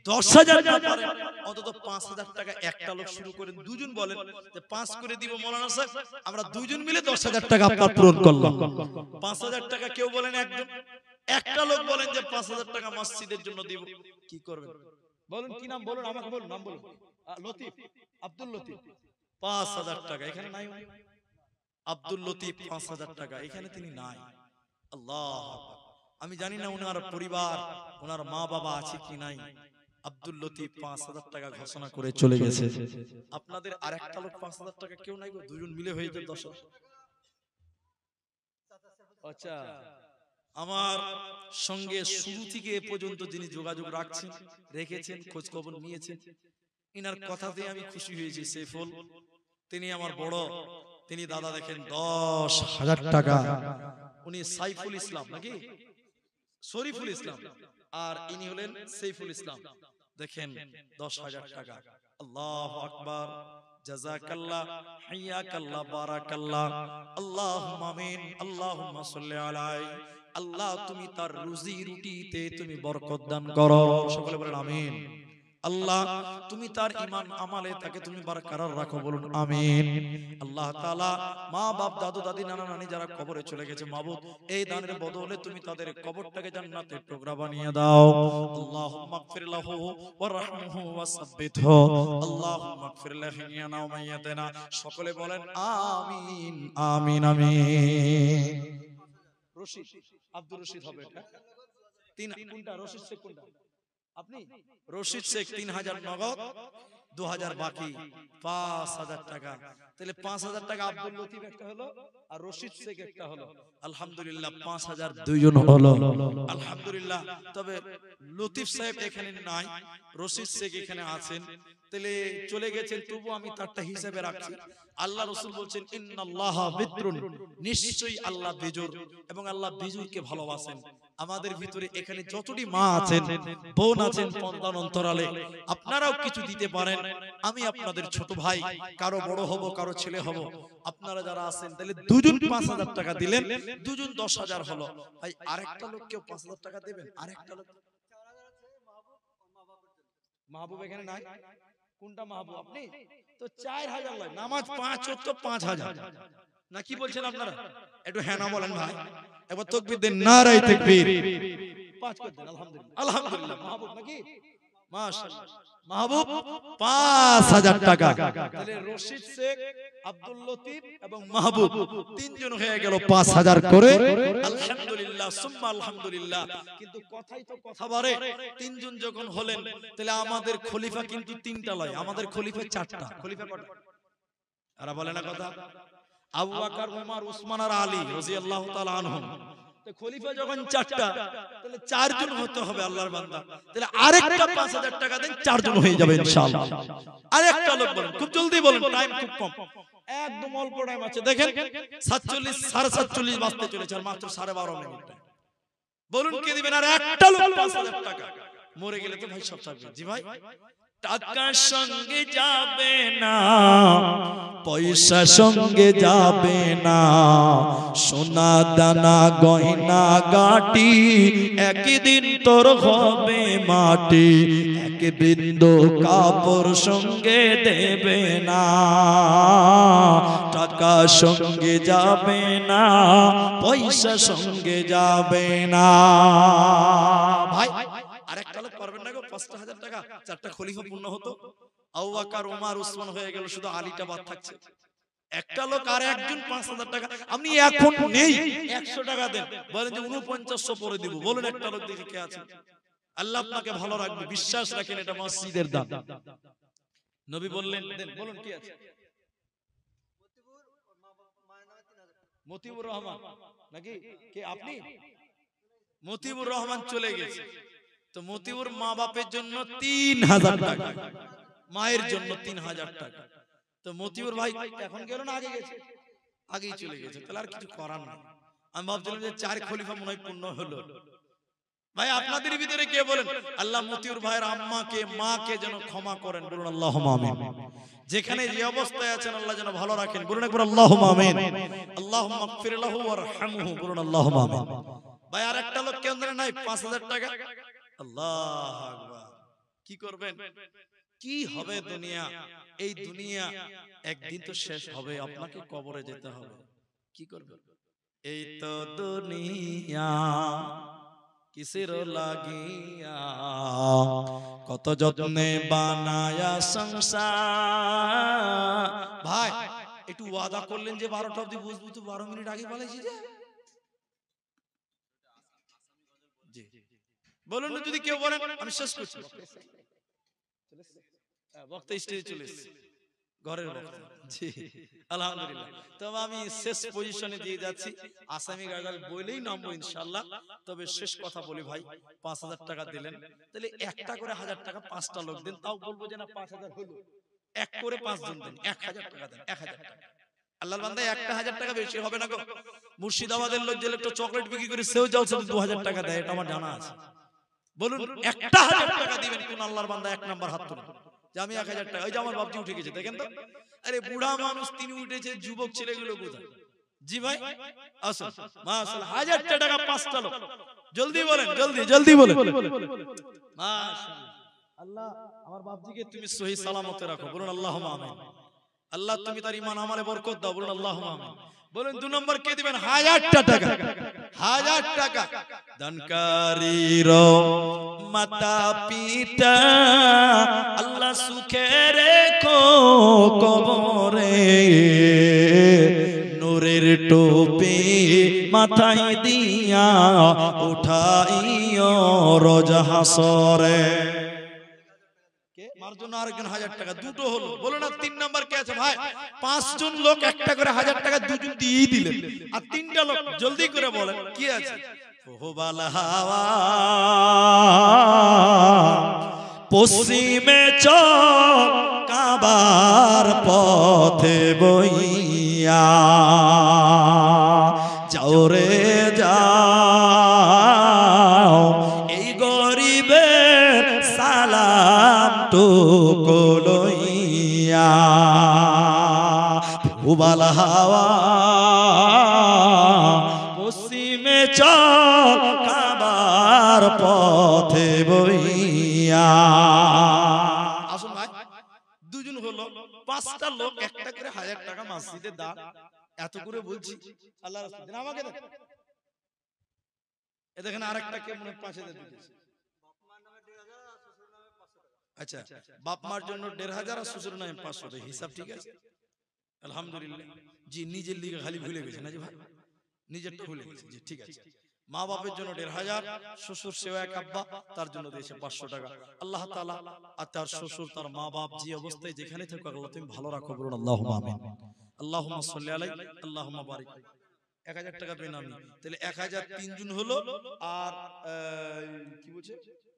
10,000 না পারেন অন্তত 5,000 টাকা একটা লোক শুরু করেন, দুজন বলেন যে 5 করে দিব মৌলানা সাহেব, আমরা দুজন মিলে 10,000 টাকা আপনার পূরণ করলাম। 5,000 টাকা কেউ বলেন একজন, একটা লোক বলেন যে 5,000 টাকা মসজিদের জন্য দিব, কি করবেন বলুন? কি নাম বলুন, আমাকে বলুন, নাম বলুন। লতিফ, আব্দুল লতিফ 5,000 টাকা এখানে নাই। আব্দুল লতিফ 5,000 টাকা এখানে তিনি নাই। আল্লাহ, আমি জানি না ওনার পরিবার, ওনার মা বাবা আছে কি নাই। আব্দুল লতিফ 5,000 টাকা ঘোষণা করে চলে গেছে। আপনাদের আরেকটা লোক 5,000 টাকা কেউ নাই গো, দুজন মিলে হয়ে যায় 10,000। আচ্ছা, আমার সঙ্গে শুরু থেকে এ পর্যন্ত যিনি যোগাযোগ রাখছেন, রেখেছেন, খোঁজ খবর নিয়েছেন, ইনার কথাতে আমি খুশি হয়েছি। সেফুল তিনি আমার বড়, তিনি দাদা দেখেন 10,000 টাকা। উনি সাইফুল ইসলাম নাকি শরীফুল ইসলাম, আর ইনি হলেন সাইফুল ইসলাম, দেখেন 10,000 টাকা। আল্লাহু আকবার, জাযাকাল্লাহ, হাইয়াকাল্লাহ, বারাকাল্লাহ, আল্লাহুম্মা আমিন, আল্লাহুম্মা সাল্লি আলাইহি। আল্লাহ তুমি তার রুজি রুটিতে তুমি বরকত দান করো, সকলে বলেন আমিন। আল্লাহ তুমি তার ঈমান আমালে তাকে তুমি বরকরার রাখো, বলুন আমিন। আল্লাহ তাআলা মা বাপ দাদু দাদি নানা নানি যারা কবরে চলে গেছে, মাবুদ এই দানের বদলে তুমি তাদের কবরটাকে জান্নাতের টুকরা বানিয়ে দাও। আল্লাহুম্মা গফির লাহু ওয়ারহামহু ওয়াসাব্বিতহু, আল্লাহুম্মা গফির লাহিনা ওয়া মাইয়াতিনা, সকলে বলেন আমিন আমিন আমিন। রশিদ, আব্দুর রশিদ হবে এটা। তিন কোনটা রশিদ শেখ কোনটা? আপনি রশিদ শেখ 3,000 নগদ, 2,000 বাকি, 5,000 টাকা। তাহলে 5,000 টাকা আব্দুল লতিফ একটা হলো আর রশিদ শেখ একটা হলো। আলহামদুলিল্লাহ 5,000 দুইজন হলো, আলহামদুলিল্লাহ। তবে লতিফ সাহেব এখানে নাই, রশিদ শেখ এখানে আছেন, তাহলে চলে গেছেন, তবু আমি তারটা হিসাবে রাখছি। আল্লাহ রাসূল বলছেন ইন্নাল্লাহা বিত্রুন, নিশ্চয়ই আল্লাহ বেজোর এবং আল্লাহ বেজোরকে ভালোবাসেন। আমাদের ভিতরে এখানে যতটি মা আছেন, বোন আছেন পর্দার অন্তরালে, আপনারাও কিছু দিতে পারেন। আমি আপনাদের ছোট ভাই, কারো বড় হব কারো ছেলে হব, আপনারা যারা আছেন তাহলে দুজন 5,000 টাকা দিলেন, দুজন 10,000 হলো। ভাই আরেকটা লোক কেউ 5,000 টাকা দেবেন? আরেকটা লোক মাহবুব এখানে নাই, কোনটা মাহবুব? আপনি তো 4,000 লয়, নামাজ 5 ওয়াক্ত 5,000 না, কি বলছেন আপনারা? একটু হ্যাঁ না বলেন ভাই, এবার তাকবীর দেন, নারায়ে তাকবীর। 5 করে দেন, আলহামদুলিল্লাহ আলহামদুলিল্লাহ। মাহবুব নাকি? মাশাআল্লাহ, মাহবুব 5,000 টাকা। তাহলে রশিদ শেখ, আব্দুল লতিফ এবং মাহবুব তিনজন হয়ে গেল 5,000 করে। আলহামদুলিল্লাহ সুম্মা আলহামদুলিল্লাহ। কিন্তু কথাই তো কথা বাড়ে, তিনজন যখন হলেন তাহলে আমাদের খলিফা কিন্তু 3টা লয়, আমাদের খলিফা 4টা। খলিফা কয়টা? আরা বলে না কথা? আবু বকর, ওমর, উসমান আর আলী রাদিয়াল্লাহু তাআলা আনহুম। তো খলিফা যখন 4টা, তাহলে 4 জন হতে হবে আল্লাহর বান্দা। তাহলে আরেকটা 5,000 টাকা দেন, 4 জন হয়ে যাবে ইনশাআল্লাহ। আরেকটা লোক বলেন, খুব জলদি বলেন, টাইম খুব কম, একদম অল্প টাইম আছে। দেখেন 47 47 বাজতে চলেছে, আর মাত্র 12:30 মিনিট। বলুন কে দিবেন? আর একটা লোক 5,000 টাকা। মরে গেলে তো ভাই সব থাকবে। জি ভাই, টাকা সঙ্গে যাবে না, পয়সা সঙ্গে যাবে না, সোনা দানা গয়না গাটি একদিন তোর হবে মাটি, এক বিন্দু কাপড় সঙ্গে দেবে না। টাকা সঙ্গে যাবে না, পয়সা সঙ্গে যাবে না। ভাই আরেকটা লোক পারবেন না গো? 5,000 টাকা 4টা খলিফা পূর্ণ হতো। আবু বকর, ওমর, উসমান হয়ে গেল, শুধু আলীটা বাদ থাকছে। একটা লোক আর একজন 5,000 টাকা, আপনি এখন নেই 100 টাকা দেন, বলেন যে 4900 পরে দিব, বলুন একটা লোক দেখি কে আছে। আল্লাহ আপনাকে ভালো রাখবে, বিশ্বাস রাখেন এটা মসজিদের দান। নবী বললেন দেন, বলুন কি আছে। মতিউর রহমান নাকি কে আপনি? মতিউর রহমান চলে গেছে, তো মতিউর মা বাপের জন্য 3000 টাকা, মায়ের জন্য 3000 টাকা। তো মতিউর ভাই এখন গেল না আগে গেছে? আগেই চলে গেছে, তাহলে আর কিছু করার নাই। আমি ভাবছিলাম যে 4 খলিফা মনে হয় পূর্ণ হলো। ভাই আপনাদের ভিতরে কে বলেন আল্লাহ মতিউর ভাইয়ের আম্মাকে মাকে যেন ক্ষমা করেন, বলুন আল্লাহুম্মা আমিন। যেখানে যে অবস্থায় আছেন আল্লাহ যেন ভালো রাখেন, বলুন একবার আল্লাহুম্মা আমিন। আল্লাহুম্মা গফির লাহু ওয়ারহামহু, বলুন আল্লাহুম্মা আমিন। ভাই আরেকটা লোক কেন্দ্রে নাই 5000 টাকা, আল্লাহু আকবার। কি করবেন? কি হবে দুনিয়া? এই দুনিয়া একদিন তো শেষ হবে, আপনাকে কবরে যেতে হবে। কি করবেন? এই তো দুনিয়া কিসের লাগিয়া, কত যত্নে বানায়া সংসার। ভাই একটু ওয়াদা করলেন যে 12টা অবধি বুঝবো, তো 12 মিনিট আগে বলেছি যে। জি বলুন যদি কেউ বলেন, আমি শেষ করছি। বক্তা স্টেজে চলে এসেছে, ঘরের বক্তা। জি আলহামদুলিল্লাহ। তবে আমি শেষ পজিশনে দিয়ে যাচ্ছি, আসামি গাজাল বলেই নামবো ইনশাআল্লাহ। তবে শেষ কথা বলি ভাই, 5000 টাকা দিলেন, তাহলে একটা করে 1000 টাকা 5টা লোক দেন, তাও বলবো যে না 5000 হলো, এক করে 5 জন দেন, 1000 টাকা দেন, 1000 টাকা। আল্লাহর বান্দা 1000 টাকা বেশি হবে না গো। মুর্শিদাবাদের লোক যে একটা চকলেট বিক্রি করে সেও যাও 2000 টাকা দেয়, এটা আমার জানা আছে। বলুন 1000 টাকা দিবেন কোন আল্লাহর বান্দা? এক নাম্বার হাত তুলুন যে আমি 1000 টাকা। ওই যে আমার বাপজি উঠে গেছে, দেখেন তো। আরে বুড়া মানুষ তিনি উঠেছে, যুবক ছেলেগুলো কোথায়? জি ভাই আসুন, মাশাআল্লাহ 1000 টাকা 5টা লোক, জলদি বলেন, জলদি জলদি বলেন। মাশাআল্লাহ। আল্লাহ আমার বাপজিকে তুমি সহি সালামতে রাখো, বলুন আল্লাহুম্মা আমিন। আল্লাহ তুমি তার ঈমান আমলে বরকত দাও, বলুন আল্লাহুম্মা আমিন। বলুন 2 নম্বর কে দিবেন? 1000 টাকা, 1000 টাকা দানকারীর মাতা পিতা আল্লাহ সুখে রেখো কবরে, নূরের টুপি মাথায় দিয়া উঠাইও রোজ হাসরে। মার জন্য আরেকজন 1000 টাকা, দুটো হলো। বলো না 3 নাম্বার কে আছে? ভাই 5 জন লোক একটা করে 1000 টাকা দুজন দিয়ে দিলেন, আর 3টা লোক জলদি করে বলেন কি আছে? ওহবাল হাওয়া পশ্চিমে চল কাবার পথে বইয়া, যাও রে যাও এই গরিবের সালাম টুকু লইয়া। ওহবাল হাওয়া পশ্চিমে চল কাবার পথে বইয়া। আসুন ভাই, দুজন হলো, 5টা লোক একটা করে 1000 টাকা মসজিদে দান। এত করে বলছি আল্লাহ রাসূল দেন আমাকে দেন। এ দেখেন আরেকটা কে মনে পাশে দিতেছে। আচ্ছা, বাপ মার জন্য 1500 আর শ্বশুর নামে 500, হিসাব ঠিক আছে? আলহামদুলিল্লাহ। জি নিজের লিগে খালি ভুলে গেছে না জি ভাই, নিজেরটা ভুলে গেছে। জি ঠিক আছে। মা বাপের জন্য 1500, শ্বশুর সেও এক আব্বা, তার জন্য দিয়েছে 500 টাকা। আল্লাহ তাআলা আর তার শ্বশুর তার মা বাপ যে অবস্থায় যেখানে থাকুক আল্লাহ তুমি ভালো রাখো, বলুন আল্লাহুম্মা আমিন। আল্লাহুম্মা সাল্লি আলাইহি আল্লাহুম্মা বারিক। 1000 টাকা পেন আমি, তাহলে 1000 3 জন হলো, আর কি বলছে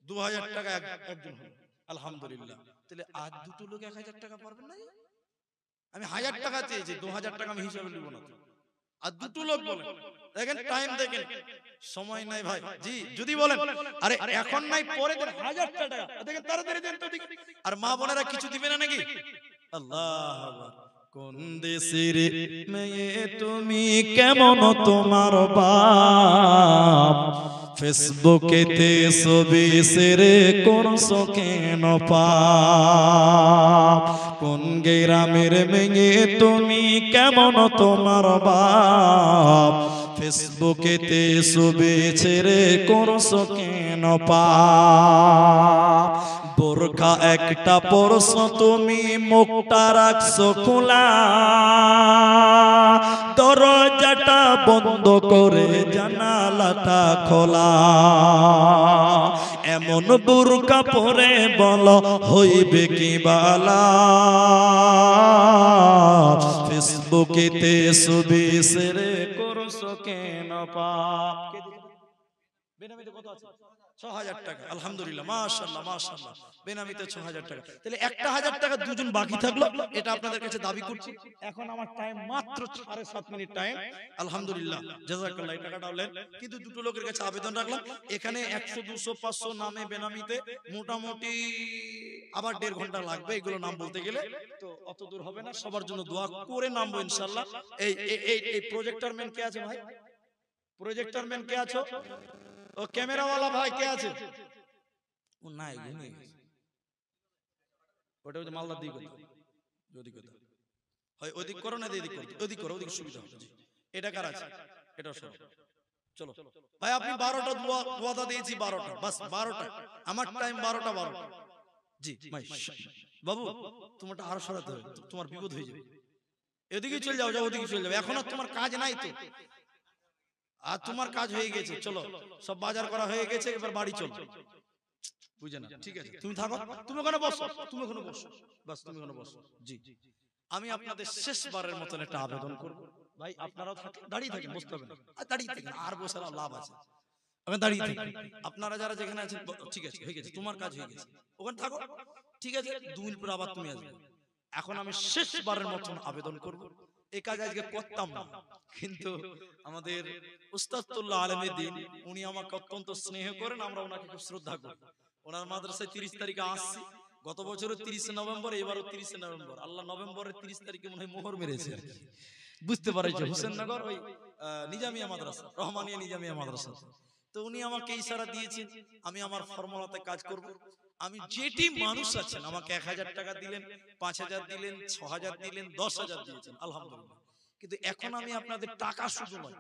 2000 টাকা একজন হলো। আলহামদুলিল্লাহ। তাহলে আজ দুটো লোক 1000 টাকা পারবেন না? আমি 1000 টাকা চেয়েছি, 2000 টাকা আমি হিসাবে নিব না। আর দুটো লোক বলেন, দেখেন টাইম দেখেন, সময় নাই ভাই। জি যদি বলেন আরে এখন নাই পরে দেন 1000 টাকা, দেখেন তাড়াতাড়ি দেন তো দেখি। আর মা বোনেরা কিছু দিবে না নাকি? আল্লাহ আকবার। কোন দেশের মেয়ে তুমি, কেমন তোমার বাপ, ফেসবুকেতে ছবি সেরে করছো কেন পাপ, কোন গ্রামের মেয়ে তুমি, কেমন তোমার বাপ, ফেসবুকেতে ছবি ছেড়ে করছো কেন পাপ, বোরখা একটা পরছো তুমি, মুখটা রাখছো খোলা, দরজাটা বন্ধ করে জানালাটা খোলা। এমন বোরখা পরে বলো হইবে কি বালা, ফেসবুকেতে ছবি শেয়ার করছো কেন পাপ। বেনামিতে কত আছে? ৬০০০ টাকা। আলহামদুলিল্লাহ, মাশাআল্লাহ মাশাআল্লাহ। বেনামিতে ৬০০০ টাকা। তাহলে ১,০০০ টাকা দুজন বাকি থাকলো, এটা আপনাদের কাছে দাবি করছি। এখন আমার টাইম মাত্র ৭.৫ মিনিট টাইম। আলহামদুলিল্লাহ, জাযাকাল্লাহ। এই টাকাটা হলেন, কিন্তু দুটো লোকের কাছে আবেদন রাখলাম, এখানে ১০০ ২০০ ৫০০ নামে বেনামিতে মোটামুটি আবার ১.৫ ঘন্টা লাগবে এগুলো নাম বলতে গেলে, তো অত দূর হবে না। সবার জন্য দোয়া করে নামবো ইনশাআল্লাহ। এই প্রজেক্টর ম্যান কে আছে ভাই? প্রজেক্টর ম্যান কে আছো? ও ক্যামেরাওয়ালা ভাই কে আছে? ও নাই, ঘুমিয়ে গেছে। ওটা মালদার দিকে করতে, ওদিক করতে হয়, ওদিক করো না এদিক করো, ওদিক করো, ওদিক সুবিধা হবে। এটা কার আছে? এটা সব চলো ভাই। আপনি 12টা ওয়াদা দিয়েছি, 12টা বাস, 12টা আমার টাইম, 12টা 12টা। জি ভাই বাবু, তোমারটা আরো সরাতে হবে, তোমার বিপদ হয়ে যাবে। এদিকে চলে যাও, যাও ওদিকে চলে যাও। এখন আর তোমার কাজ নাই তো, আর তোমার কাজ হয়ে গেছে। চলো, সব বাজার করা হয়ে গেছে, এবার বাড়ি চলো। বুঝে না? ঠিক আছে, তুমি থাকো, তুমি ওখানে বসো, তুমি ওখানে বসো, বাস তুমি ওখানে বসো। জি, আমি আপনাদের শেষবারের মতন একটা আবেদন করব ভাই, আপনারাও থাকেন, দাঁড়িয়ে থাকেন, বসতে হবে না। আর দাঁড়িয়ে থাকেন, আর বসে লাভ আছে? ওখানে দাঁড়িয়ে থাকেন। আপনারা যারা যেখানে আছেন, ঠিক আছে, হয়ে গেছে, তোমার কাজ হয়ে গেছে, ওখানে থাকো। ঠিক আছে, 2 মিনিট পর আবার তুমি আসবে। এখন আমি শেষবারের মতন আবেদন করব। এই কাজ আজকে করতাম না, কিন্তু আমাদের উস্তাদুল্লাহ আলমের দিন, উনি আমাকে অত্যন্ত স্নেহ করেন, আমরা ওনাকে খুব শ্রদ্ধা করি। ওনার মাদ্রাসায় 30 তারিখে আসছি, গত বছরও 30 নভেম্বর, এবারও 30 নভেম্বর। আল্লাহ নভেম্বরের 30 তারিখে মনে হয় মোহর মেরেছে, বুঝতে পারছো? হুসেননগর ওই নিজামিয়া মাদ্রাসা, রহমানিয়া নিজামিয়া মাদ্রাসা। তো উনি আমাকে ইশারা দিয়েছেন, আমি আমার ফর্মুলাতে কাজ করব। আমি যেটি মানুষ আছেন, আমাকে 1000 টাকা দিলেন, 5000 দিলেন, 6000 দিলেন, 10000 দিয়েছেন, আলহামদুলিল্লাহ। কিন্তু এখন আমি আপনাদের টাকা শুধু নয়,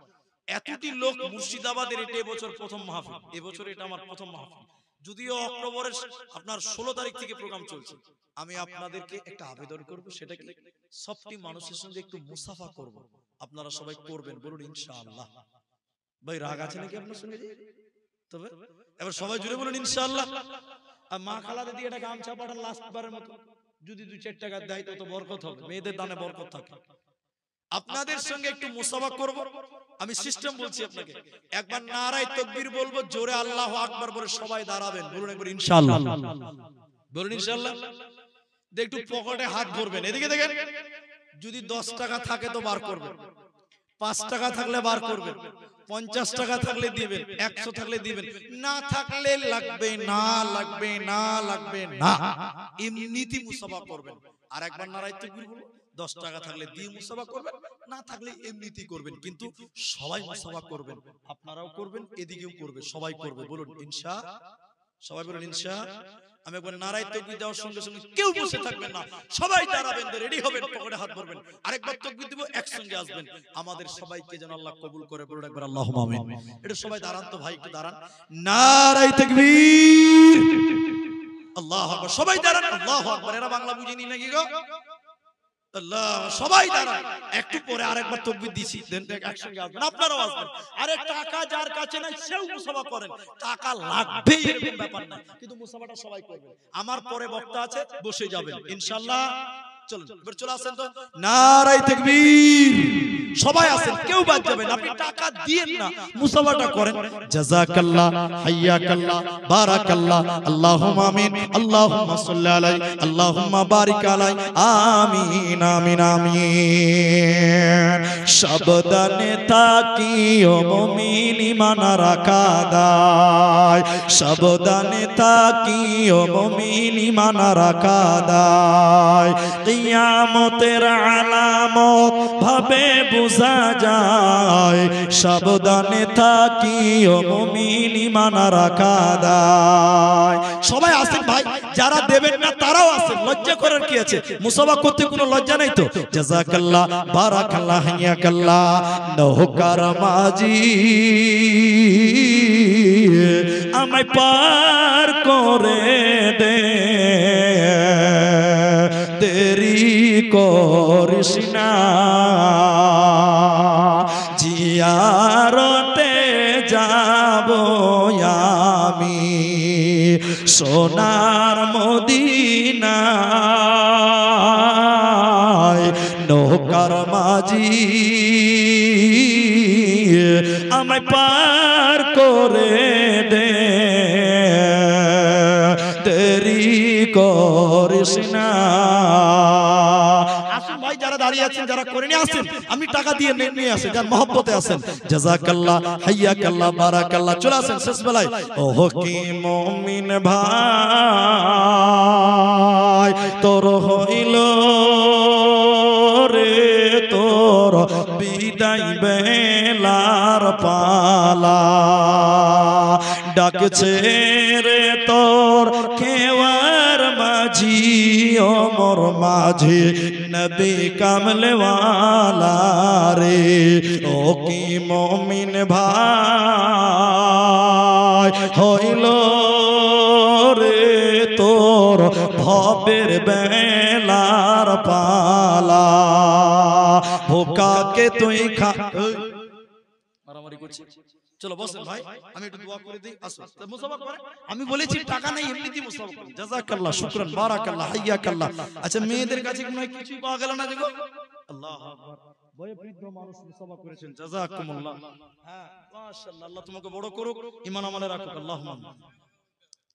এতটি লোক মুর্শিদাবাদের, এটা এবছর প্রথম মাহফিল, এবছর এটা আমার প্রথম মাহফিল, যদিও অক্টোবরের আপনার 16 তারিখ থেকে প্রোগ্রাম চলছে। আমি আপনাদেরকে একটা আবেদন করব, সেটা কি, সবটি মানুষের সঙ্গে একটু মুসাফা করব। আপনারা সবাই করবেন, বলুন ইনশাআল্লাহ। ভাই রাগ আছে নাকি আপনার সঙ্গে? তবে এবার সবাই জুড়ে বলুন ইনশাআল্লাহ। আর মা খালাদের দিয়ে একটা গামছা পাঠান লাস্ট বারের মতো, যদি 2-4 টাকা দেয় তো বরকত হবে, মেয়েদের দানে বরকত থাকে। আপনাদের সঙ্গে একটু মুসাফা করব। আমি সিস্টেম বলছি আপনাকে, একবার নারায়ে তাকবীর বলবো, জোরে আল্লাহু আকবার বলে সবাই দাঁড়াবেন, বলুন একবার ইনশাআল্লাহ, বলুন ইনশাআল্লাহ। একটু পকেটে হাত ভরবেন, এদিকে দেখেন। যদি 10 টাকা থাকে তো বার করবেন, 5 টাকা থাকলে বার করবেন, 50 টাকা থাকলে দিবেন, 100 থাকলে দিবেন, না থাকলে লাগবে না, লাগবে না, লাগবে না, এমনিতেই মুসাফা করবেন। আর একবার নারায়ে তাকবীর বলবো, 10 টাকা থাকলে দিয়ে মুসাফা করবেন, না থাকলে এমনিতেই করবেন, কিন্তু সবাই মুসাফা করবেন, আপনারাও করবেন, এদিকেও করবে, সবাই করবে, বলুন ইনশাআল্লাহ, সবাই বলুন ইনশাআল্লাহ। আমি একবার নারায়ে তাকবীর দেওয়ার সঙ্গে সঙ্গে কেউ বসে থাকবেন না, সবাই দাঁড়াবেন, রেডি হবেন, পকেটে হাত ভরবেন, আরেকবার তাকবীর দিব, একসঙ্গে আসবেন। আমাদের সবাইকে যেন আল্লাহ কবুল করে, বলুন একবার আল্লাহুম্মা আমিন। এটা সবাই দাঁড়ান তো ভাই, একটু দাঁড়ান। নারায়ে তাকবীর, আল্লাহু আকবার, সবাই দাঁড়ান, আল্লাহু আকবার। এরা বাংলা বুঝেনি নাকি গো? আল্লাহ, সবাই দাঁড়ান। একটু পরে আরেকবার তাকবীর দিছি, দেন একসঙ্গে আসবেন, আপনারাও আসবেন। আরে টাকা যার কাছে নাই সেও মুসাফা করেন, টাকা লাগবে এরকম ব্যাপার না, কিন্তু মুসাফাটা সবাই করবেন। আমার পরে বক্তা আছে, বসে যাবেন ইনশাআল্লাহ। চলুন এবার চলে আসেন তো, নারায়ে তাকবীর, সবাই আসেন, কেউ বাদ যাবেন। আপনি টাকা দিয়েন না, মুসাফাটা করেন। জাযাকাল্লাহ, হাইয়াকাল্লাহ, বারাকাল্লাহ, আল্লাহুম্মা আমিন, আল্লাহুম্মা সাল্লি আলাইহি, আল্লাহুম্মা বারিক আলাইহি, আমিন আমিন আমিন। সাবধানে থাকিও মুমিন, ঈমান রাখা দায়, সাবধানে থাকিও মুমিন, ঈমান রাখা দায়। কিয়ামতের আলামত ভাবে বোঝা যায়, সাবধানে থাকিও মুমিন, ঈমান রাখা দায়। সবাই আসেন ভাই, যারা দেবেন না তারাও আসেন, লজ্জা করার কি আছে? মুসাফা করতে কোনো লজ্জা নাই তো। জাযাকাল্লাহ, বারাকাল্লাহ, হাইয়াকাল্লাহ। নৌকার মাঝি আমায় পার করে দে, করিস না, জিয়ারতে যাব আমি সোনার মদিনায়, নৌকার মাঝি আমায় পার করে দে, দেরি করিস না। আসুন ভাই, যারা দাঁড়িয়ে আছেন, যারা করে নিয়ে আসেন, আমি টাকা দিয়ে নিয়ে আসেন, যার মহব্বতে আসেন। জাযাকাল্লাহ, হাইয়াকাল্লাহ, বারাকাল্লাহ। চলে আসেন শেষ বেলায়। ওহ কি মুমিন ভাই, তোর হইল রে তোর বিদায় বেলার পালা, ডাকছে রে তোর খেওয়ার মাঝি, ওমর মাঝি নবী কামলেওয়ালা রে। ও কি মুমিন ভাই, হইল রে তোর ভবের বেলার পালা, ভোকাকে তুই খা। মারামারি করছি, চলো বসেন ভাই, আমি একটু দোয়া করে দিই। আসো মুসাফা করে, আমি বলেছি টাকা নেই, এমনিতেই মুসাফা করুন। জাযাকাল্লাহ, শুকরান, বারাকাল্লাহ, হাইয়াকাল্লাহ। আচ্ছা, মেয়েদের কাছে কোনো কিছুই পাওয়া গেল না দেখো। আল্লাহু আকবার, বয়োবৃদ্ধ মানুষ মুসাফা করেছেন, জাযাকুমুল্লাহ। হ্যাঁ মাশাআল্লাহ, আল্লাহ তোমাকে বড় করুক, ঈমান আমলে রাখুক। আল্লাহুম্মা।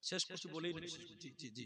শেষ কিছু বলেই জি জি জি।